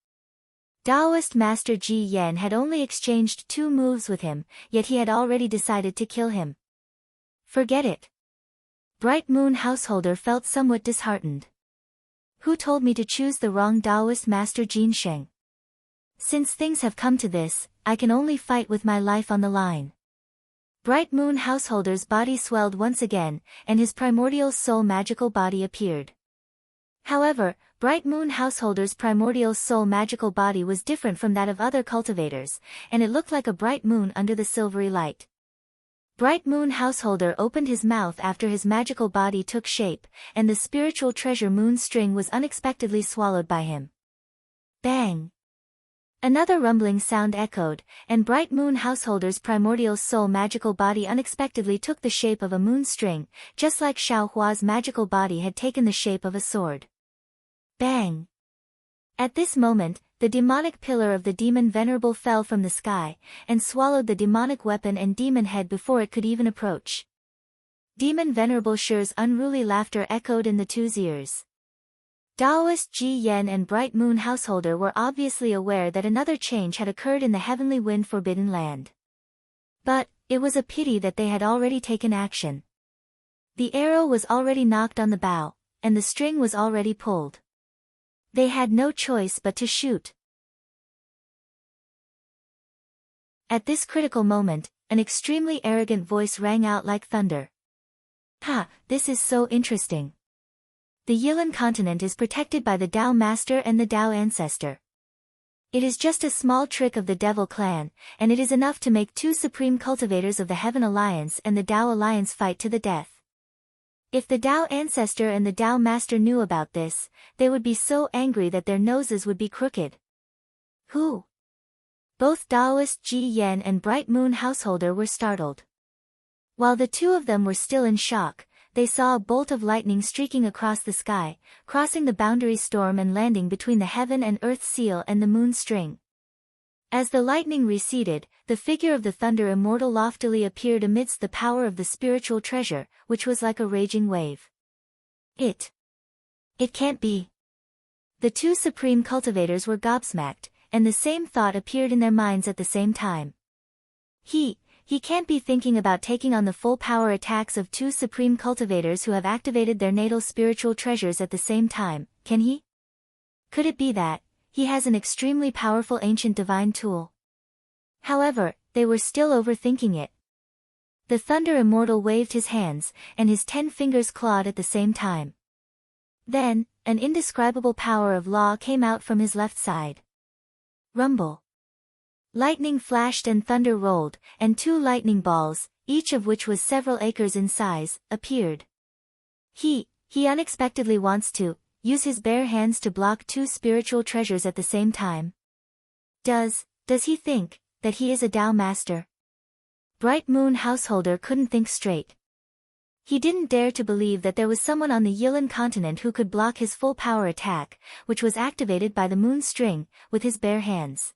A: Taoist Master Ji Yan had only exchanged 2 moves with him, yet he had already decided to kill him. Forget it. Bright Moon Householder felt somewhat disheartened. Who told me to choose the wrong Taoist Master Jin Sheng? Since things have come to this, I can only fight with my life on the line. Bright Moon Householder's body swelled once again, and his primordial soul magical body appeared. However, Bright Moon Householder's primordial soul magical body was different from that of other cultivators, and it looked like a bright moon under the silvery light. Bright Moon Householder opened his mouth after his magical body took shape, and the spiritual treasure moon string was unexpectedly swallowed by him. Bang! Another rumbling sound echoed, and Bright Moon Householder's primordial soul magical body unexpectedly took the shape of a moon string, just like Xiao Hua's magical body had taken the shape of a sword. Bang! At this moment, the demonic pillar of the demon Venerable fell from the sky, and swallowed the demonic weapon and demon head before it could even approach. Demon Venerable Shi's unruly laughter echoed in the two's ears. Taoist Ji Yan and Bright Moon Householder were obviously aware that another change had occurred in the Heavenly Wind Forbidden Land. But, it was a pity that they had already taken action. The arrow was already knocked on the bow, and the string was already pulled. They had no choice but to shoot. At this critical moment, an extremely arrogant voice rang out like thunder. Ha, this is so interesting. The Yilan continent is protected by the Tao Master and the Tao Ancestor. It is just a small trick of the Devil Clan, and it is enough to make 2 supreme cultivators of the Heaven Alliance and the Tao Alliance fight to the death. If the Tao Ancestor and the Tao Master knew about this, they would be so angry that their noses would be crooked. Who? Both Taoist Ji Yan and Bright Moon Householder were startled. While the 2 of them were still in shock, they saw a bolt of lightning streaking across the sky, crossing the boundary storm and landing between the heaven and earth seal and the moon string. As the lightning receded, the figure of the Thunder Immortal loftily appeared amidst the power of the spiritual treasure, which was like a raging wave. It can't be. The 2 supreme cultivators were gobsmacked, and the same thought appeared in their minds at the same time. He can't be thinking about taking on the full power attacks of 2 supreme cultivators who have activated their natal spiritual treasures at the same time, can he? Could it be that he has an extremely powerful ancient divine tool? However, they were still overthinking it. The Thunder Immortal waved his hands, and his 10 fingers clawed at the same time. Then, an indescribable power of law came out from his left side. Rumble. Lightning flashed and thunder rolled, and 2 lightning balls, each of which was several acres in size, appeared. He unexpectedly wants to use his bare hands to block 2 spiritual treasures at the same time. Does he think that he is a Tao master? Bright Moon Householder couldn't think straight. He didn't dare to believe that there was someone on the Yilan continent who could block his full power attack, which was activated by the moon string, with his bare hands.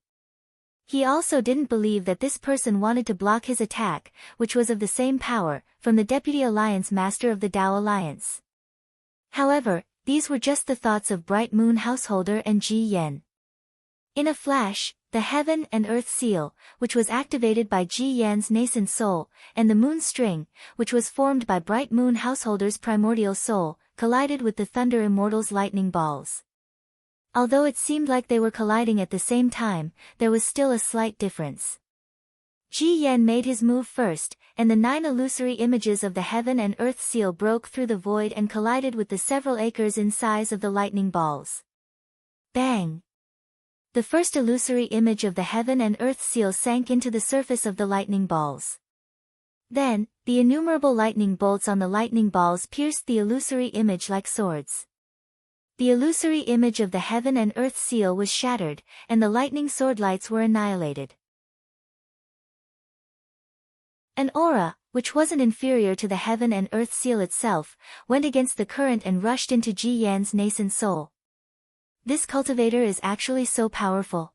A: He also didn't believe that this person wanted to block his attack, which was of the same power, from the Deputy Alliance Master of the Tao Alliance. However, these were just the thoughts of Bright Moon Householder and Ji Yan. In a flash, the Heaven and Earth Seal, which was activated by Ji Yan's nascent soul, and the Moon String, which was formed by Bright Moon Householder's primordial soul, collided with the Thunder Immortal's lightning balls. Although it seemed like they were colliding at the same time, there was still a slight difference. Ji Yan made his move first, and the 9 illusory images of the Heaven and Earth Seal broke through the void and collided with the several acres in size of the lightning balls. Bang! The first illusory image of the Heaven and Earth Seal sank into the surface of the lightning balls. Then, the innumerable lightning bolts on the lightning balls pierced the illusory image like swords. The illusory image of the Heaven and Earth Seal was shattered, and the lightning sword lights were annihilated. An aura, which wasn't inferior to the Heaven and Earth Seal itself, went against the current and rushed into Ji Yan's nascent soul. This cultivator is actually so powerful.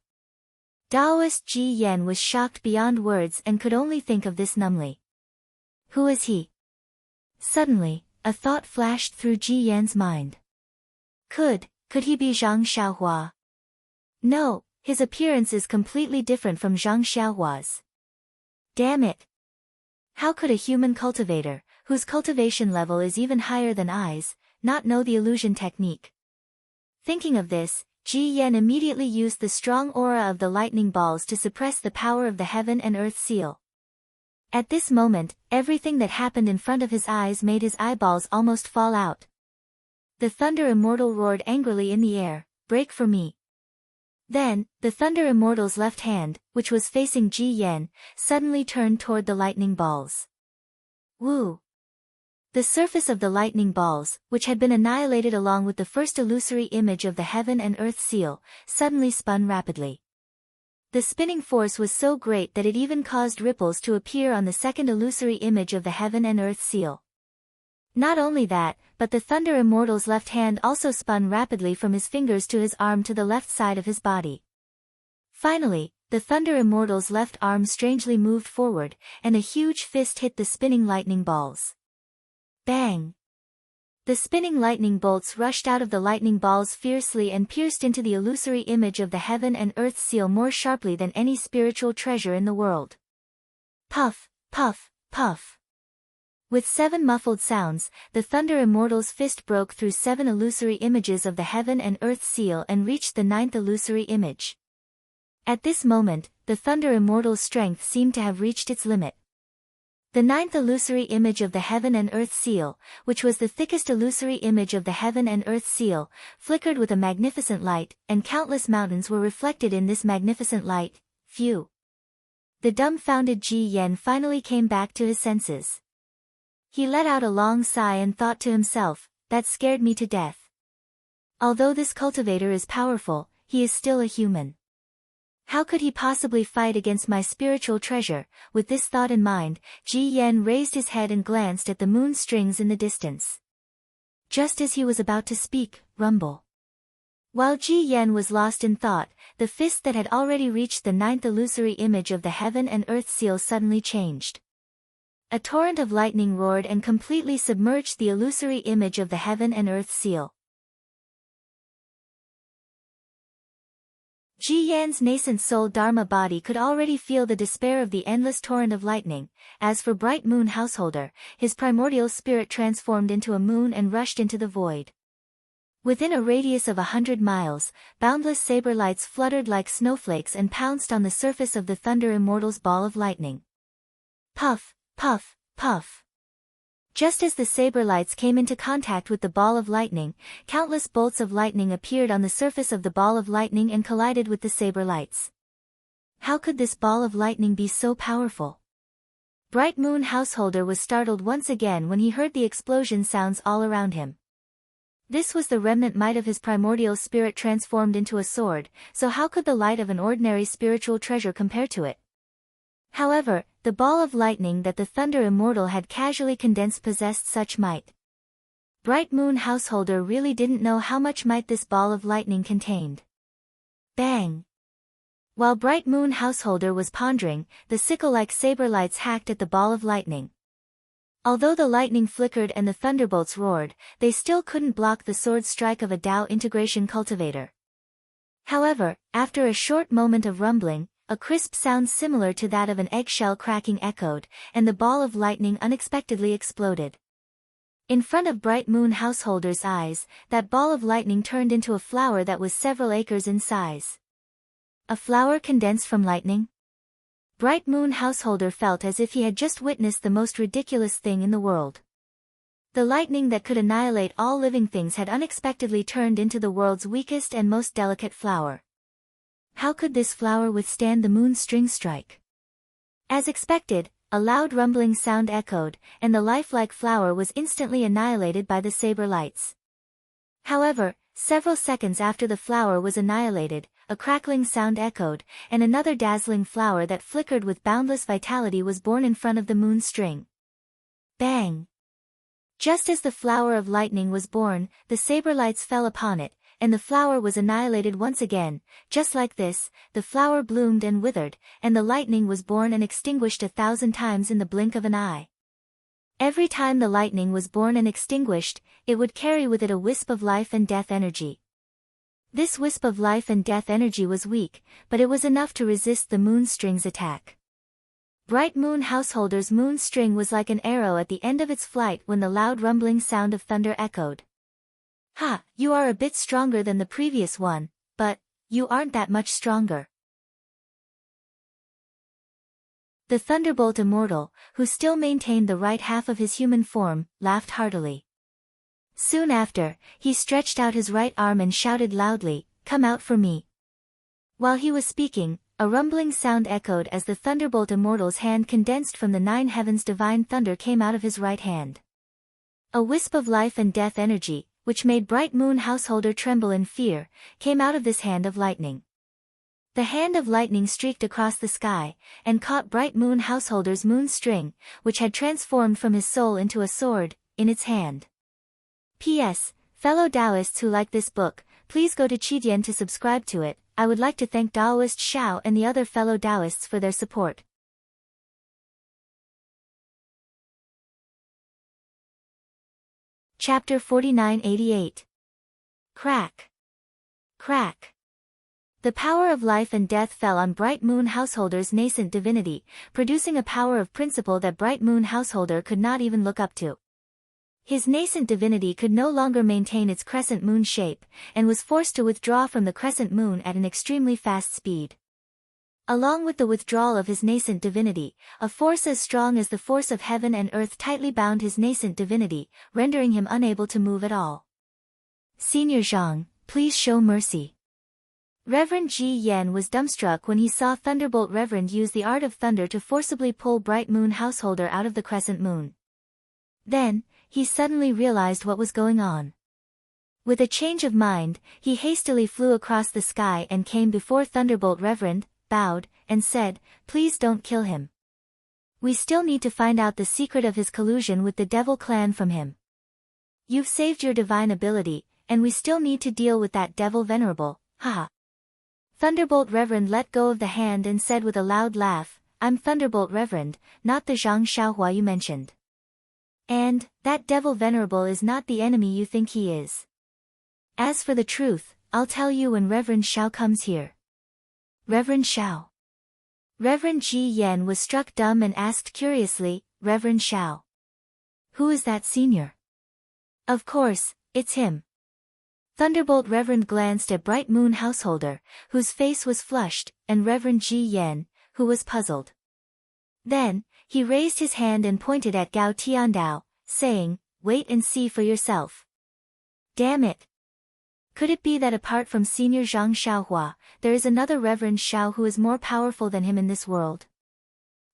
A: Taoist Ji Yan was shocked beyond words and could only think of this numbly. Who is he? Suddenly, a thought flashed through Ji Yan's mind. Could he be Zhang Xiaohua? No, his appearance is completely different from Zhang Xiaohua's. Damn it! How could a human cultivator, whose cultivation level is even higher than I's, not know the illusion technique? Thinking of this, Ji Yan immediately used the strong aura of the lightning balls to suppress the power of the Heaven and Earth Seal. At this moment, everything that happened in front of his eyes made his eyeballs almost fall out. The Thunder Immortal roared angrily in the air, "Break for me." Then, the Thunder Immortal's left hand, which was facing Ji Yan, suddenly turned toward the lightning balls. Woo! The surface of the lightning balls, which had been annihilated along with the first illusory image of the Heaven and Earth Seal, suddenly spun rapidly. The spinning force was so great that it even caused ripples to appear on the second illusory image of the Heaven and Earth Seal. Not only that, but the Thunder Immortal's left hand also spun rapidly from his fingers to his arm to the left side of his body. Finally, the Thunder Immortal's left arm strangely moved forward, and a huge fist hit the spinning lightning balls. Bang! The spinning lightning bolts rushed out of the lightning balls fiercely and pierced into the illusory image of the Heaven and Earth Seal more sharply than any spiritual treasure in the world. Puff, puff, puff. With 7 muffled sounds, the Thunder Immortal's fist broke through 7 illusory images of the Heaven and Earth Seal and reached the 9th illusory image. At this moment, the Thunder Immortal's strength seemed to have reached its limit. The 9th illusory image of the Heaven and Earth Seal, which was the thickest illusory image of the Heaven and Earth Seal, flickered with a magnificent light, and countless mountains were reflected in this magnificent light. Phew! The dumbfounded Ji Yan finally came back to his senses. He let out a long sigh and thought to himself, "That scared me to death. Although this cultivator is powerful, he is still a human. How could he possibly fight against my spiritual treasure?" With this thought in mind, Ji Yan raised his head and glanced at the moon strings in the distance. Just as he was about to speak, rumble. While Ji Yan was lost in thought, the fist that had already reached the 9th illusory image of the Heaven and Earth Seal suddenly changed. A torrent of lightning roared and completely submerged the illusory image of the Heaven and Earth Seal. Ji Yan's nascent soul Dharma body could already feel the despair of the endless torrent of lightning. As for Bright Moon Householder, his primordial spirit transformed into a moon and rushed into the void. Within a radius of 100 miles, boundless saber lights fluttered like snowflakes and pounced on the surface of the Thunder Immortal's ball of lightning. Puff, puff, puff. Just as the saber lights came into contact with the ball of lightning, countless bolts of lightning appeared on the surface of the ball of lightning and collided with the saber lights. How could this ball of lightning be so powerful? Bright Moon Householder was startled once again when he heard the explosion sounds all around him. This was the remnant might of his primordial spirit transformed into a sword, so how could the light of an ordinary spiritual treasure compare to it? However, the ball of lightning that the Thunder Immortal had casually condensed possessed such might. Bright Moon Householder really didn't know how much might this ball of lightning contained. Bang! While Bright Moon Householder was pondering, the sickle-like saber lights hacked at the ball of lightning. Although the lightning flickered and the thunderbolts roared, they still couldn't block the sword strike of a Dao integration cultivator. However, after a short moment of rumbling, a crisp sound similar to that of an eggshell cracking echoed, and the ball of lightning unexpectedly exploded. In front of Bright Moon Householder's eyes, that ball of lightning turned into a flower that was several acres in size. A flower condensed from lightning? Bright Moon Householder felt as if he had just witnessed the most ridiculous thing in the world. The lightning that could annihilate all living things had unexpectedly turned into the world's weakest and most delicate flower. How could this flower withstand the moon's string strike? As expected, a loud rumbling sound echoed, and the lifelike flower was instantly annihilated by the saber lights. However, several seconds after the flower was annihilated, a crackling sound echoed, and another dazzling flower that flickered with boundless vitality was born in front of the moon's string. Bang! Just as the flower of lightning was born, the saber lights fell upon it, and the flower was annihilated once again. Just like this, the flower bloomed and withered, and the lightning was born and extinguished 1,000 times in the blink of an eye. Every time the lightning was born and extinguished, it would carry with it a wisp of life and death energy. This wisp of life and death energy was weak, but it was enough to resist the moon string's attack. Bright Moon Householder's moon string was like an arrow at the end of its flight when the loud rumbling sound of thunder echoed. Ha, you are a bit stronger than the previous one, but you aren't that much stronger. The Thunderbolt Immortal, who still maintained the right half of his human form, laughed heartily. Soon after, he stretched out his right arm and shouted loudly, "Come out for me." While he was speaking, a rumbling sound echoed as the Thunderbolt Immortal's hand condensed from the 9 heavens divine thunder came out of his right hand. A wisp of life and death energy, which made Bright Moon Householder tremble in fear, came out of this hand of lightning. The hand of lightning streaked across the sky, and caught Bright Moon Householder's moon string, which had transformed from his soul into a sword, in its hand. P.S. Fellow Taoists who like this book, please go to Qidian to subscribe to it. I would like to thank Taoist Xiao and the other fellow Taoists for their support. Chapter 4988. Crack. Crack. The power of life and death fell on Bright Moon Householder's nascent divinity, producing a power of principle that Bright Moon Householder could not even look up to. His nascent divinity could no longer maintain its crescent moon shape, and was forced to withdraw from the crescent moon at an extremely fast speed. Along with the withdrawal of his nascent divinity, a force as strong as the force of heaven and earth tightly bound his nascent divinity, rendering him unable to move at all. Senior Zhang, please show mercy. Reverend Ji Yen was dumbstruck when he saw Thunderbolt Reverend use the art of thunder to forcibly pull Bright Moon Householder out of the crescent moon. Then, he suddenly realized what was going on. With a change of mind, he hastily flew across the sky and came before Thunderbolt Reverend, bowed, and said, "Please don't kill him. We still need to find out the secret of his collusion with the Devil Clan from him. You've saved your divine ability, and we still need to deal with that Devil Venerable, haha." Thunderbolt Reverend let go of the hand and said with a loud laugh, "I'm Thunderbolt Reverend, not the Zhang Xiaohua you mentioned. And, that Devil Venerable is not the enemy you think he is. As for the truth, I'll tell you when Reverend Xiao comes here." Reverend Xiao. Reverend Ji Yen was struck dumb and asked curiously, "Reverend Xiao? Who is that senior?" "Of course, it's him." Thunderbolt Reverend glanced at Bright Moon Householder, whose face was flushed, and Reverend Ji Yen, who was puzzled. Then, he raised his hand and pointed at Gao Tiandao, saying, "Wait and see for yourself." Damn it! Could it be that apart from Senior Zhang Xiaohua, there is another Reverend Xiao who is more powerful than him in this world?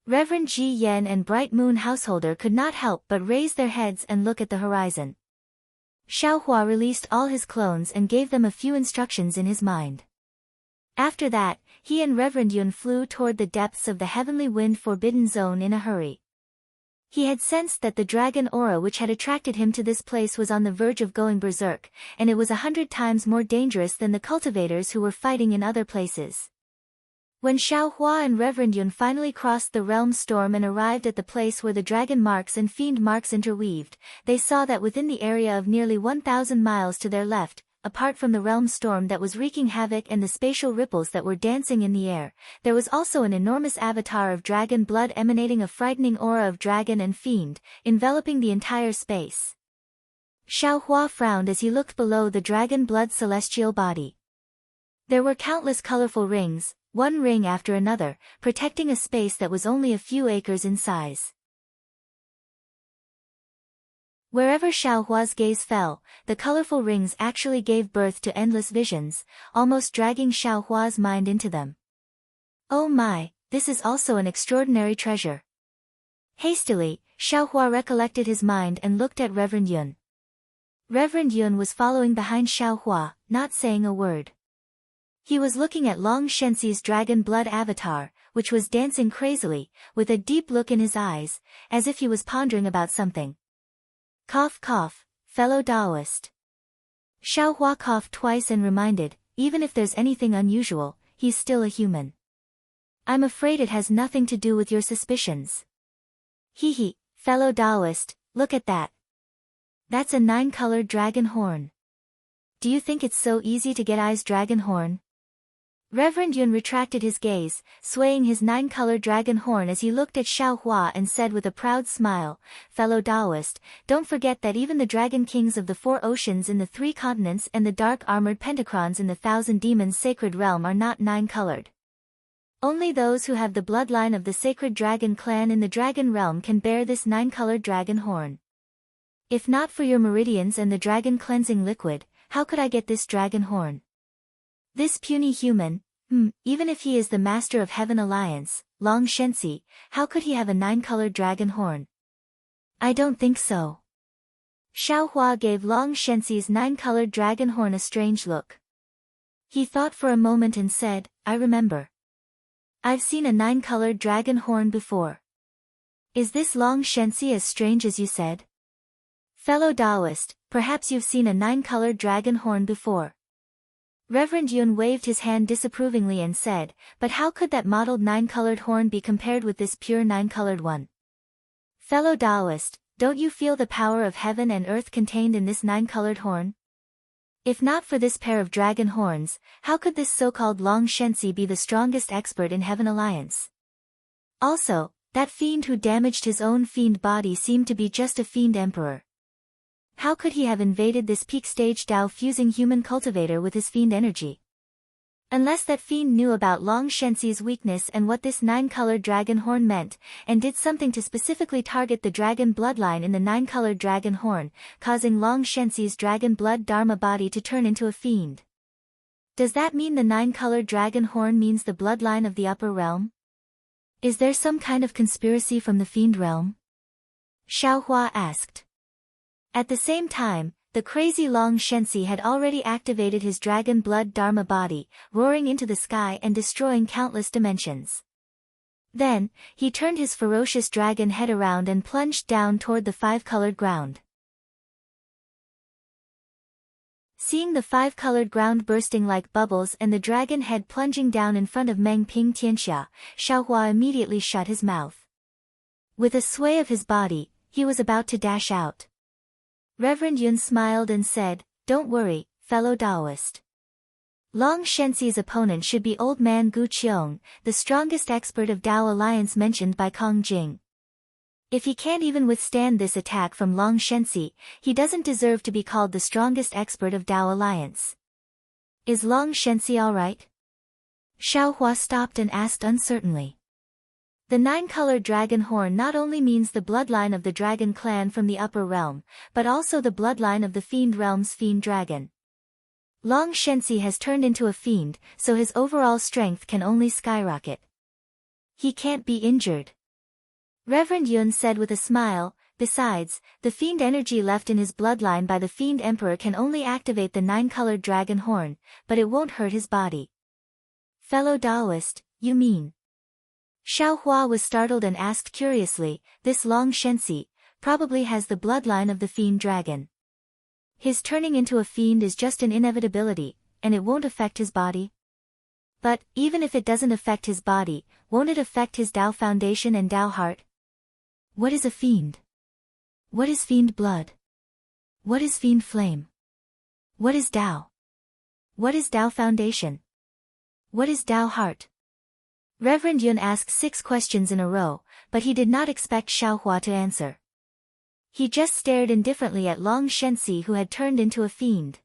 A: Reverend Ji Yen and Bright Moon Householder could not help but raise their heads and look at the horizon. Xiaohua released all his clones and gave them a few instructions in his mind. After that, he and Reverend Yun flew toward the depths of the heavenly wind forbidden zone in a hurry. He had sensed that the dragon aura which had attracted him to this place was on the verge of going berserk, and it was 100 times more dangerous than the cultivators who were fighting in other places. When Xiaohua and Reverend Yun finally crossed the realm storm and arrived at the place where the dragon marks and fiend marks interweaved, they saw that within the area of nearly 1,000 miles to their left, apart from the realm storm that was wreaking havoc and the spatial ripples that were dancing in the air, there was also an enormous avatar of dragon blood emanating a frightening aura of dragon and fiend, enveloping the entire space. Xiaohua frowned as he looked below the dragon blood celestial body. There were countless colorful rings, one ring after another, protecting a space that was only a few acres in size. Wherever Xiaohua's gaze fell, the colorful rings actually gave birth to endless visions, almost dragging Xiaohua's mind into them. Oh my, this is also an extraordinary treasure. Hastily, Xiaohua recollected his mind and looked at Reverend Yun. Reverend Yun was following behind Xiaohua, not saying a word. He was looking at Long Shenxi's dragon blood avatar, which was dancing crazily, with a deep look in his eyes, as if he was pondering about something. Cough cough, fellow Taoist. Xiaohua coughed twice and reminded, even if there's anything unusual, he's still a human. I'm afraid it has nothing to do with your suspicions. Hee, fellow Taoist, look at that. That's a 9-colored dragon horn. Do you think it's so easy to get Ai's dragon horn? Reverend Yun retracted his gaze, swaying his 9-colored dragon horn as he looked at Xiaohua and said with a proud smile, "Fellow Taoist, don't forget that even the dragon kings of the 4 oceans in the 3 continents and the dark-armored pentacrons in the 1,000 demons sacred realm are not 9-colored. Only those who have the bloodline of the sacred dragon clan in the dragon realm can bear this 9-colored dragon horn. If not for your meridians and the dragon cleansing liquid, how could I get this dragon horn? This puny human, even if he is the master of Heaven Alliance, Long Shenxi, how could he have a 9-colored dragon horn? I don't think so." Xiaohua gave Long Shenxi's 9-colored dragon horn a strange look. He thought for a moment and said, "I remember. I've seen a 9-colored dragon horn before. Is this Long Shenxi as strange as you said? Fellow Taoist, perhaps you've seen a 9-colored dragon horn before." Reverend Yun waved his hand disapprovingly and said, "But how could that mottled 9-colored horn be compared with this pure 9-colored one? Fellow Taoist, don't you feel the power of heaven and earth contained in this 9-colored horn? If not for this pair of dragon horns, how could this so-called Long Shenxi be the strongest expert in Heaven Alliance? Also, that fiend who damaged his own fiend body seemed to be just a fiend emperor. How could he have invaded this peak stage Tao-fusing human cultivator with his fiend energy? Unless that fiend knew about Long Shenxi's weakness and what this 9-colored dragon horn meant, and did something to specifically target the dragon bloodline in the 9-colored dragon horn, causing Long Shenxi's dragon blood dharma body to turn into a fiend. Does that mean the 9-colored dragon horn means the bloodline of the upper realm? Is there some kind of conspiracy from the fiend realm?" Xiaohua asked. At the same time, the crazy Long Shenxi had already activated his dragon blood dharma body, roaring into the sky and destroying countless dimensions. Then, he turned his ferocious dragon head around and plunged down toward the 5-colored ground. Seeing the 5-colored ground bursting like bubbles and the dragon head plunging down in front of Meng Ping Tianxia, Xiaohua immediately shut his mouth. With a sway of his body, he was about to dash out. Reverend Yun smiled and said, "Don't worry, fellow Taoist. Long Shenxi's opponent should be old man Gu Qiong, the strongest expert of Tao Alliance mentioned by Kong Jing. If he can't even withstand this attack from Long Shenxi, he doesn't deserve to be called the strongest expert of Dao Alliance. Is Long Shenxi alright? Xiaohua stopped and asked uncertainly. The nine-colored dragon horn not only means the bloodline of the dragon clan from the upper realm, but also the bloodline of the fiend realm's fiend dragon. Long Shenxi has turned into a fiend, so his overall strength can only skyrocket. He can't be injured. Reverend Yun said with a smile. Besides, the fiend energy left in his bloodline by the fiend emperor can only activate the nine-colored dragon horn, but it won't hurt his body. Fellow Daoist, you mean? Xiaohua was startled and asked curiously, this Long Shenxi probably has the bloodline of the fiend dragon. His turning into a fiend is just an inevitability, and it won't affect his body? But, even if it doesn't affect his body, won't it affect his Dao foundation and Dao heart? What is a fiend? What is fiend blood? What is fiend flame? What is Dao? What is Dao foundation? What is Dao heart? Reverend Yun asked 6 questions in a row, but he did not expect Xiaohua to answer. He just stared indifferently at Long Shenxi, who had turned into a fiend.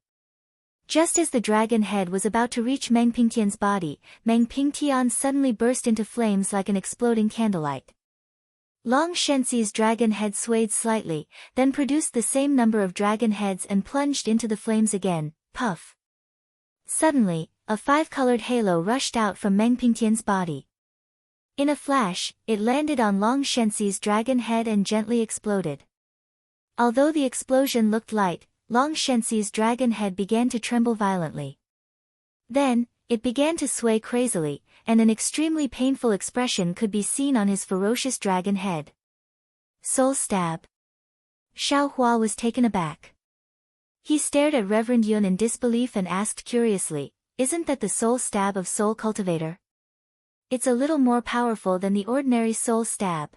A: Just as the dragon head was about to reach Meng Pingtian's body, Meng Pingtian suddenly burst into flames like an exploding candlelight. Long Shenxi's dragon head swayed slightly, then produced the same number of dragon heads and plunged into the flames again. Puff! Suddenly, a 5-colored halo rushed out from Meng Pingtian's body. In a flash, it landed on Long Shenxi's dragon head and gently exploded. Although the explosion looked light, Long Shenxi's dragon head began to tremble violently. Then, it began to sway crazily, and an extremely painful expression could be seen on his ferocious dragon head. Soul stab. Xiaohua was taken aback. He stared at Reverend Yun in disbelief and asked curiously, isn't that the soul stab of Soul Cultivator? It's a little more powerful than the ordinary soul stab.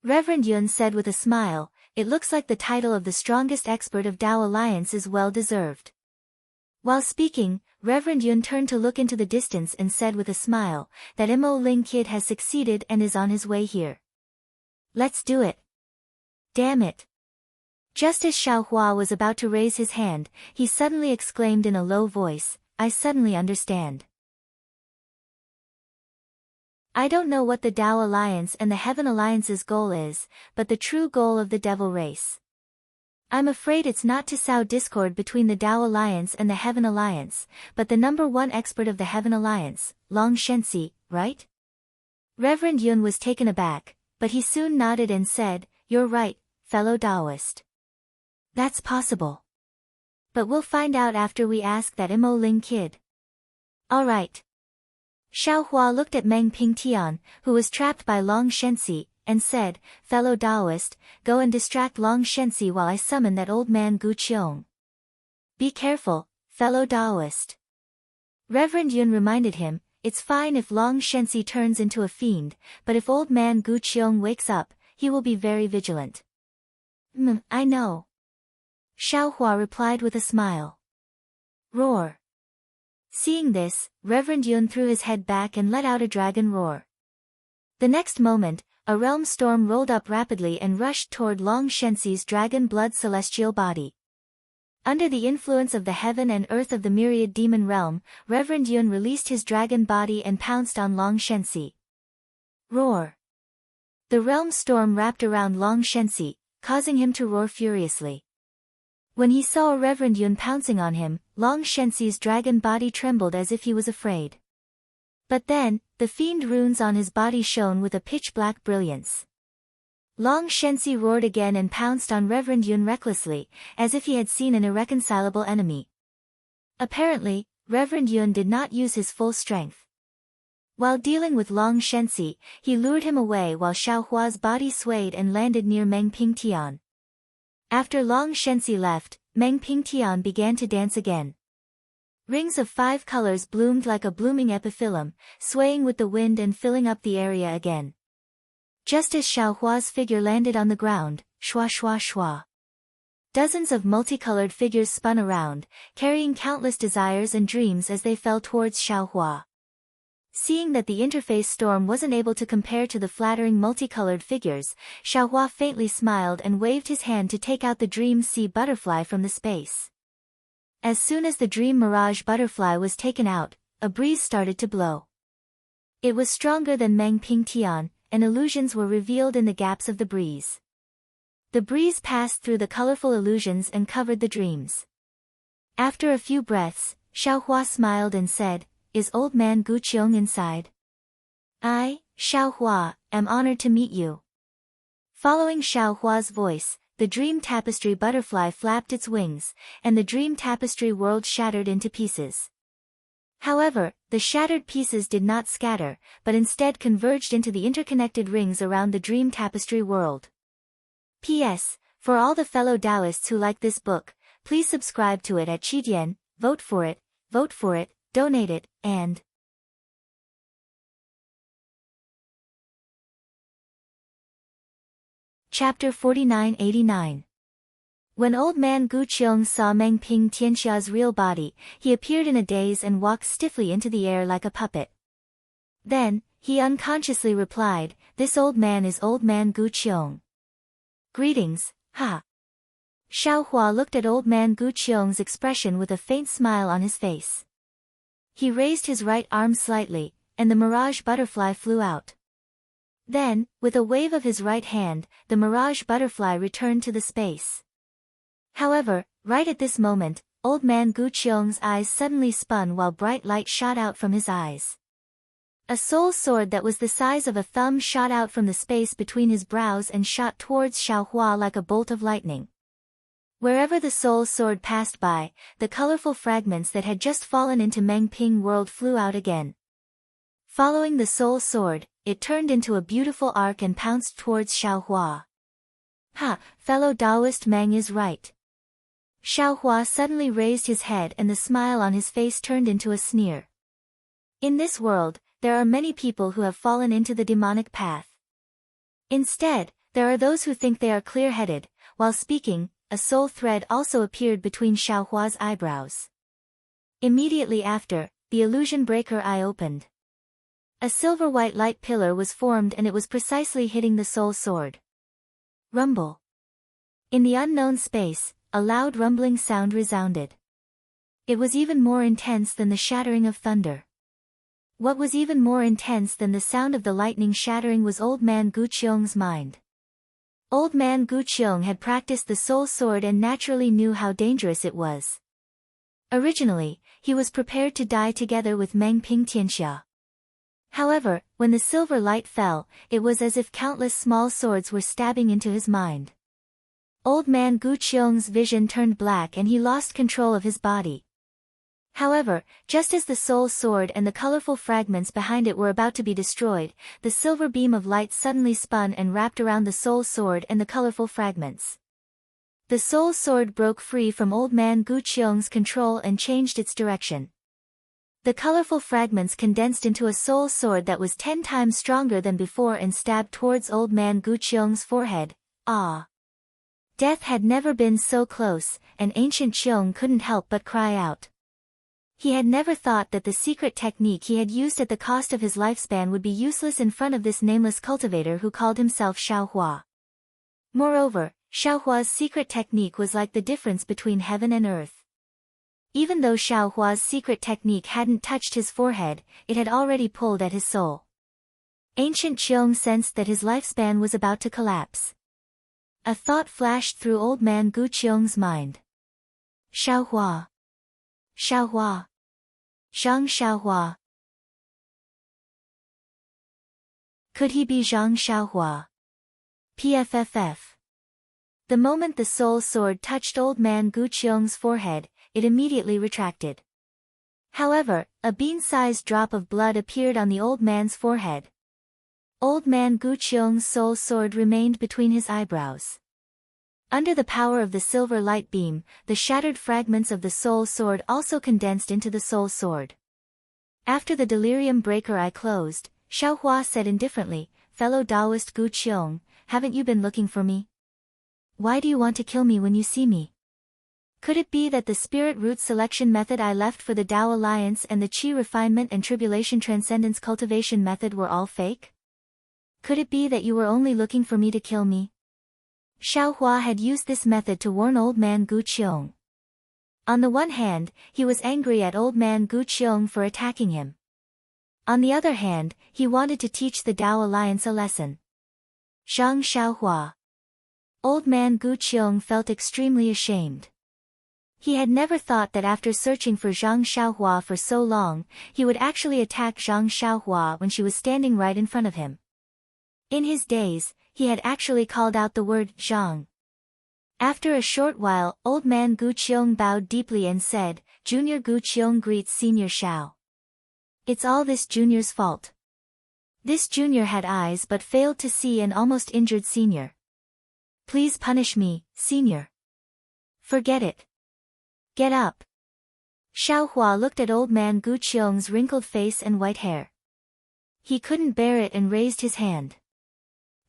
A: Reverend Yun said with a smile, it looks like the title of the strongest expert of Dao Alliance is well deserved. While speaking, Reverend Yun turned to look into the distance and said with a smile, that Mo Ling kid has succeeded and is on his way here. Let's do it. Damn it. Just as Xiaohua was about to raise his hand, he suddenly exclaimed in a low voice, I suddenly understand. I don't know what the Dao Alliance and the Heaven Alliance's goal is, but the true goal of the Devil Race. I'm afraid it's not to sow discord between the Dao Alliance and the Heaven Alliance, but the number 1 expert of the Heaven Alliance, Long Shenxi, right? Reverend Yun was taken aback, but he soon nodded and said, you're right, fellow Daoist. That's possible. But we'll find out after we ask that Mo Ling kid. Alright. Xiaohua looked at Meng Pingtian, who was trapped by Long Shenxi, and said, fellow Daoist, go and distract Long Shenxi while I summon that old man Gu Qiong. Be careful, fellow Daoist. Reverend Yun reminded him, it's fine if Long Shenxi turns into a fiend, but if old man Gu Qiong wakes up, he will be very vigilant. I know. Xiaohua replied with a smile. Roar. Seeing this, Reverend Yun threw his head back and let out a dragon roar. The next moment, a realm storm rolled up rapidly and rushed toward Long Shenxi's dragon blood celestial body. Under the influence of the heaven and earth of the myriad demon realm, Reverend Yun released his dragon body and pounced on Long Shenxi. Roar. The realm storm wrapped around Long Shenxi, causing him to roar furiously. When he saw Reverend Yun pouncing on him, Long Shenxi's dragon body trembled as if he was afraid. But then, the fiend runes on his body shone with a pitch-black brilliance. Long Shenxi roared again and pounced on Reverend Yun recklessly, as if he had seen an irreconcilable enemy. Apparently, Reverend Yun did not use his full strength. While dealing with Long Shenxi, he lured him away while Xiaohua's body swayed and landed near Meng Pingtian. After Long Shenxi left, Meng Pingtian began to dance again. Rings of 5 colors bloomed like a blooming epiphyllum, swaying with the wind and filling up the area again. Just as Xiaohua's figure landed on the ground, shua shua shua. Dozens of multicolored figures spun around, carrying countless desires and dreams as they fell towards Xiaohua. Seeing that the interface storm wasn't able to compare to the flattering multicolored figures, Xiaohua faintly smiled and waved his hand to take out the dream sea butterfly from the space. As soon as the dream mirage butterfly was taken out, a breeze started to blow. It was stronger than Meng Ping Tian, and illusions were revealed in the gaps of the breeze. The breeze passed through the colorful illusions and covered the dreams. After a few breaths, Xiaohua smiled and said, "Is old man Gu Qiong inside?" "I, Xiaohua, am honored to meet you." Following Xiaohua's voice, the dream tapestry butterfly flapped its wings, and the dream tapestry world shattered into pieces. However, the shattered pieces did not scatter, but instead converged into the interconnected rings around the dream tapestry world. P.S. For all the fellow Taoists who like this book, please subscribe to it at Qidian, vote for it, donate it, and Chapter 4989. When old man Gu Qiong saw Meng Ping Tianxia's real body, he appeared in a daze and walked stiffly into the air like a puppet. Then, he unconsciously replied, "This old man is old man Gu Qiong." "Greetings, ha." Xiaohua looked at old man Gu Qiong's expression with a faint smile on his face. He raised his right arm slightly, and the mirage butterfly flew out. Then, with a wave of his right hand, the mirage butterfly returned to the space. However, right at this moment, old man Gu Qiong's eyes suddenly spun while bright light shot out from his eyes. A soul sword that was the size of a thumb shot out from the space between his brows and shot towards Xiaohua like a bolt of lightning. Wherever the soul sword passed by, the colorful fragments that had just fallen into Meng Ping world flew out again. Following the soul sword, it turned into a beautiful arc and pounced towards Xiaohua. "Ha, fellow Taoist Meng is right." Xiaohua suddenly raised his head and the smile on his face turned into a sneer. In this world, there are many people who have fallen into the demonic path. Instead, there are those who think they are clear-headed. While speaking, a soul thread also appeared between Xiaohua's eyebrows. Immediately after, the illusion breaker eye opened. A silver-white light pillar was formed and it was precisely hitting the soul sword. Rumble. In the unknown space, a loud rumbling sound resounded. It was even more intense than the shattering of thunder. What was even more intense than the sound of the lightning shattering was old man Gu Qiong's mind. Old man Gu Qiong had practiced the soul sword and naturally knew how dangerous it was. Originally, he was prepared to die together with Meng Ping Tianxia. However, when the silver light fell, it was as if countless small swords were stabbing into his mind. Old man Gu Qiong's vision turned black and he lost control of his body. However, just as the soul sword and the colorful fragments behind it were about to be destroyed, the silver beam of light suddenly spun and wrapped around the soul sword and the colorful fragments. The soul sword broke free from old man Gu Qiong's control and changed its direction. The colorful fragments condensed into a soul sword that was 10 times stronger than before and stabbed towards old man Gu Qiong's forehead. Ah! Death had never been so close, and ancient Qiong couldn't help but cry out. He had never thought that the secret technique he had used at the cost of his lifespan would be useless in front of this nameless cultivator who called himself Xiaohua. Moreover, Xiaohua's secret technique was like the difference between heaven and earth. Even though Xiaohua's secret technique hadn't touched his forehead, it had already pulled at his soul. Ancient Qiong sensed that his lifespan was about to collapse. A thought flashed through old man Gu Qiong's mind. Xiaohua. Xiaohua. Zhang Xiaohua. Could he be Zhang Xiaohua? PFFF. The moment the soul sword touched old man Gu Qiong's forehead, it immediately retracted. However, a bean-sized drop of blood appeared on the old man's forehead. Old man Gu Qiong's soul sword remained between his eyebrows. Under the power of the silver light beam, the shattered fragments of the soul sword also condensed into the soul sword. After the delirium breaker eye closed, Xiaohua said indifferently, "Fellow Taoist Gu Qiong, haven't you been looking for me? Why do you want to kill me when you see me?" Could it be that the spirit root selection method I left for the Tao Alliance and the Qi refinement and tribulation transcendence cultivation method were all fake? Could it be that you were only looking for me to kill me? Xiaohua had used this method to warn old man Gu Qiong. On the one hand, he was angry at old man Gu Qiong for attacking him. On the other hand, he wanted to teach the Tao Alliance a lesson. Zhang Xiaohua. Old man Gu Qiong felt extremely ashamed. He had never thought that after searching for Zhang Xiaohua for so long, he would actually attack Zhang Xiaohua when she was standing right in front of him. In his daze, he had actually called out the word Zhang. After a short while, old man Gu Qiong bowed deeply and said, Junior Gu Qiong greets Senior Xiao. It's all this junior's fault. This junior had eyes but failed to see and almost injured senior. Please punish me, senior. Forget it. Get up. Xiaohua looked at old man Gu Qiong's wrinkled face and white hair. He couldn't bear it and raised his hand.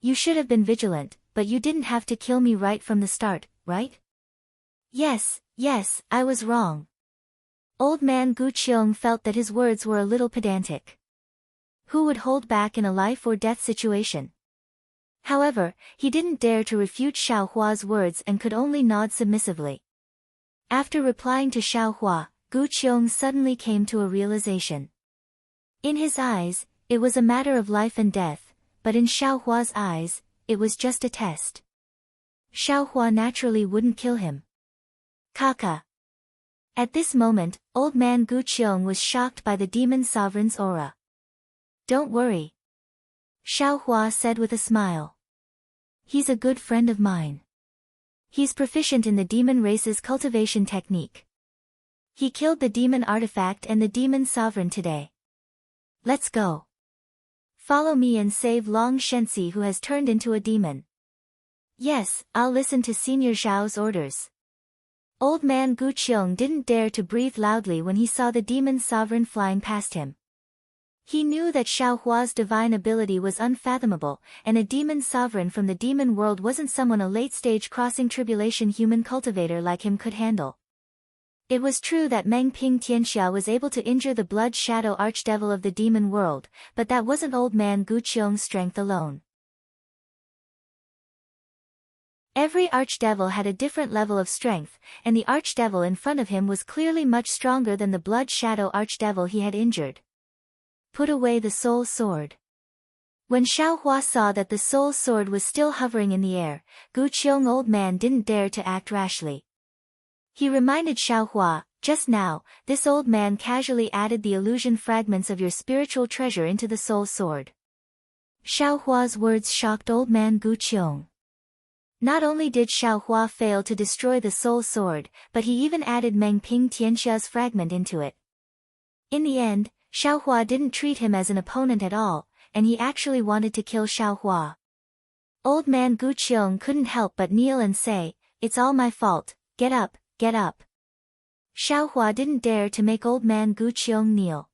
A: You should have been vigilant, but you didn't have to kill me right from the start, right? Yes, I was wrong. Old man Gu Qiong felt that his words were a little pedantic. Who would hold back in a life or death situation? However, he didn't dare to refute Xiaohua's words and could only nod submissively. After replying to Xiaohua, Gu Qiong suddenly came to a realization. In his eyes, it was a matter of life and death, but in Xiaohua's eyes, it was just a test. Xiaohua naturally wouldn't kill him. Kaka. At this moment, old man Gu Qiong was shocked by the demon sovereign's aura. Don't worry. Xiaohua said with a smile. He's a good friend of mine. He's proficient in the demon race's cultivation technique. He killed the demon artifact and the demon sovereign today. Let's go. Follow me and save Long Shenxi who has turned into a demon. Yes, I'll listen to Senior Zhao's orders. Old man Gu Qiong didn't dare to breathe loudly when he saw the demon sovereign flying past him. He knew that Xiaohua's divine ability was unfathomable, and a demon sovereign from the demon world wasn't someone a late-stage crossing tribulation human cultivator like him could handle. It was true that Meng Ping Tianxia was able to injure the blood shadow archdevil of the demon world, but that wasn't old man Gu Qiong's strength alone. Every archdevil had a different level of strength, and the archdevil in front of him was clearly much stronger than the blood shadow archdevil he had injured. Put away the soul sword. When Xiaohua saw that the soul sword was still hovering in the air, Gu Qiong old man didn't dare to act rashly. He reminded Xiaohua, just now, this old man casually added the illusion fragments of your spiritual treasure into the soul sword. Xiaohua's words shocked old man Gu Qiong. Not only did Xiaohua fail to destroy the soul sword, but he even added Meng Ping Tianxia's fragment into it. In the end, Xiaohua didn't treat him as an opponent at all, and he actually wanted to kill Xiaohua. Old man Gu Qiong couldn't help but kneel and say, "It's all my fault, get up, get up." Xiaohua didn't dare to make old man Gu Qiong kneel.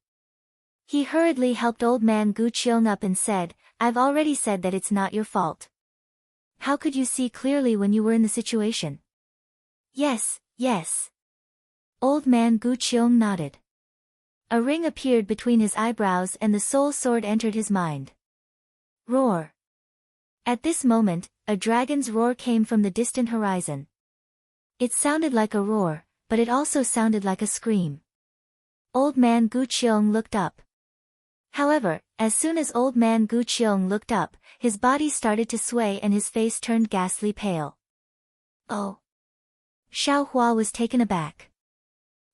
A: He hurriedly helped old man Gu Qiong up and said, "I've already said that it's not your fault. How could you see clearly when you were in the situation?" Yes. Old man Gu Qiong nodded. A ring appeared between his eyebrows and the soul sword entered his mind. Roar. At this moment, a dragon's roar came from the distant horizon. It sounded like a roar, but it also sounded like a scream. Old man Gu Qiong looked up. However, as soon as old man Gu Qiong looked up, his body started to sway and his face turned ghastly pale. Oh. Xiaohua was taken aback.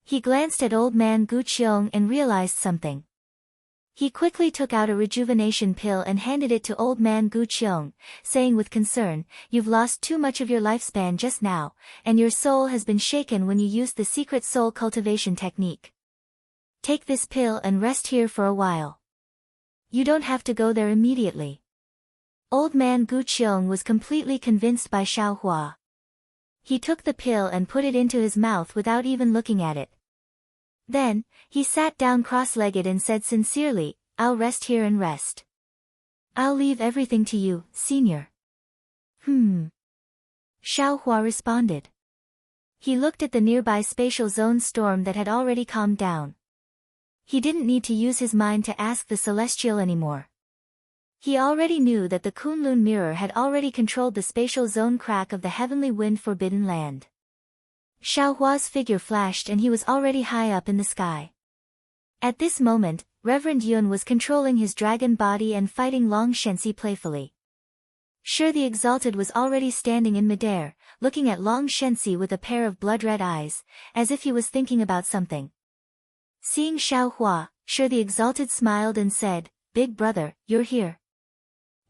A: He glanced at old man Gu Qiong and realized something. He quickly took out a rejuvenation pill and handed it to old man Gu Qiong, saying with concern, "You've lost too much of your lifespan just now, and your soul has been shaken when you used the secret soul cultivation technique. Take this pill and rest here for a while. You don't have to go there immediately." Old man Gu Qiong was completely convinced by Xiaohua. He took the pill and put it into his mouth without even looking at it. Then, he sat down cross-legged and said sincerely, "I'll rest here and rest. I'll leave everything to you, senior." Xiaohua responded. He looked at the nearby spatial zone storm that had already calmed down. He didn't need to use his mind to ask the celestial anymore. He already knew that the Kunlun mirror had already controlled the spatial zone crack of the heavenly wind forbidden land. Xiaohua's figure flashed and he was already high up in the sky. At this moment, Reverend Yun was controlling his dragon body and fighting Long Shenxi playfully. Sure, the Exalted was already standing in midair, looking at Long Shenxi with a pair of blood-red eyes, as if he was thinking about something. Seeing Xiaohua, Sure the Exalted smiled and said, "Big brother, you're here."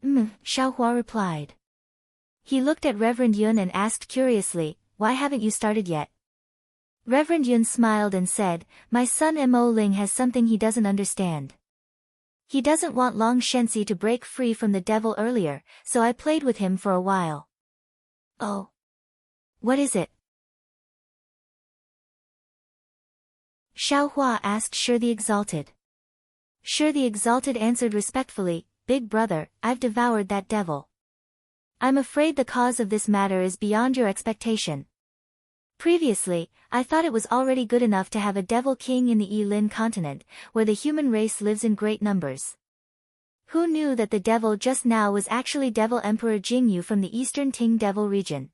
A: Xiaohua replied. He looked at Reverend Yun and asked curiously, "Why haven't you started yet?" Reverend Yun smiled and said, "My son Mo Ling has something he doesn't understand. He doesn't want Long Shenxi to break free from the devil earlier, so I played with him for a while." "Oh. What is it?" Xiaohua asked Sure the Exalted. Sure the Exalted answered respectfully, "Big brother, I've devoured that devil. I'm afraid the cause of this matter is beyond your expectation. Previously, I thought it was already good enough to have a devil king in the Yilin continent, where the human race lives in great numbers. Who knew that the devil just now was actually Devil Emperor Jingyu from the eastern Ting Devil region?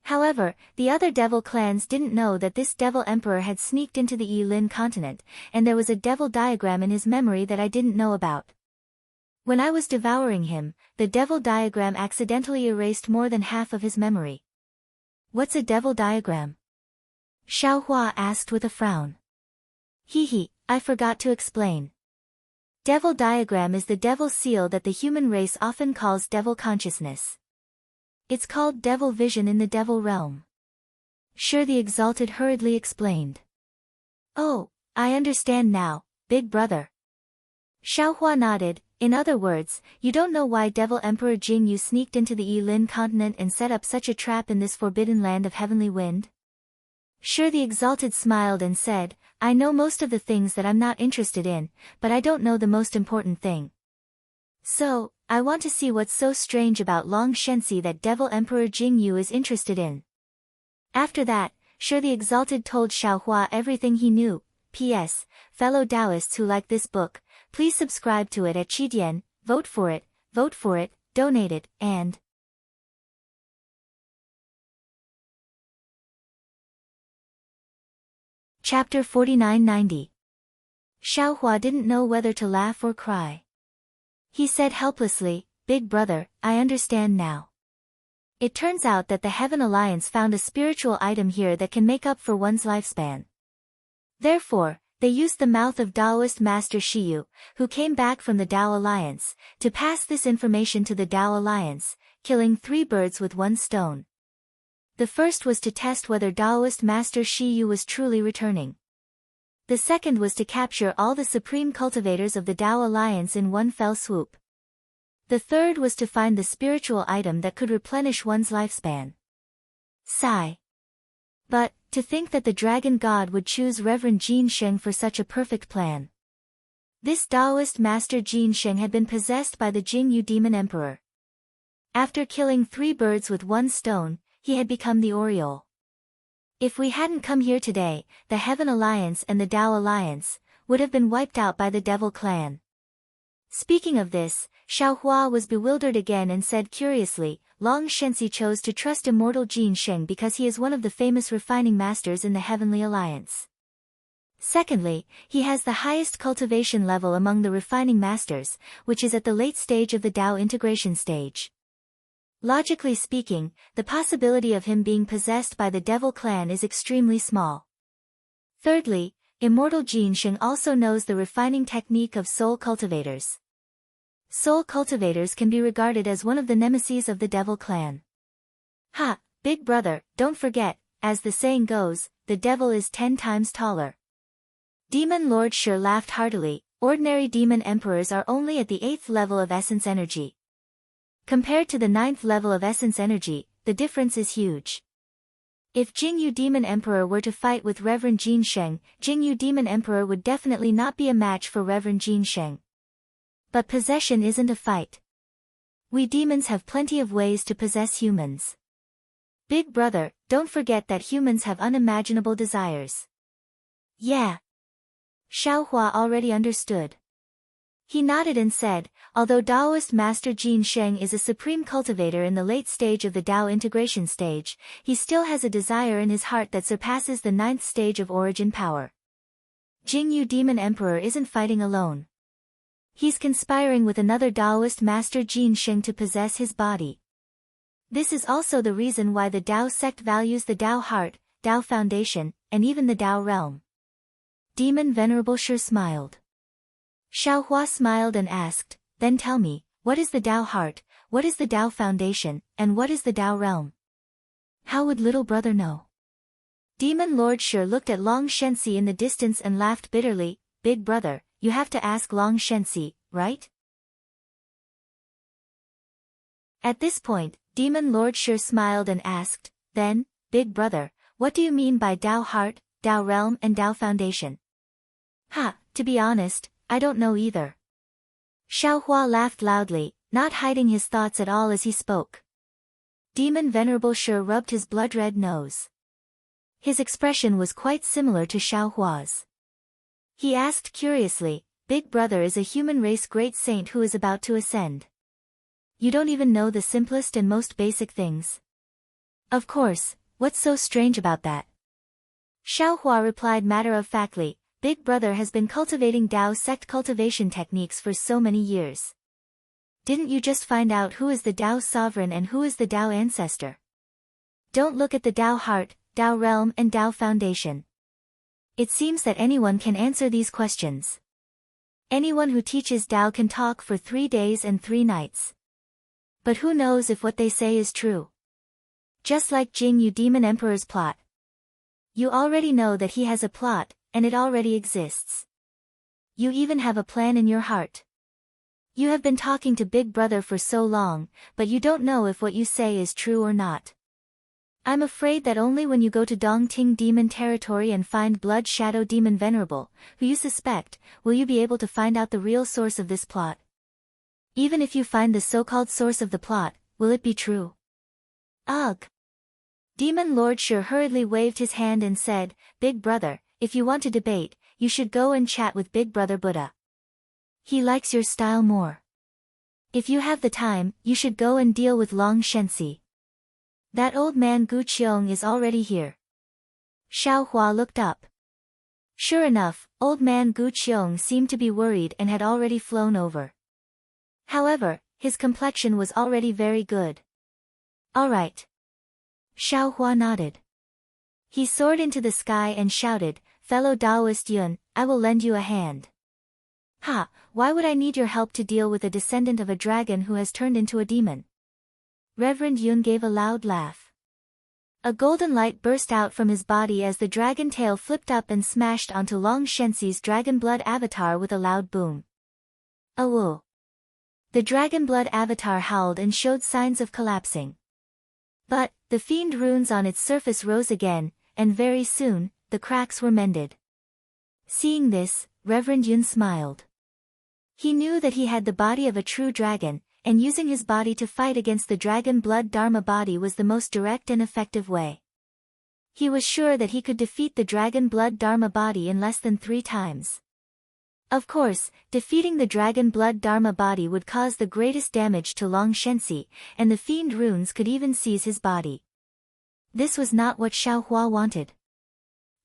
A: However, the other devil clans didn't know that this devil emperor had sneaked into the Yilin continent, and there was a devil diagram in his memory that I didn't know about. When I was devouring him, the devil diagram accidentally erased more than half of his memory." "What's a devil diagram?" Xiaohua asked with a frown. I forgot to explain. Devil diagram is the devil seal that the human race often calls devil consciousness. It's called devil vision in the devil realm. Sure the Exalted hurriedly explained. "Oh, I understand now, big brother." Xiaohua nodded. "In other words, you don't know why Devil Emperor Jingyu sneaked into the Yilin continent and set up such a trap in this forbidden land of heavenly wind?" Sure the Exalted smiled and said, "I know most of the things that I'm not interested in, but I don't know the most important thing. So, I want to see what's so strange about Long Shenxi that Devil Emperor Jingyu is interested in." After that, Sure the Exalted told Xiaohua everything he knew. P.S. Fellow Taoists who like this book, please subscribe to it at Qidian, vote for it, donate it, and Chapter 4990. Xiaohua didn't know whether to laugh or cry. He said helplessly, "Big brother, I understand now. It turns out that the Heaven Alliance found a spiritual item here that can make up for one's lifespan. Therefore, they used the mouth of Taoist Master Shiyu, who came back from the Tao Alliance, to pass this information to the Tao Alliance, killing 3 birds with 1 stone. The first was to test whether Taoist Master Shiyu was truly returning. The second was to capture all the supreme cultivators of the Tao Alliance in one fell swoop. The third was to find the spiritual item that could replenish one's lifespan." Sigh. But, to think that the dragon god would choose Reverend Jin Sheng for such a perfect plan. This Taoist master Jin Sheng had been possessed by the Jingyu demon emperor. After killing 3 birds with 1 stone, he had become the Oriole. If we hadn't come here today, the Heaven Alliance and the Tao Alliance would have been wiped out by the Devil Clan. Speaking of this, Xiaohua was bewildered again and said curiously, "Long Shenxi chose to trust immortal Jin Sheng because he is one of the famous refining masters in the Heavenly Alliance. Secondly, he has the highest cultivation level among the refining masters, which is at the late stage of the Tao integration stage. Logically speaking, the possibility of him being possessed by the Devil Clan is extremely small. Thirdly, immortal Jin Sheng also knows the refining technique of soul cultivators. Soul cultivators can be regarded as one of the nemesis of the Devil Clan. Ha, big brother, don't forget, as the saying goes, the devil is 10 times taller." Demon Lord Shi laughed heartily. Ordinary demon emperors are only at the 8th level of essence energy. Compared to the 9th level of essence energy, the difference is huge. If Jingyu Demon Emperor were to fight with Reverend Jin Sheng, Jingyu Demon Emperor would definitely not be a match for Reverend Jin Sheng. But possession isn't a fight. We demons have plenty of ways to possess humans. Big brother, don't forget that humans have unimaginable desires. Yeah. Xiaohua already understood. He nodded and said, although Taoist Master Jin Sheng is a supreme cultivator in the late stage of the Tao integration stage, he still has a desire in his heart that surpasses the 9th stage of origin power. Jingyu Demon Emperor isn't fighting alone. He's conspiring with another Taoist Master Jin Sheng to possess his body. This is also the reason why the Tao sect values the Tao heart, Tao foundation, and even the Tao realm. Demon Venerable sure smiled. Xiaohua smiled and asked, then tell me, what is the Tao heart, what is the Tao foundation, and what is the Tao realm? How would little brother know? Demon Lord Shi looked at Long Shenxi in the distance and laughed bitterly, Big brother, you have to ask Long Shenxi, right? At this point, Demon Lord Shi smiled and asked, then, Big brother, what do you mean by Tao heart, Tao realm and Tao foundation? To be honest, I don't know either. Xiaohua laughed loudly, not hiding his thoughts at all as he spoke. Demon Venerable Shi rubbed his blood-red nose. His expression was quite similar to Xiaohua's. He asked curiously, Big brother is a human race great saint who is about to ascend. You don't even know the simplest and most basic things. Of course, what's so strange about that? Xiaohua replied matter-of-factly, Big brother has been cultivating Tao sect cultivation techniques for so many years. Didn't you just find out who is the Tao sovereign and who is the Tao ancestor? Don't look at the Tao heart, Tao realm and Tao foundation. It seems that anyone can answer these questions. Anyone who teaches Tao can talk for 3 days and 3 nights. But who knows if what they say is true? Just like Jingyu Demon Emperor's plot. You already know that he has a plot, and it already exists. You even have a plan in your heart. You have been talking to Big brother for so long, but you don't know if what you say is true or not. I'm afraid that only when you go to Dongting Demon territory and find Blood Shadow Demon Venerable, who you suspect, will you be able to find out the real source of this plot. Even if you find the so-called source of the plot, will it be true? Ugh! Demon Lord Shi hurriedly waved his hand and said, Big brother, if you want to debate, you should go and chat with Big brother Buddha. He likes your style more. If you have the time, you should go and deal with Long Shenxi. That old man Gu Qiong is already here. Xiaohua looked up. Sure enough, old man Gu Qiong seemed to be worried and had already flown over. However, his complexion was already very good. All right. Xiaohua nodded. He soared into the sky and shouted, Fellow Taoist Yun, I will lend you a hand. Why would I need your help to deal with a descendant of a dragon who has turned into a demon? Reverend Yun gave a loud laugh. A golden light burst out from his body as the dragon tail flipped up and smashed onto Long Shenxi's dragon blood avatar with a loud boom. Awoo! The dragon blood avatar howled and showed signs of collapsing. But, the fiend runes on its surface rose again, and very soon, the cracks were mended. Seeing this, Reverend Yun smiled. He knew that he had the body of a true dragon, and using his body to fight against the dragon blood Dharma body was the most direct and effective way. He was sure that he could defeat the dragon blood Dharma body in less than 3 times. Of course, defeating the dragon blood Dharma body would cause the greatest damage to Long Shenxi, and the fiend runes could even seize his body. This was not what Xiaohua wanted.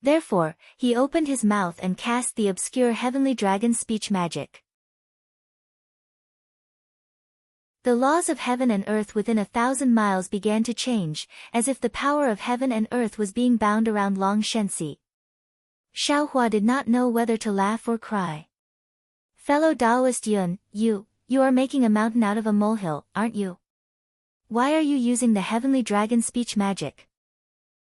A: Therefore, he opened his mouth and cast the obscure heavenly dragon speech magic. The laws of heaven and earth within 1,000 miles began to change, as if the power of heaven and earth was being bound around Long Shenxi. Xiaohua did not know whether to laugh or cry. Fellow Taoist Yun, you are making a mountain out of a molehill, aren't you? Why are you using the heavenly dragon speech magic?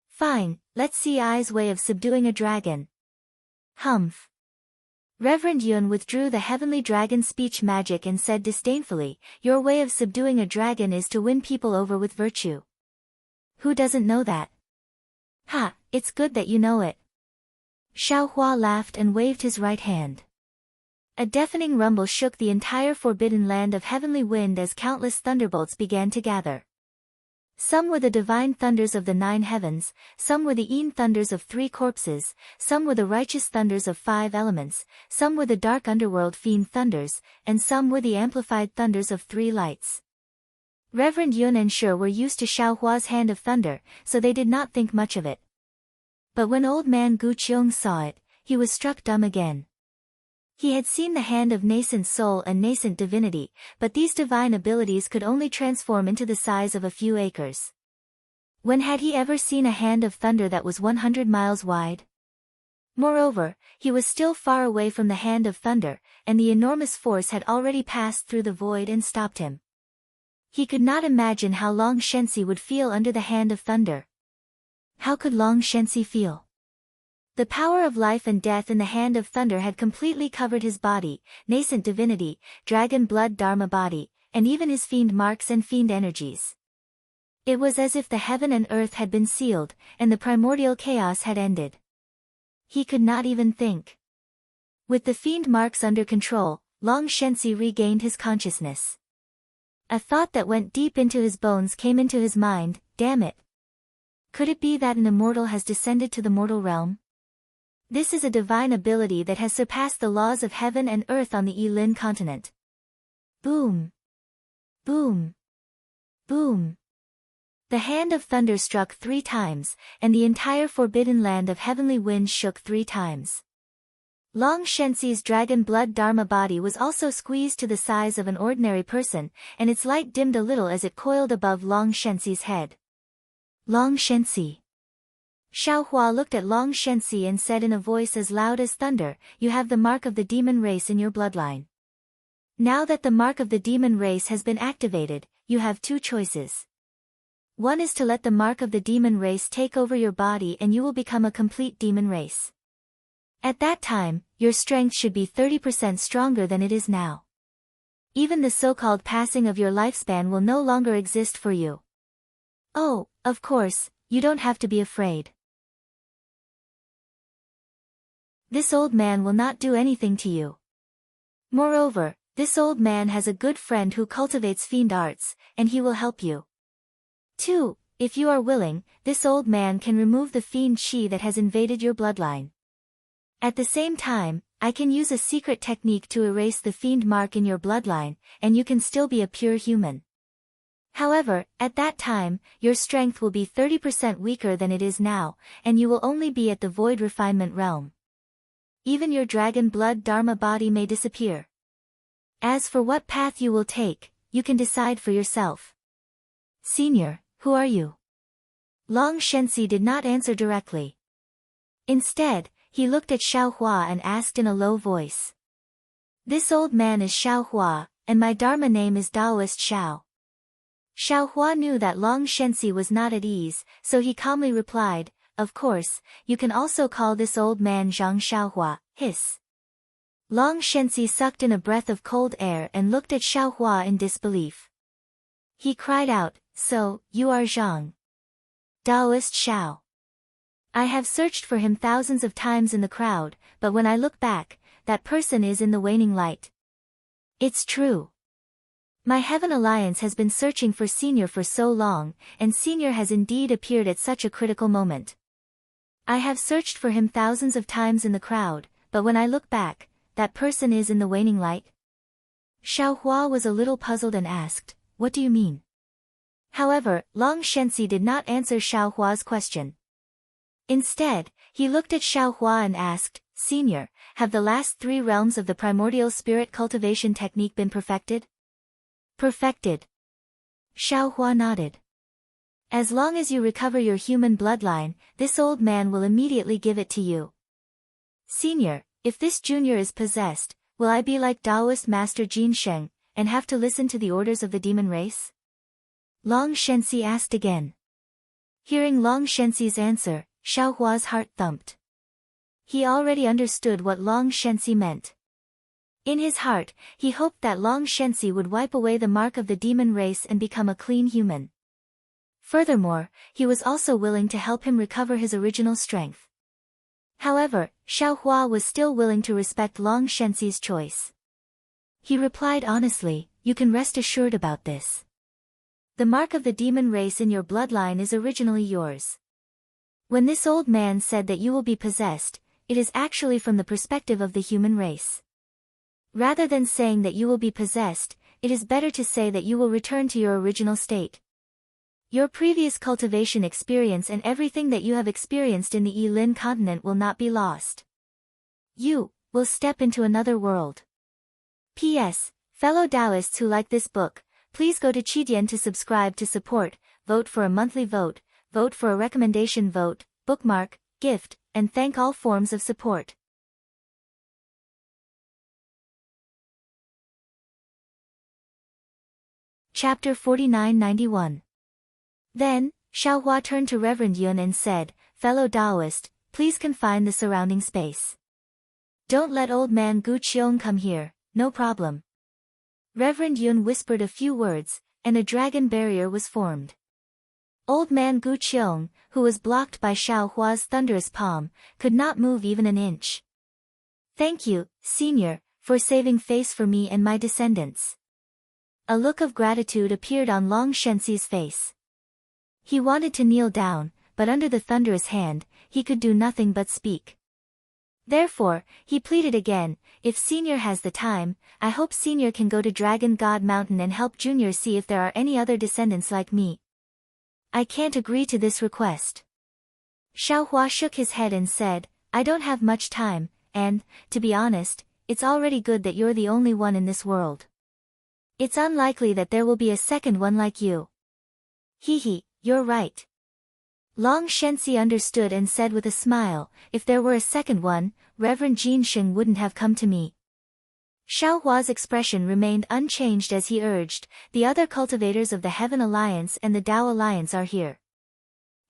A: Fine, let's see I's way of subduing a dragon. Humph. Reverend Yun withdrew the heavenly dragon speech magic and said disdainfully, your way of subduing a dragon is to win people over with virtue. Who doesn't know that? It's good that you know it. Xiaohua laughed and waved his right hand. A deafening rumble shook the entire forbidden land of heavenly wind as countless thunderbolts began to gather. Some were the divine thunders of the 9 heavens, some were the Een thunders of 3 corpses, some were the righteous thunders of 5 elements, some were the dark underworld fiend thunders, and some were the amplified thunders of 3 lights. Reverend Yun and Shi were used to Xiaohua's hand of thunder, so they did not think much of it. But when old man Gu Qiong saw it, he was struck dumb again. He had seen the hand of nascent soul and nascent divinity, but these divine abilities could only transform into the size of a few acres. When had he ever seen a hand of thunder that was 100 miles wide? Moreover, he was still far away from the hand of thunder, and the enormous force had already passed through the void and stopped him. He could not imagine how Long Shenxi would feel under the hand of thunder. How could Long Shenxi feel? The power of life and death in the hand of thunder had completely covered his body, nascent divinity, dragon blood dharma body, and even his fiend marks and fiend energies. It was as if the heaven and earth had been sealed, and the primordial chaos had ended. He could not even think. With the fiend marks under control, Long Shenxi regained his consciousness. A thought that went deep into his bones came into his mind, damn it. Could it be that an immortal has descended to the mortal realm? This is a divine ability that has surpassed the laws of heaven and earth on the Yilin continent. Boom! Boom! Boom! The hand of thunder struck 3 times, and the entire forbidden land of heavenly winds shook 3 times. Long Shenxi's dragon blood dharma body was also squeezed to the size of an ordinary person, and its light dimmed a little as it coiled above Long Shenxi's head. Long Shenxi. Xiaohua looked at Long Shenxi and said in a voice as loud as thunder, "You have the mark of the demon race in your bloodline. Now that the mark of the demon race has been activated, you have 2 choices. One is to let the mark of the demon race take over your body and you will become a complete demon race. At that time, your strength should be 30% stronger than it is now. Even the so-called passing of your lifespan will no longer exist for you. Oh, of course, you don't have to be afraid. This old man will not do anything to you. Moreover, this old man has a good friend who cultivates fiend arts, and he will help you. 2. If you are willing, this old man can remove the fiend qi that has invaded your bloodline. At the same time, I can use a secret technique to erase the fiend mark in your bloodline, and you can still be a pure human. However, at that time, your strength will be 30% weaker than it is now, and you will only be at the void refinement realm. Even your dragon blood dharma body may disappear. As for what path you will take, you can decide for yourself. Senior, who are you? Long Shenxi did not answer directly. Instead, he looked at Xiaohua and asked in a low voice. This old man is Xiaohua, and my dharma name is Daoist Xiao. Xiaohua knew that Long Shenxi was not at ease, so he calmly replied, "Of course, you can also call this old man Zhang Xiaohua." Hiss. Long Shenxi sucked in a breath of cold air and looked at Xiaohua in disbelief. He cried out, "So, you are Zhang Daoist Xiao. I have searched for him thousands of times in the crowd, but when I look back, that person is in the waning light. It's true. My Heaven Alliance has been searching for Senior for so long, and Senior has indeed appeared at such a critical moment. I have searched for him thousands of times in the crowd, but when I look back, that person is in the waning light." Xiaohua was a little puzzled and asked, "What do you mean?" However, Long Shenxi did not answer Xiaohua's question. Instead, he looked at Xiaohua and asked, "Senior, have the last 3 realms of the primordial spirit cultivation technique been perfected?" "Perfected." Xiaohua nodded. "As long as you recover your human bloodline, this old man will immediately give it to you." "Senior, if this junior is possessed, will I be like Taoist Master Jin Sheng, and have to listen to the orders of the demon race?" Long Shenxi asked again. Hearing Long Shenxi's answer, Xiaohua's heart thumped. He already understood what Long Shenxi meant. In his heart, he hoped that Long Shenxi would wipe away the mark of the demon race and become a clean human. Furthermore, he was also willing to help him recover his original strength. However, Xiaohua was still willing to respect Long Shenxi's choice. He replied honestly, "You can rest assured about this. The mark of the demon race in your bloodline is originally yours. When this old man said that you will be possessed, it is actually from the perspective of the human race. Rather than saying that you will be possessed, it is better to say that you will return to your original state. Your previous cultivation experience and everything that you have experienced in the Yilin continent will not be lost. You will step into another world. P.S. Fellow Taoists who like this book, please go to Qidian to subscribe to support, vote for a monthly vote for a recommendation vote, bookmark, gift, and thank all forms of support. Chapter 4991. Then, Xiaohua turned to Reverend Yun and said, Fellow Taoist, please confine the surrounding space. Don't let old man Gu Qiong come here, no problem. Reverend Yun whispered a few words, and a dragon barrier was formed. Old man Gu Qiong, who was blocked by Xiaohua's thunderous palm, could not move even an inch. Thank you, Senior, for saving face for me and my descendants. A look of gratitude appeared on Long Shenxi's face. He wanted to kneel down, but under the thunderous hand, he could do nothing but speak. Therefore, he pleaded again, if Senior has the time, I hope Senior can go to Dragon God Mountain and help Junior see if there are any other descendants like me. I can't agree to this request. Xiaohua shook his head and said, I don't have much time, and, to be honest, it's already good that you're the only one in this world. It's unlikely that there will be a second one like you. Hee, you're right. Long Shenxi understood and said with a smile, if there were a second one, Reverend Jin Sheng wouldn't have come to me. Xiaohua's expression remained unchanged as he urged, the other cultivators of the Heaven Alliance and the Tao Alliance are here.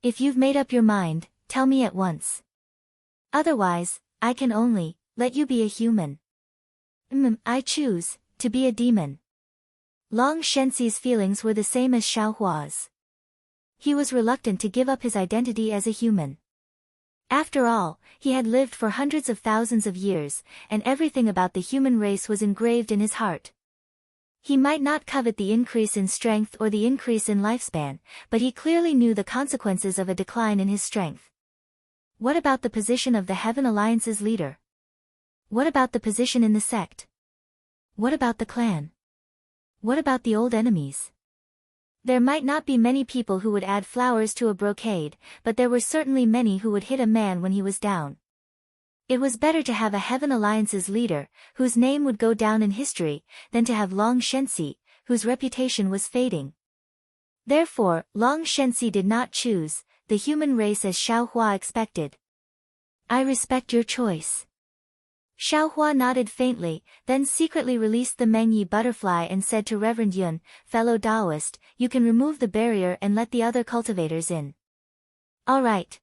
A: If you've made up your mind, tell me at once. Otherwise, I can only let you be a human. I choose to be a demon. Long Shenxi's feelings were the same as Xiaohua's. He was reluctant to give up his identity as a human. After all, he had lived for hundreds of thousands of years, and everything about the human race was engraved in his heart. He might not covet the increase in strength or the increase in lifespan, but he clearly knew the consequences of a decline in his strength. What about the position of the Heaven Alliance's leader? What about the position in the sect? What about the clan? What about the old enemies? There might not be many people who would add flowers to a brocade, but there were certainly many who would hit a man when he was down. It was better to have a Heaven Alliance's leader, whose name would go down in history, than to have Long Shenxi, whose reputation was fading. Therefore, Long Shenxi did not choose the human race as Xiaohua expected. I respect your choice. Xiaohua nodded faintly, then secretly released the Mengyi butterfly and said to Reverend Yun, fellow Taoist, you can remove the barrier and let the other cultivators in. All right.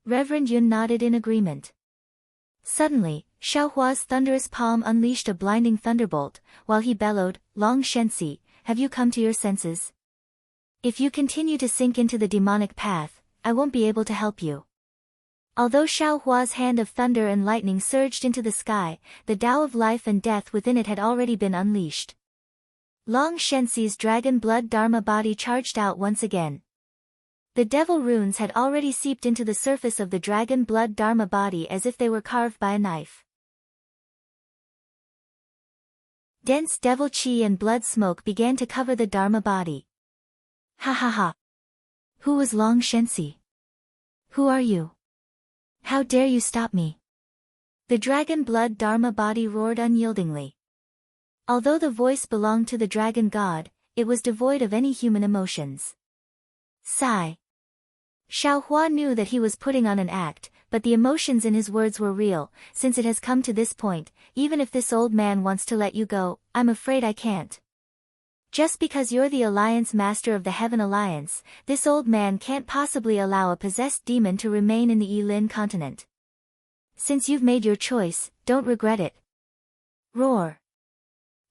A: Reverend Yun nodded in agreement. Suddenly, Xiaohua's thunderous palm unleashed a blinding thunderbolt, while he bellowed, Long Shenxi, have you come to your senses? If you continue to sink into the demonic path, I won't be able to help you. Although Xiaohua's hand of thunder and lightning surged into the sky, the Tao of life and death within it had already been unleashed. Long Shenxi's dragon blood Dharma body charged out once again. The devil runes had already seeped into the surface of the dragon blood Dharma body as if they were carved by a knife. Dense devil chi and blood smoke began to cover the Dharma body. Ha ha ha! Who was Long Shenxi? Who are you? How dare you stop me? The dragon blood Dharma body roared unyieldingly. Although the voice belonged to the dragon god, it was devoid of any human emotions. Sigh. Xiaohua knew that he was putting on an act, but the emotions in his words were real. Since it has come to this point, even if this old man wants to let you go, I'm afraid I can't. Just because you're the Alliance Master of the Heaven Alliance, this old man can't possibly allow a possessed demon to remain in the Yilin continent. Since you've made your choice, don't regret it. Roar.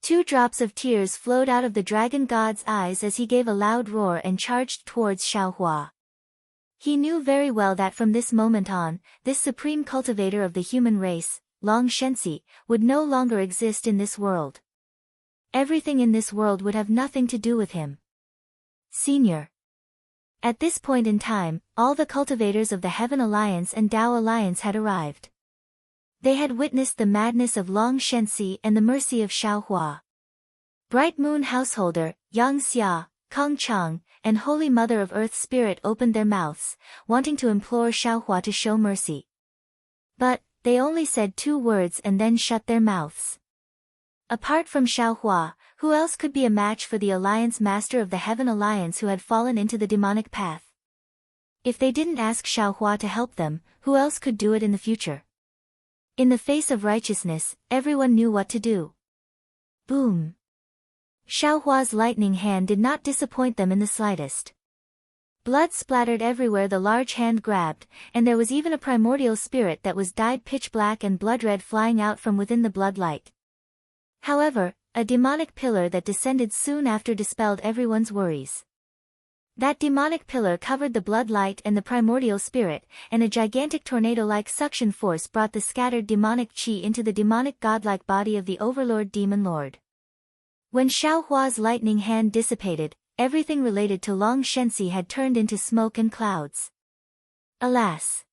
A: 2 drops of tears flowed out of the dragon god's eyes as he gave a loud roar and charged towards Xiaohua. He knew very well that from this moment on, this supreme cultivator of the human race, Long Shenxi, would no longer exist in this world. Everything in this world would have nothing to do with him. Senior. At this point in time, all the cultivators of the Heaven Alliance and Tao Alliance had arrived. They had witnessed the madness of Long Shenxi and the mercy of Xiaohua. Bright Moon Householder, Yang Xia, Kong Chang, and Holy Mother of Earth Spirit opened their mouths, wanting to implore Xiaohua to show mercy. But they only said 2 words and then shut their mouths. Apart from Xiaohua, who else could be a match for the Alliance Master of the Heaven Alliance who had fallen into the demonic path? If they didn't ask Xiaohua to help them, who else could do it in the future? In the face of righteousness, everyone knew what to do. Boom! Xiaohua's lightning hand did not disappoint them in the slightest. Blood splattered everywhere the large hand grabbed, and there was even a primordial spirit that was dyed pitch black and blood red flying out from within the blood light. However, a demonic pillar that descended soon after dispelled everyone's worries. That demonic pillar covered the blood light and the primordial spirit, and a gigantic tornado-like suction force brought the scattered demonic chi into the demonic godlike body of the Overlord Demon Lord. When Xiaohua's lightning hand dissipated, everything related to Long Shenxi had turned into smoke and clouds. Alas!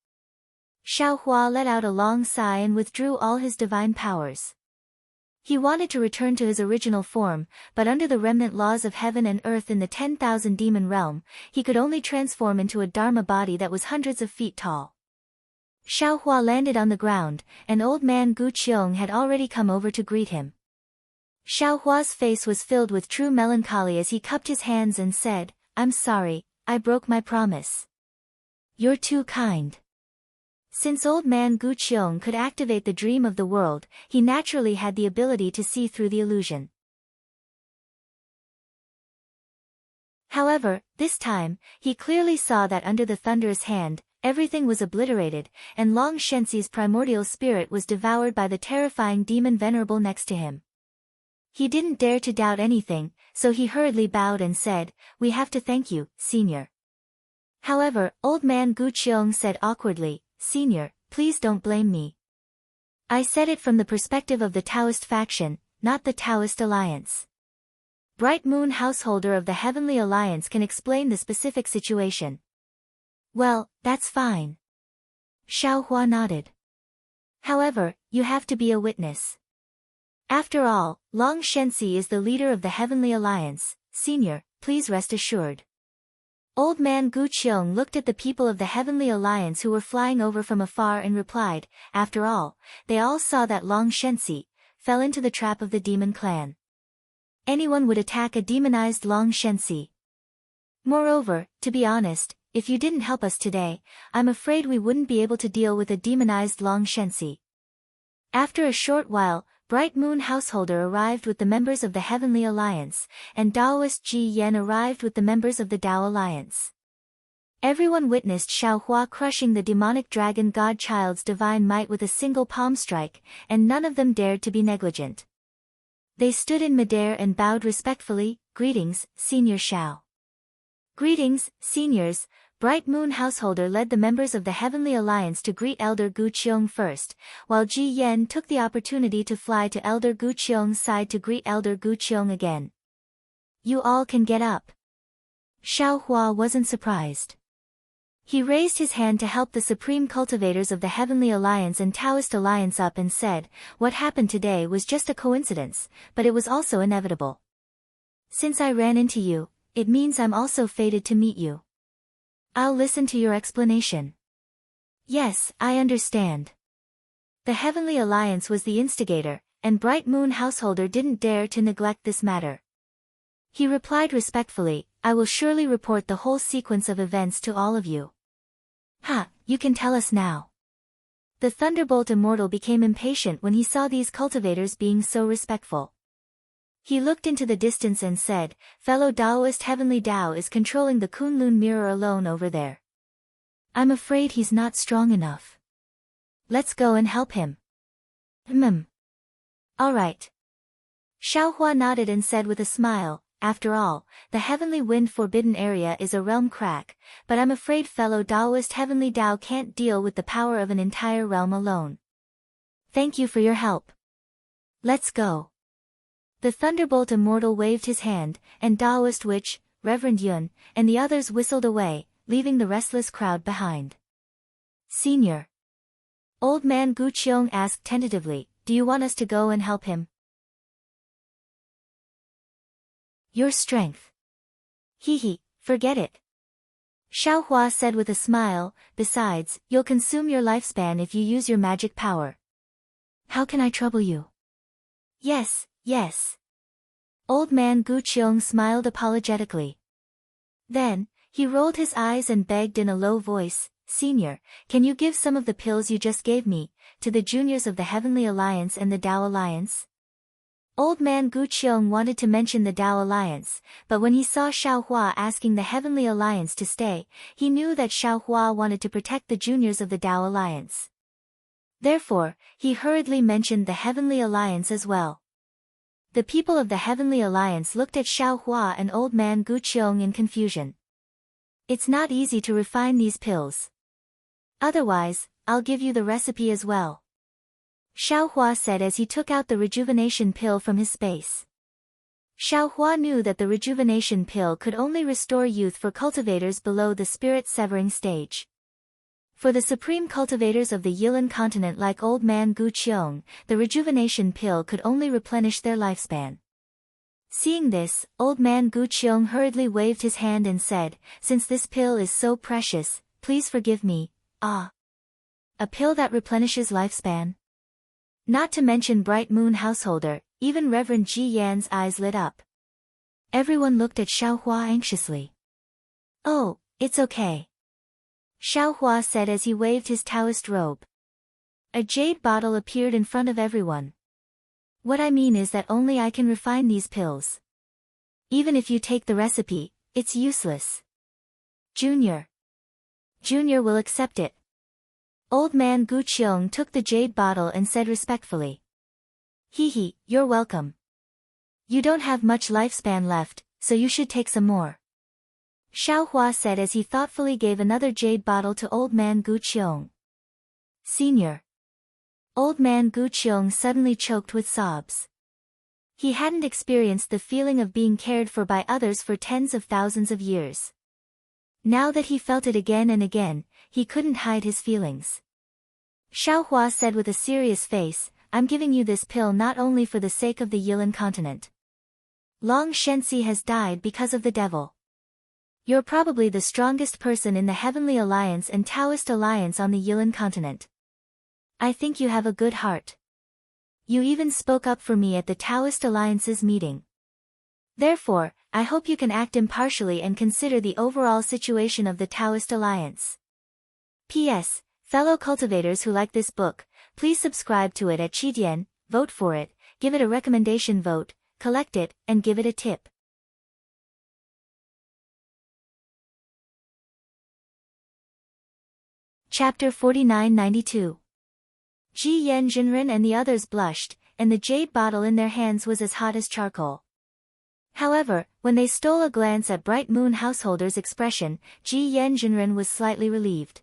A: Xiaohua let out a long sigh and withdrew all his divine powers. He wanted to return to his original form, but under the remnant laws of heaven and earth in the 10,000 demon realm, he could only transform into a dharma body that was hundreds of feet tall. Xiaohua landed on the ground, and old man Gu Qiong had already come over to greet him. Xiaohua's face was filled with true melancholy as he cupped his hands and said, "I'm sorry, I broke my promise." "You're too kind." Since old man Gu Qiong could activate the dream of the world, he naturally had the ability to see through the illusion. However, this time, he clearly saw that under the thunderous hand, everything was obliterated, and Long Shenxi's primordial spirit was devoured by the terrifying demon venerable next to him. He didn't dare to doubt anything, so he hurriedly bowed and said, "We have to thank you, Senior." However, old man Gu Qiong said awkwardly, "Senior, please don't blame me. I said it from the perspective of the Taoist faction, not the Taoist Alliance. Bright Moon Householder of the Heavenly Alliance can explain the specific situation." "Well, that's fine." Xiaohua nodded. "However, you have to be a witness. After all, Long Shenxi is the leader of the Heavenly Alliance. Senior, please rest assured." Old man Gu Qiong looked at the people of the Heavenly Alliance who were flying over from afar and replied, "After all, they all saw that Long Shenxi fell into the trap of the demon clan. Anyone would attack a demonized Long Shenxi. Moreover, to be honest, if you didn't help us today, I'm afraid we wouldn't be able to deal with a demonized Long Shenxi." After a short while, Bright Moon Householder arrived with the members of the Heavenly Alliance, and Daoist Ji Yen arrived with the members of the Tao Alliance. Everyone witnessed Xiaohua crushing the demonic dragon godchild's divine might with a single palm strike, and none of them dared to be negligent. They stood in midair and bowed respectfully, "Greetings, Senior Xiao." "Greetings, seniors." Bright Moon Householder led the members of the Heavenly Alliance to greet Elder Gu Qiong first, while Ji Yen took the opportunity to fly to Elder Gu Qiong's side to greet Elder Gu Qiong again. "You all can get up." Xiaohua wasn't surprised. He raised his hand to help the supreme cultivators of the Heavenly Alliance and Taoist Alliance up and said, "What happened today was just a coincidence, but it was also inevitable. Since I ran into you, it means I'm also fated to meet you. I'll listen to your explanation." "Yes, I understand." The Heavenly Alliance was the instigator, and Bright Moon Householder didn't dare to neglect this matter. He replied respectfully, "I will surely report the whole sequence of events to all of you." "Ha, you can tell us now." The Thunderbolt Immortal became impatient when he saw these cultivators being so respectful. He looked into the distance and said, "Fellow Taoist Heavenly Tao is controlling the Kunlun mirror alone over there. I'm afraid he's not strong enough. Let's go and help him." All right." Xiaohua nodded and said with a smile, "After all, the Heavenly Wind Forbidden Area is a realm crack, but I'm afraid fellow Taoist Heavenly Tao can't deal with the power of an entire realm alone. Thank you for your help. Let's go." The Thunderbolt Immortal waved his hand, and Taoist Witch, Reverend Yun, and the others whistled away, leaving the restless crowd behind. Senior. Old man Gu Qiong asked tentatively, do you want us to go and help him? Your strength. Forget it. Xiaohua said with a smile, besides, you'll consume your lifespan if you use your magic power. How can I trouble you? Yes. Old man Gu Qiong smiled apologetically. Then, he rolled his eyes and begged in a low voice, Senior, can you give some of the pills you just gave me, to the juniors of the Heavenly Alliance and the Tao Alliance? Old man Gu Qiong wanted to mention the Tao Alliance, but when he saw Xiaohua asking the Heavenly Alliance to stay, he knew that Xiaohua wanted to protect the juniors of the Tao Alliance. Therefore, he hurriedly mentioned the Heavenly Alliance as well. The people of the Heavenly Alliance looked at Xiaohua and old man Gu Qiong in confusion. It's not easy to refine these pills. Otherwise, I'll give you the recipe as well. Xiaohua said as he took out the rejuvenation pill from his space. Xiaohua knew that the rejuvenation pill could only restore youth for cultivators below the spirit-severing stage. For the supreme cultivators of the Yilan continent like old man Gu Qiong, the rejuvenation pill could only replenish their lifespan. Seeing this, old man Gu Qiong hurriedly waved his hand and said, since this pill is so precious, please forgive me. A pill that replenishes lifespan? Not to mention Bright Moon Householder, even Reverend Ji Yan's eyes lit up. Everyone looked at Xiaohua anxiously. Oh, it's okay. Xiaohua said as he waved his Taoist robe. A jade bottle appeared in front of everyone. What I mean is that only I can refine these pills. Even if you take the recipe, it's useless. Junior will accept it. Old man Gu Qiong took the jade bottle and said respectfully. You're welcome. You don't have much lifespan left, so you should take some more. Xiaohua said as he thoughtfully gave another jade bottle to old man Gu Qiong. Senior. Old man Gu Qiong suddenly choked with sobs. He hadn't experienced the feeling of being cared for by others for tens of thousands of years. Now that he felt it again and again, he couldn't hide his feelings. Xiaohua said with a serious face, I'm giving you this pill not only for the sake of the Yilan continent. Long Shenxi has died because of the devil. You're probably the strongest person in the Heavenly Alliance and Taoist Alliance on the Yilan continent. I think you have a good heart. You even spoke up for me at the Taoist Alliance's meeting. Therefore, I hope you can act impartially and consider the overall situation of the Taoist Alliance. P.S. Fellow cultivators who like this book, please subscribe to it at Qidian, vote for it, give it a recommendation vote, collect it, and give it a tip. Chapter 4992. Ji Yan Jinren and the others blushed, and the jade bottle in their hands was as hot as charcoal. However, when they stole a glance at Bright Moon Householder's expression, Ji Yan Jinren was slightly relieved.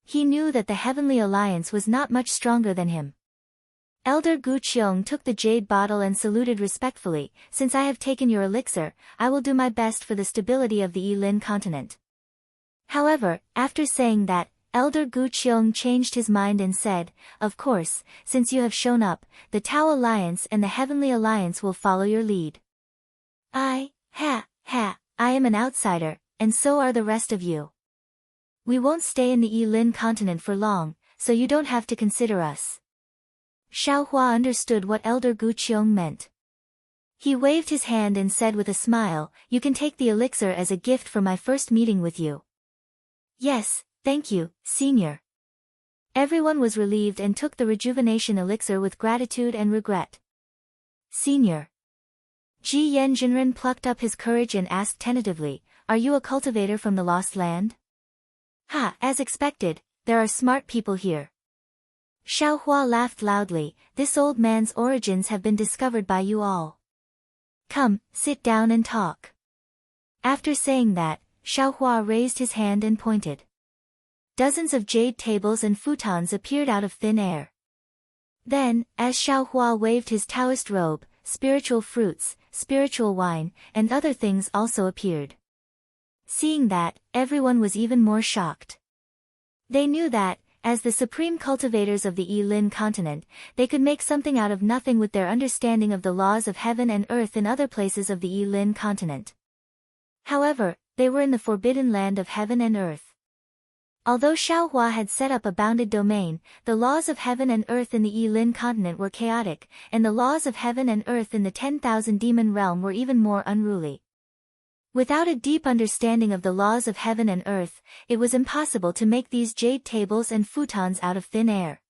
A: He knew that the Heavenly Alliance was not much stronger than him. Elder Gu Qiong took the jade bottle and saluted respectfully, since I have taken your elixir, I will do my best for the stability of the Yilin continent. However, after saying that, Elder Gu Qiong changed his mind and said, of course, since you have shown up, the Tao Alliance and the Heavenly Alliance will follow your lead. I am an outsider, and so are the rest of you. We won't stay in the Yilin continent for long, so you don't have to consider us. Xiaohua understood what Elder Gu Qiong meant. He waved his hand and said with a smile, you can take the elixir as a gift for my first meeting with you. Yes, thank you, Senior. Everyone was relieved and took the rejuvenation elixir with gratitude and regret. Senior. Ji Yan Jinren plucked up his courage and asked tentatively, are you a cultivator from the Lost Land? As expected, there are smart people here. Xiaohua laughed loudly, this old man's origins have been discovered by you all. Come, sit down and talk. After saying that, Xiaohua raised his hand and pointed. Dozens of jade tables and futons appeared out of thin air. Then, as Xiaohua waved his Taoist robe, spiritual fruits, spiritual wine, and other things also appeared. Seeing that, everyone was even more shocked. They knew that, as the supreme cultivators of the Yi-Lin continent, they could make something out of nothing with their understanding of the laws of heaven and earth in other places of the Yi-Lin continent. However, they were in the forbidden land of heaven and earth. Although Xiaohua had set up a bounded domain, the laws of heaven and earth in the Yi-Lin continent were chaotic, and the laws of heaven and earth in the 10,000 demon realm were even more unruly. Without a deep understanding of the laws of heaven and earth, it was impossible to make these jade tables and futons out of thin air.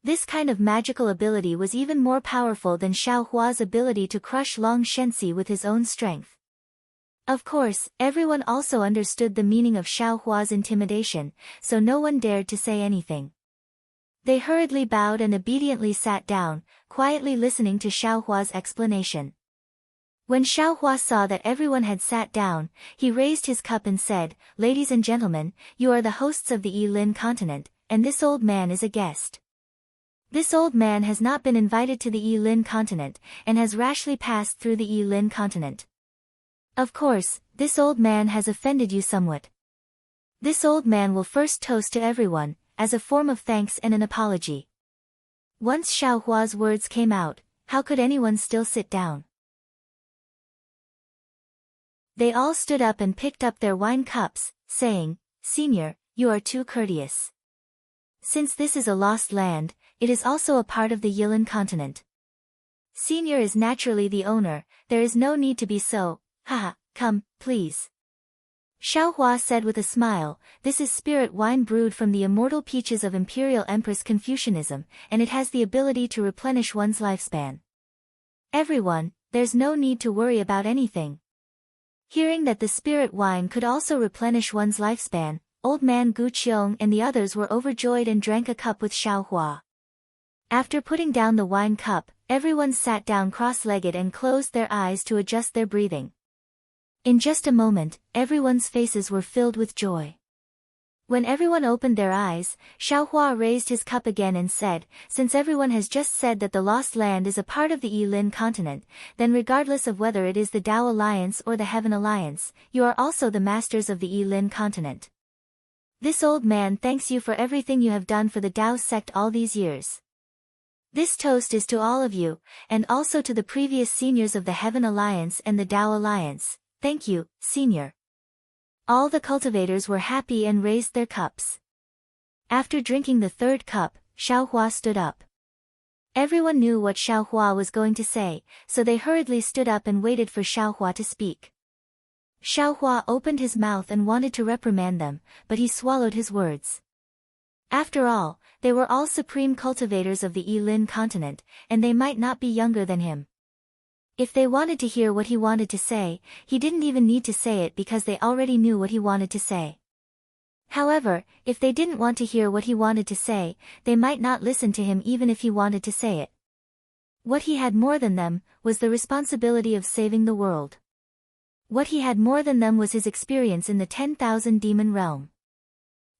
A: This kind of magical ability was even more powerful than Xiaohua's ability to crush Long Shenxi with his own strength. Of course, everyone also understood the meaning of Xiaohua's intimidation, so no one dared to say anything. They hurriedly bowed and obediently sat down, quietly listening to Xiaohua's explanation. When Xiaohua saw that everyone had sat down, he raised his cup and said, "Ladies and gentlemen, you are the hosts of the Yi-Lin continent, and this old man is a guest. This old man has not been invited to the Yi-Lin continent, and has rashly passed through the Yi-Lin continent. Of course, this old man has offended you somewhat. This old man will first toast to everyone, as a form of thanks and an apology." Once Xiaohua's words came out, how could anyone still sit down? They all stood up and picked up their wine cups, saying, "Senior, you are too courteous. Since this is a lost land, it is also a part of the Yi-Lin continent. Senior is naturally the owner, there is no need to be so, haha, come, please." Xiaohua said with a smile, "This is spirit wine brewed from the immortal peaches of Imperial Empress Confucianism, and it has the ability to replenish one's lifespan. Everyone, there's no need to worry about anything." Hearing that the spirit wine could also replenish one's lifespan, Old Man Gu Qiong and the others were overjoyed and drank a cup with Xiaohua. After putting down the wine cup, everyone sat down cross-legged and closed their eyes to adjust their breathing. In just a moment, everyone's faces were filled with joy. When everyone opened their eyes, Xiaohua raised his cup again and said, "Since everyone has just said that the Lost Land is a part of the Yi-Lin continent, then regardless of whether it is the Tao Alliance or the Heaven Alliance, you are also the masters of the Yi-Lin continent. This old man thanks you for everything you have done for the Tao sect all these years. This toast is to all of you, and also to the previous seniors of the Heaven Alliance and the Tao Alliance. Thank you, senior." All the cultivators were happy and raised their cups. After drinking the third cup, Xiaohua stood up. Everyone knew what Xiaohua was going to say, so they hurriedly stood up and waited for Xiaohua to speak. Xiaohua opened his mouth and wanted to reprimand them, but he swallowed his words. After all, they were all supreme cultivators of the Yi-Lin continent, and they might not be younger than him. If they wanted to hear what he wanted to say, he didn't even need to say it because they already knew what he wanted to say. However, if they didn't want to hear what he wanted to say, they might not listen to him even if he wanted to say it. What he had more than them was the responsibility of saving the world. What he had more than them was his experience in the 10,000 demon realm.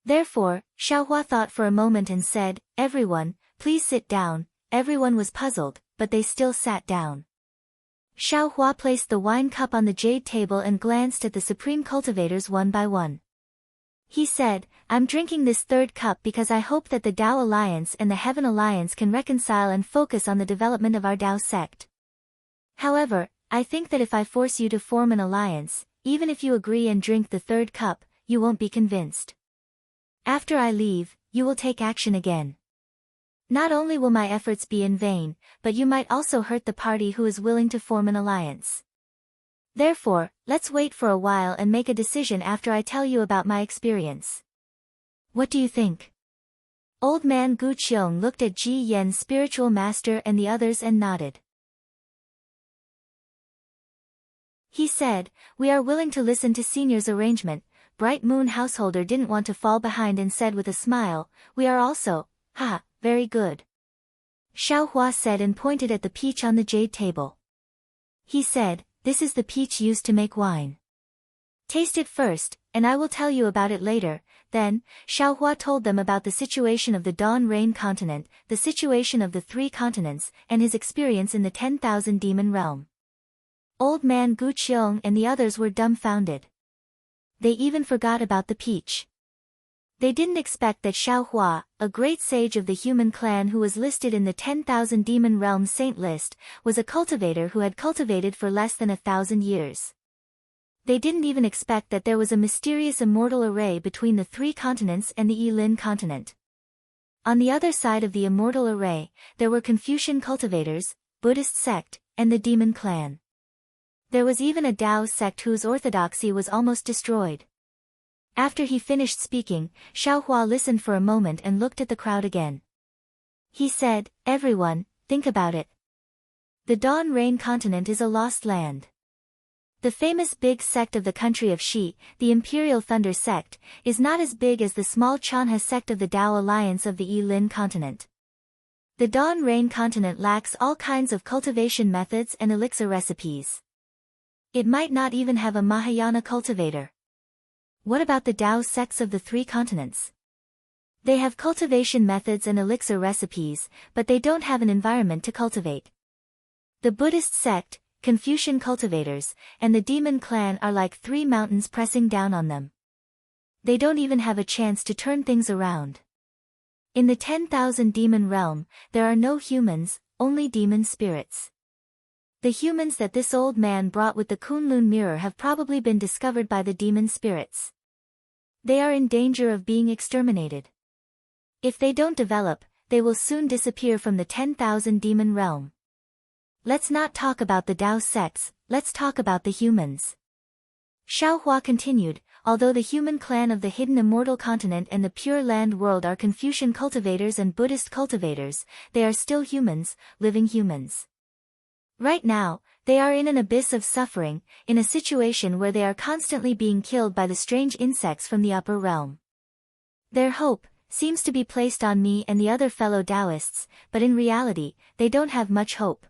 A: Therefore, Xiaohua thought for a moment and said, "Everyone, please sit down." Everyone was puzzled, but they still sat down. Xiaohua placed the wine cup on the jade table and glanced at the supreme cultivators one by one. He said, "I'm drinking this third cup because I hope that the Tao Alliance and the Heaven Alliance can reconcile and focus on the development of our Tao sect. However, I think that if I force you to form an alliance, even if you agree and drink the third cup, you won't be convinced. After I leave, you will take action again. Not only will my efforts be in vain, but you might also hurt the party who is willing to form an alliance. Therefore, let's wait for a while and make a decision after I tell you about my experience. What do you think?" Old Man Gu Qiong looked at Ji Yan's spiritual master and the others and nodded. He said, "We are willing to listen to Senior's arrangement." Bright Moon Householder didn't want to fall behind and said with a smile, "We are also, haha, very good." Xiaohua said and pointed at the peach on the jade table. He said, "This is the peach used to make wine. Taste it first, and I will tell you about it later." Then, Xiaohua told them about the situation of the Dawn Rain continent, the situation of the 3 continents, and his experience in the 10,000 demon realm. Old man Gu Qiong and the others were dumbfounded. They even forgot about the peach. They didn't expect that Xiao Hua, a great sage of the human clan who was listed in the 10,000 demon realm saint list, was a cultivator who had cultivated for less than 1,000 years. They didn't even expect that there was a mysterious immortal array between the 3 continents and the Yilin continent. On the other side of the immortal array, there were Confucian cultivators, Buddhist sect, and the demon clan. There was even a Tao sect whose orthodoxy was almost destroyed. After he finished speaking, Xiao Hua listened for a moment and looked at the crowd again. He said, "Everyone, think about it. The Dawn Rain continent is a lost land. The famous big sect of the country of Shi, the Imperial Thunder sect, is not as big as the small Chanha sect of the Tao Alliance of the Yilin continent. The Dawn Rain continent lacks all kinds of cultivation methods and elixir recipes. It might not even have a Mahayana cultivator. What about the Tao sects of the 3 continents? They have cultivation methods and elixir recipes, but they don't have an environment to cultivate. The Buddhist sect, Confucian cultivators, and the demon clan are like 3 mountains pressing down on them. They don't even have a chance to turn things around. In the 10,000 demon realm, there are no humans, only demon spirits. The humans that this old man brought with the Kunlun mirror have probably been discovered by the demon spirits. They are in danger of being exterminated. If they don't develop, they will soon disappear from the 10,000 demon realm. Let's not talk about the Tao sects, let's talk about the humans." Xiao Hua continued, "Although the human clan of the hidden immortal continent and the pure land world are Confucian cultivators and Buddhist cultivators, they are still humans, living humans. Right now, they are in an abyss of suffering, in a situation where they are constantly being killed by the strange insects from the upper realm. Their hope seems to be placed on me and the other fellow Taoists, but in reality, they don't have much hope.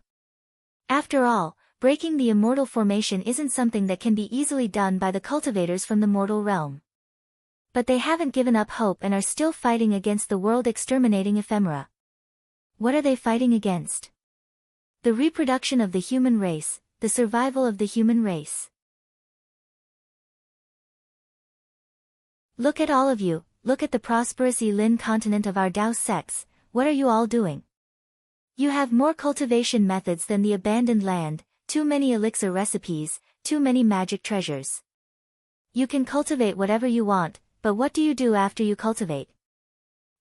A: After all, breaking the immortal formation isn't something that can be easily done by the cultivators from the mortal realm. But they haven't given up hope and are still fighting against the world-exterminating ephemera. What are they fighting against? The reproduction of the human race, the survival of the human race. Look at all of you, look at the prosperous Yilin continent of our Tao sects, what are you all doing? You have more cultivation methods than the abandoned land, too many elixir recipes, too many magic treasures. You can cultivate whatever you want, but what do you do after you cultivate?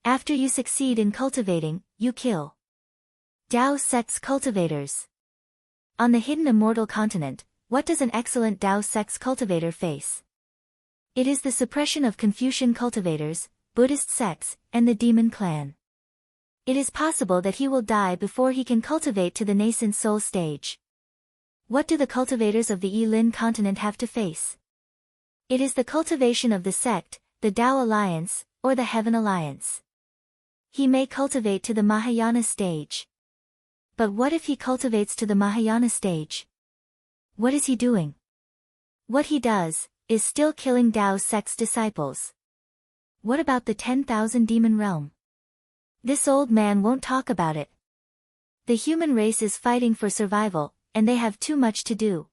A: After you succeed in cultivating, you kill. Tao sects cultivators. On the hidden immortal continent, what does an excellent Tao sects cultivator face? It is the suppression of Confucian cultivators, Buddhist sects, and the demon clan. It is possible that he will die before he can cultivate to the nascent soul stage. What do the cultivators of the Yilin continent have to face? It is the cultivation of the sect, the Tao Alliance, or the Heaven Alliance. He may cultivate to the Mahayana stage. But what if he cultivates to the Mahayana stage? What is he doing? What he does is still killing Tao sect's disciples. What about the 10,000 demon realm? This old man won't talk about it. The human race is fighting for survival, and they have too much to do.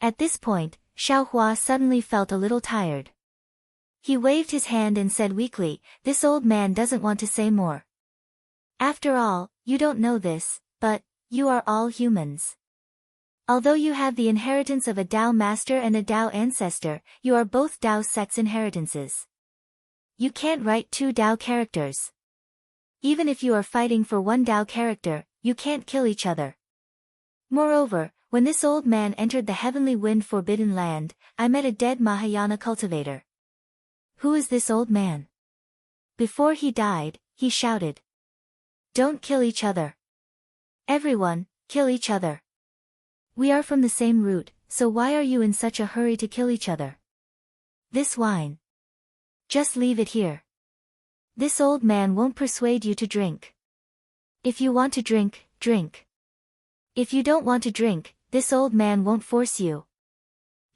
A: At this point, Xiao Hua suddenly felt a little tired. He waved his hand and said weakly, "This old man doesn't want to say more. After all, you don't know this, but you are all humans. Although you have the inheritance of a Tao master and a Tao ancestor, you are both Tao sect's inheritances. You can't write 2 Tao characters. Even if you are fighting for 1 Tao character, you can't kill each other. Moreover, when this old man entered the heavenly wind forbidden land, I met a dead Mahayana cultivator. Who is this old man?" Before he died, he shouted, "Don't kill each other. Everyone, kill each other. We are from the same root, so why are you in such a hurry to kill each other? This wine. Just leave it here. This old man won't persuade you to drink. If you want to drink, drink. If you don't want to drink, this old man won't force you.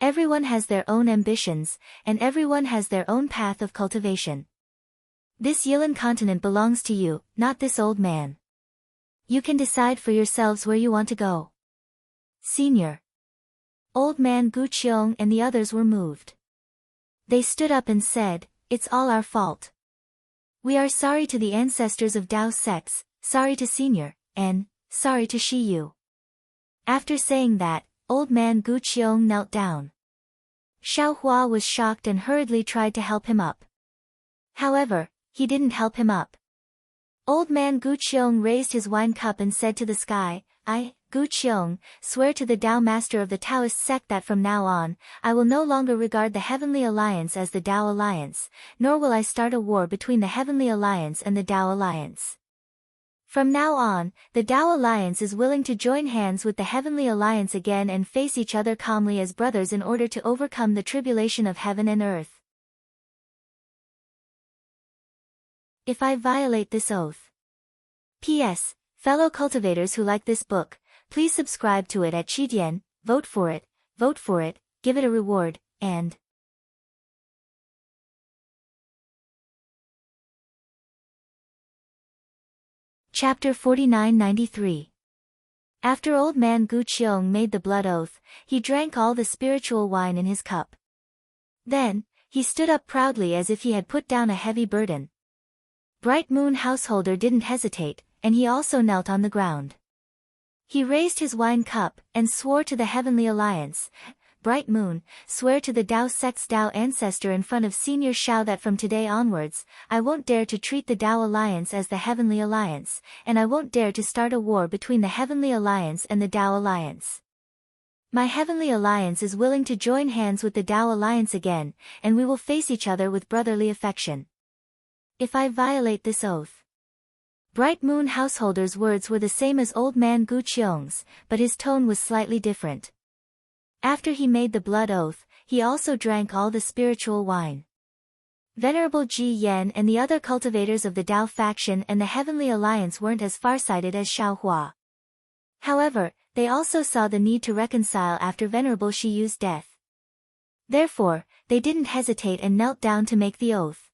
A: Everyone has their own ambitions, and everyone has their own path of cultivation. This Yilin continent belongs to you, not this old man. You can decide for yourselves where you want to go. Senior. Old Man Gu Qiong and the others were moved. They stood up and said, "It's all our fault. We are sorry to the ancestors of Dao sects, sorry to Senior, and sorry to Shi Yu." After saying that, Old Man Gu Qiong knelt down. Xiao Hua was shocked and hurriedly tried to help him up. However, he didn't help him up. Old Man Gu Qiong raised his wine cup and said to the sky, "I, Gu Qiong, swear to the Tao Master of the Taoist sect that from now on, I will no longer regard the Heavenly Alliance as the Tao Alliance, nor will I start a war between the Heavenly Alliance and the Tao Alliance. From now on, the Tao Alliance is willing to join hands with the Heavenly Alliance again and face each other calmly as brothers in order to overcome the tribulation of heaven and earth. If I violate this oath. P.S. Fellow cultivators who like this book, please subscribe to it at Qidian, vote for it, give it a reward, and Chapter 4993. After Old Man Gu Qiong made the blood oath, he drank all the spiritual wine in his cup. Then, he stood up proudly as if he had put down a heavy burden. Bright Moon Householder didn't hesitate, and he also knelt on the ground. He raised his wine cup, and swore to the Heavenly Alliance, "Bright Moon, swear to the Tao sect's Tao ancestor in front of Senior Shao that from today onwards, I won't dare to treat the Tao Alliance as the Heavenly Alliance, and I won't dare to start a war between the Heavenly Alliance and the Tao Alliance. My Heavenly Alliance is willing to join hands with the Tao Alliance again, and we will face each other with brotherly affection. If I violate this oath." Bright Moon Householder's words were the same as Old Man Gu Qiong's, but his tone was slightly different. After he made the blood oath, he also drank all the spiritual wine. Venerable Ji Yan and the other cultivators of the Tao faction and the Heavenly Alliance weren't as farsighted as Xiao Hua. However, they also saw the need to reconcile after Venerable Shi Yu's death. Therefore, they didn't hesitate and knelt down to make the oath.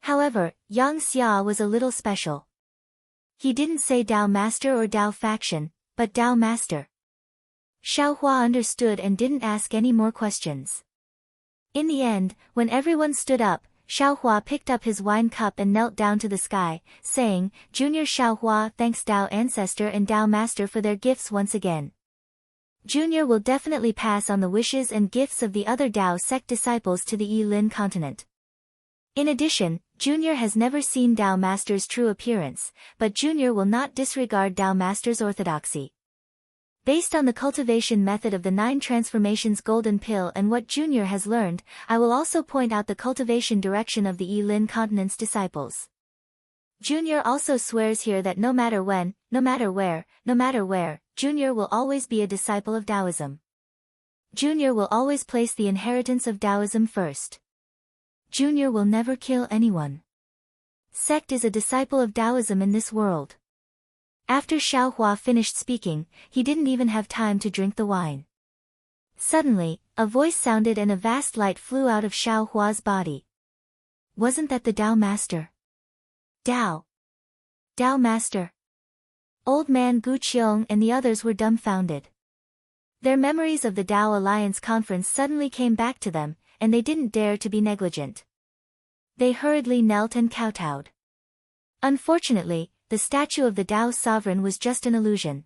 A: However, Yang Xia was a little special. He didn't say Tao Master or Tao faction, but Tao Master. Xiao Hua understood and didn't ask any more questions. In the end, when everyone stood up, Xiao Hua picked up his wine cup and knelt down to the sky, saying, "Junior Xiao Hua thanks Tao Ancestor and Tao Master for their gifts once again. Junior will definitely pass on the wishes and gifts of the other Tao sect disciples to the Yilin continent. In addition, Junior has never seen Tao Master's true appearance, but Junior will not disregard Tao Master's orthodoxy. Based on the cultivation method of the 9 transformations golden pill and what Junior has learned, I will also point out the cultivation direction of the Yilin continent's disciples. Junior also swears here that no matter when, no matter where, Junior will always be a disciple of Taoism. Junior will always place the inheritance of Taoism first. Junior will never kill anyone. Sect is a disciple of Taoism in this world." After Xiao Hua finished speaking, he didn't even have time to drink the wine. Suddenly, a voice sounded and a vast light flew out of Xiao Hua's body. Wasn't that the Tao Master? Tao Master. Old Man Gu Qiong and the others were dumbfounded. Their memories of the Tao Alliance conference suddenly came back to them, and they didn't dare to be negligent. They hurriedly knelt and kowtowed. Unfortunately, the statue of the Tao sovereign was just an illusion.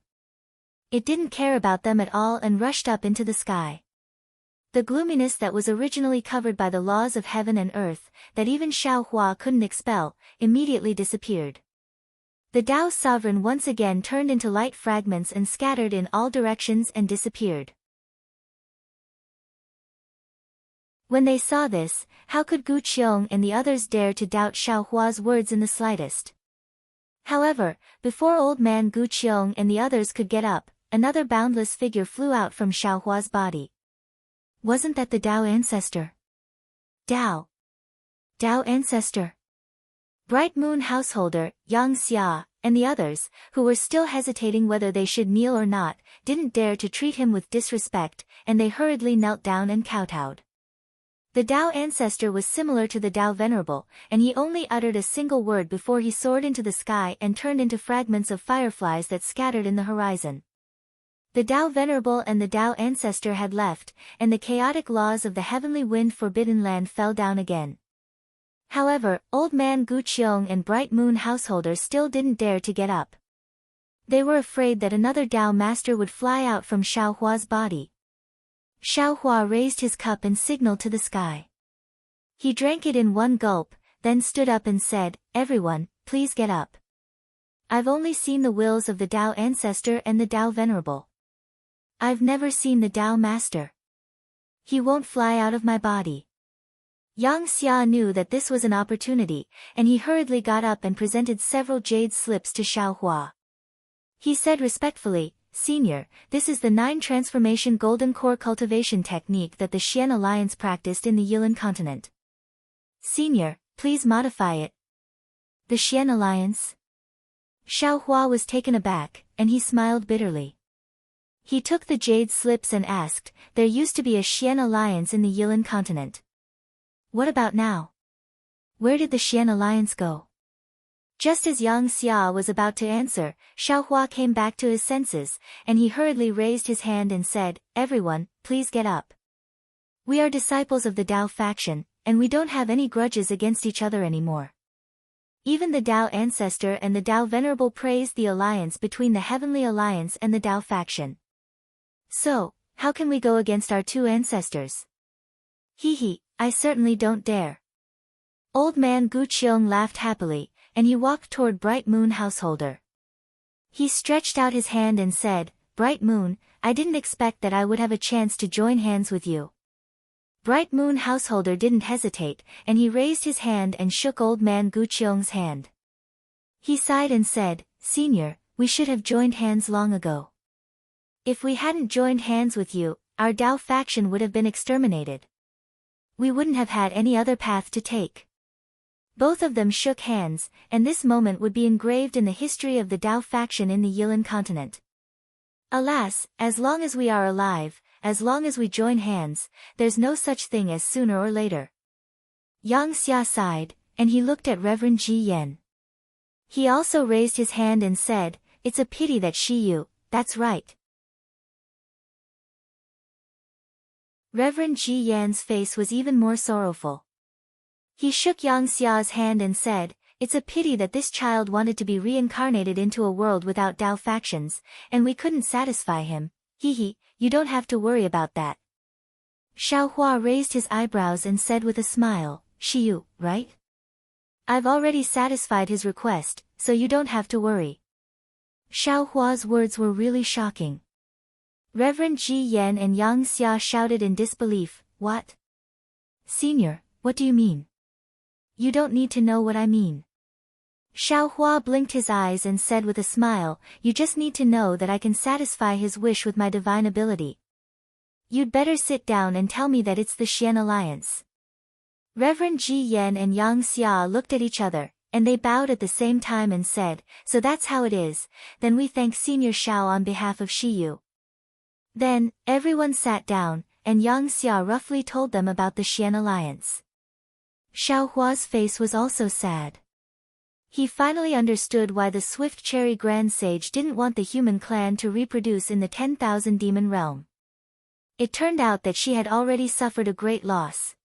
A: It didn't care about them at all and rushed up into the sky. The gloominess that was originally covered by the laws of heaven and earth, that even Xiao Hua couldn't expel, immediately disappeared. The Tao sovereign once again turned into light fragments and scattered in all directions and disappeared. When they saw this, how could Gu Qiong and the others dare to doubt Xiao Hua's words in the slightest? However, before Old Man Gu Qiong and the others could get up, another boundless figure flew out from Xiao Hua's body. Wasn't that the Tao Ancestor? Tao Ancestor. Bright Moon Householder, Yang Xia, and the others, who were still hesitating whether they should kneel or not, didn't dare to treat him with disrespect, and they hurriedly knelt down and kowtowed. The Tao Ancestor was similar to the Tao Venerable, and he only uttered a single word before he soared into the sky and turned into fragments of fireflies that scattered in the horizon. The Tao Venerable and the Tao Ancestor had left, and the chaotic laws of the heavenly wind forbidden land fell down again. However, Old Man Gu Qiong and Bright Moon Householder still didn't dare to get up. They were afraid that another Tao Master would fly out from Xiao Hua's body. Xiao Hua raised his cup and signaled to the sky. He drank it in one gulp, then stood up and said, "Everyone, please get up. I've only seen the wills of the Tao Ancestor and the Tao Venerable. I've never seen the Tao Master. He won't fly out of my body." Yang Xia knew that this was an opportunity, and he hurriedly got up and presented several jade slips to Xiao Hua. He said respectfully, "Senior, this is the 9 transformation golden core cultivation technique that the Xian Alliance practiced in the Yilan continent. Senior, please modify it." The Xian Alliance? Xiao Hua was taken aback, and he smiled bitterly. He took the jade slips and asked, "There used to be a Xian Alliance in the Yilan continent. What about now? Where did the Xian Alliance go?" Just as Yang Xia was about to answer, Xiao Hua came back to his senses, and he hurriedly raised his hand and said, "Everyone, please get up. We are disciples of the Tao faction, and we don't have any grudges against each other anymore." Even the Tao Ancestor and the Tao Venerable praised the alliance between the Heavenly Alliance and the Tao faction. "So, how can we go against our 2 ancestors?" "Hee, I certainly don't dare." Old Man Gu Qiong laughed happily, and he walked toward Bright Moon Householder. He stretched out his hand and said, "Bright Moon, I didn't expect that I would have a chance to join hands with you." Bright Moon Householder didn't hesitate, and he raised his hand and shook Old Man Gu Qiong's hand. He sighed and said, "Senior, we should have joined hands long ago. If we hadn't joined hands with you, our Tao faction would have been exterminated. We wouldn't have had any other path to take." Both of them shook hands, and this moment would be engraved in the history of the Tao faction in the Yilan continent. Alas, as long as we are alive, as long as we join hands, there's no such thing as sooner or later. Yang Xia sighed, and he looked at Reverend Ji Yen. He also raised his hand and said, "It's a pity that Shiyu, that's right." Reverend Ji Yan's face was even more sorrowful. He shook Yang Xia's hand and said, "It's a pity that this child wanted to be reincarnated into a world without Tao factions, and we couldn't satisfy him. Hee, you don't have to worry about that." Xiao Hua raised his eyebrows and said with a smile, "Shiyu, right? I've already satisfied his request, so you don't have to worry." Xiao Hua's words were really shocking. Reverend Ji Yen and Yang Xia shouted in disbelief, "What? Senior, what do you mean? You don't need to know what I mean." Xiao Hua blinked his eyes and said with a smile, "You just need to know that I can satisfy his wish with my divine ability. You'd better sit down and tell me that it's the Xian Alliance." Reverend Ji Yen and Yang Xia looked at each other, and they bowed at the same time and said, "So that's how it is, then we thank Senior Xiao on behalf of Shiyu." Then, everyone sat down, and Yang Xia roughly told them about the Xian Alliance. Xiao Hua's face was also sad. He finally understood why the Swift Cherry Grand Sage didn't want the human clan to reproduce in the 10,000 demon realm. It turned out that she had already suffered a great loss.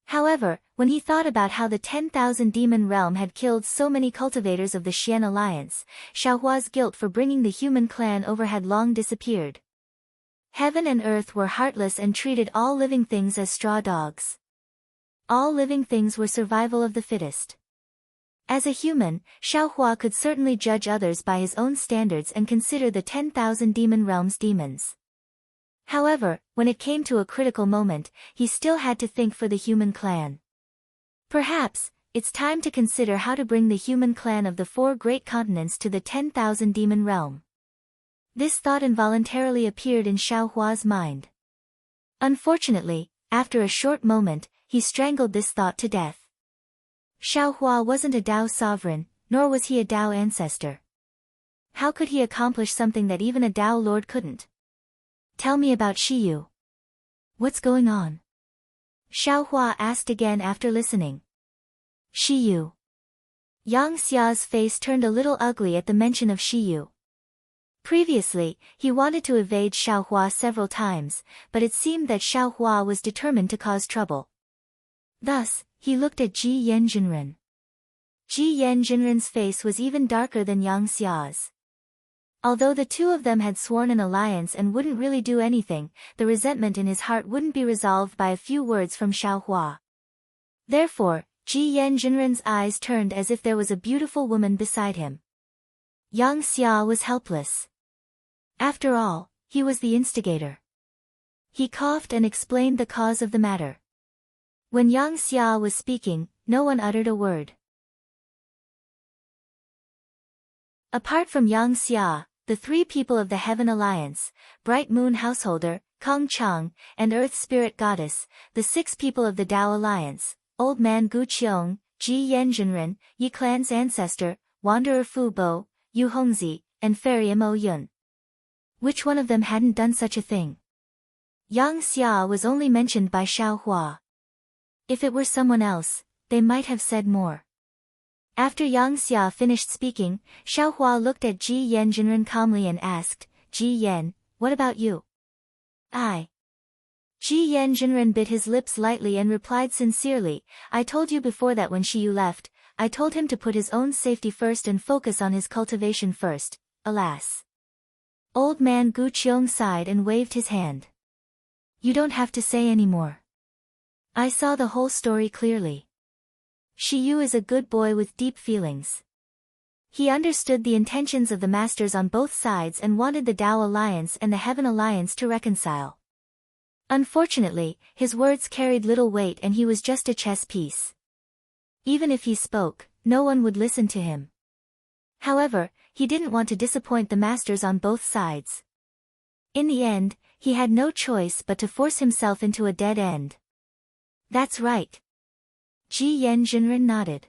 A: However, when he thought about how the 10,000 demon realm had killed so many cultivators of the Xian Alliance, Xiao Hua's guilt for bringing the human clan over had long disappeared. Heaven and earth were heartless and treated all living things as straw dogs. All living things were survival of the fittest. As a human, Xiao Hua could certainly judge others by his own standards and consider the 10,000 demon realms demons. However, when it came to a critical moment, he still had to think for the human clan. Perhaps, it's time to consider how to bring the human clan of the 4 great continents to the 10,000 demon realm. This thought involuntarily appeared in Xiao Hua's mind. Unfortunately, after a short moment, he strangled this thought to death. Xiao Hua wasn't a Tao sovereign, nor was he a Tao ancestor. How could he accomplish something that even a Tao lord couldn't? "Tell me about Shiyu. What's going on?" Xiao Hua asked again after listening. "Shiyu." Yang Xia's face turned a little ugly at the mention of Shiyu. Previously, he wanted to evade Xiaohua several times, but it seemed that Xiaohua was determined to cause trouble. Thus, he looked at Ji Yanjinren. Ji Yanjinren's face was even darker than Yang Xia's. Although the two of them had sworn an alliance and wouldn't really do anything, the resentment in his heart wouldn't be resolved by a few words from Xiaohua. Therefore, Ji Yanjinren's eyes turned as if there was a beautiful woman beside him. Yang Xia was helpless. After all, he was the instigator. He coughed and explained the cause of the matter. When Yang Xia was speaking, no one uttered a word. Apart from Yang Xia, the three people of the Heaven Alliance, Bright Moon Householder, Kong Chang, and Earth Spirit Goddess, the six people of the Tao Alliance, Old Man Gu Qiong, Ji Yanjinren, Yi Clan's ancestor, Wanderer Fu Bo, Yu Hongzi, and Fairy Mo Yun. Which one of them hadn't done such a thing? Yang Xia was only mentioned by Xiaohua. If it were someone else, they might have said more. After Yang Xia finished speaking, Xiaohua looked at Ji Yanjinren calmly and asked, Ji Yan, what about you? Ji Yanjinren bit his lips lightly and replied sincerely, I told you before that when Shiyu left, I told him to put his own safety first and focus on his cultivation first, alas. Old Man Gu Qiong sighed and waved his hand. You don't have to say any more. I saw the whole story clearly. Shiyu is a good boy with deep feelings. He understood the intentions of the masters on both sides and wanted the Tao Alliance and the Heaven Alliance to reconcile. Unfortunately, his words carried little weight and he was just a chess piece. Even if he spoke, no one would listen to him. However, he didn't want to disappoint the masters on both sides. In the end, he had no choice but to force himself into a dead end. That's right. Ji Yanjinren nodded.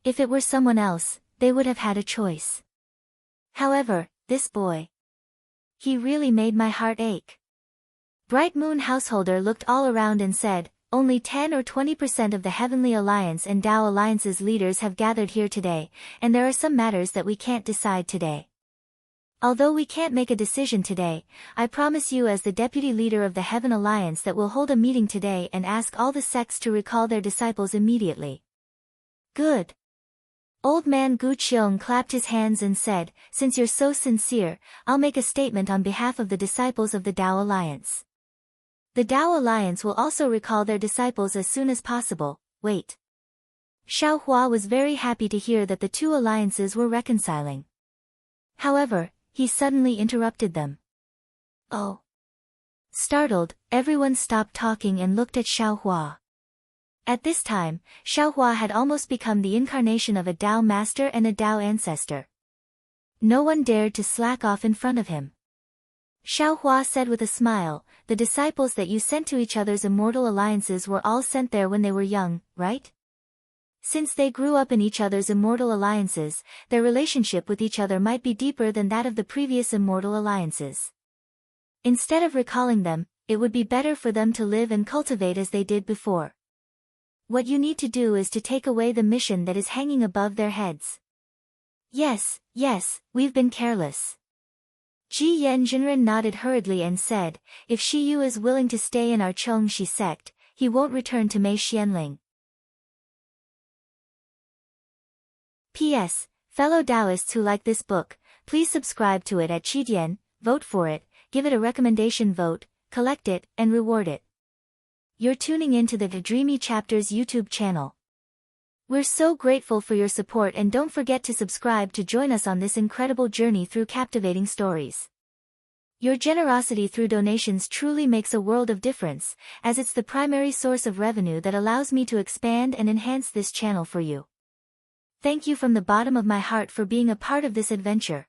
A: If it were someone else, they would have had a choice. However, this boy. He really made my heart ache. Bright Moon Householder looked all around and said, only 10 or 20% of the Heavenly Alliance and Tao Alliance's leaders have gathered here today, and there are some matters that we can't decide today. Although we can't make a decision today, I promise you as the deputy leader of the Heaven Alliance that we'll hold a meeting today and ask all the sects to recall their disciples immediately. Good. Old Man Gu Qiong clapped his hands and said, since you're so sincere, I'll make a statement on behalf of the disciples of the Tao Alliance. The Tao Alliance will also recall their disciples as soon as possible. Wait. Xiaohua was very happy to hear that the two alliances were reconciling. However, he suddenly interrupted them. Oh. Startled, everyone stopped talking and looked at Xiaohua. At this time, Xiaohua had almost become the incarnation of a Tao master and a Tao ancestor. No one dared to slack off in front of him. Xiaohua said with a smile, the disciples that you sent to each other's immortal alliances were all sent there when they were young, right? Since they grew up in each other's immortal alliances, their relationship with each other might be deeper than that of the previous immortal alliances. Instead of recalling them, it would be better for them to live and cultivate as they did before. What you need to do is to take away the mission that is hanging above their heads. Yes, we've been careless. Ji Yanjinren nodded hurriedly and said, if Shiyu is willing to stay in our Chongxi sect, he won't return to Mei Xianling. P.S. Fellow Taoists who like this book, please subscribe to it at Qidian, vote for it, give it a recommendation vote, collect it, and reward it. You're tuning in to the Dreamy Chapters YouTube channel. We're so grateful for your support and don't forget to subscribe to join us on this incredible journey through captivating stories. Your generosity through donations truly makes a world of difference, as it's the primary source of revenue that allows me to expand and enhance this channel for you. Thank you from the bottom of my heart for being a part of this adventure.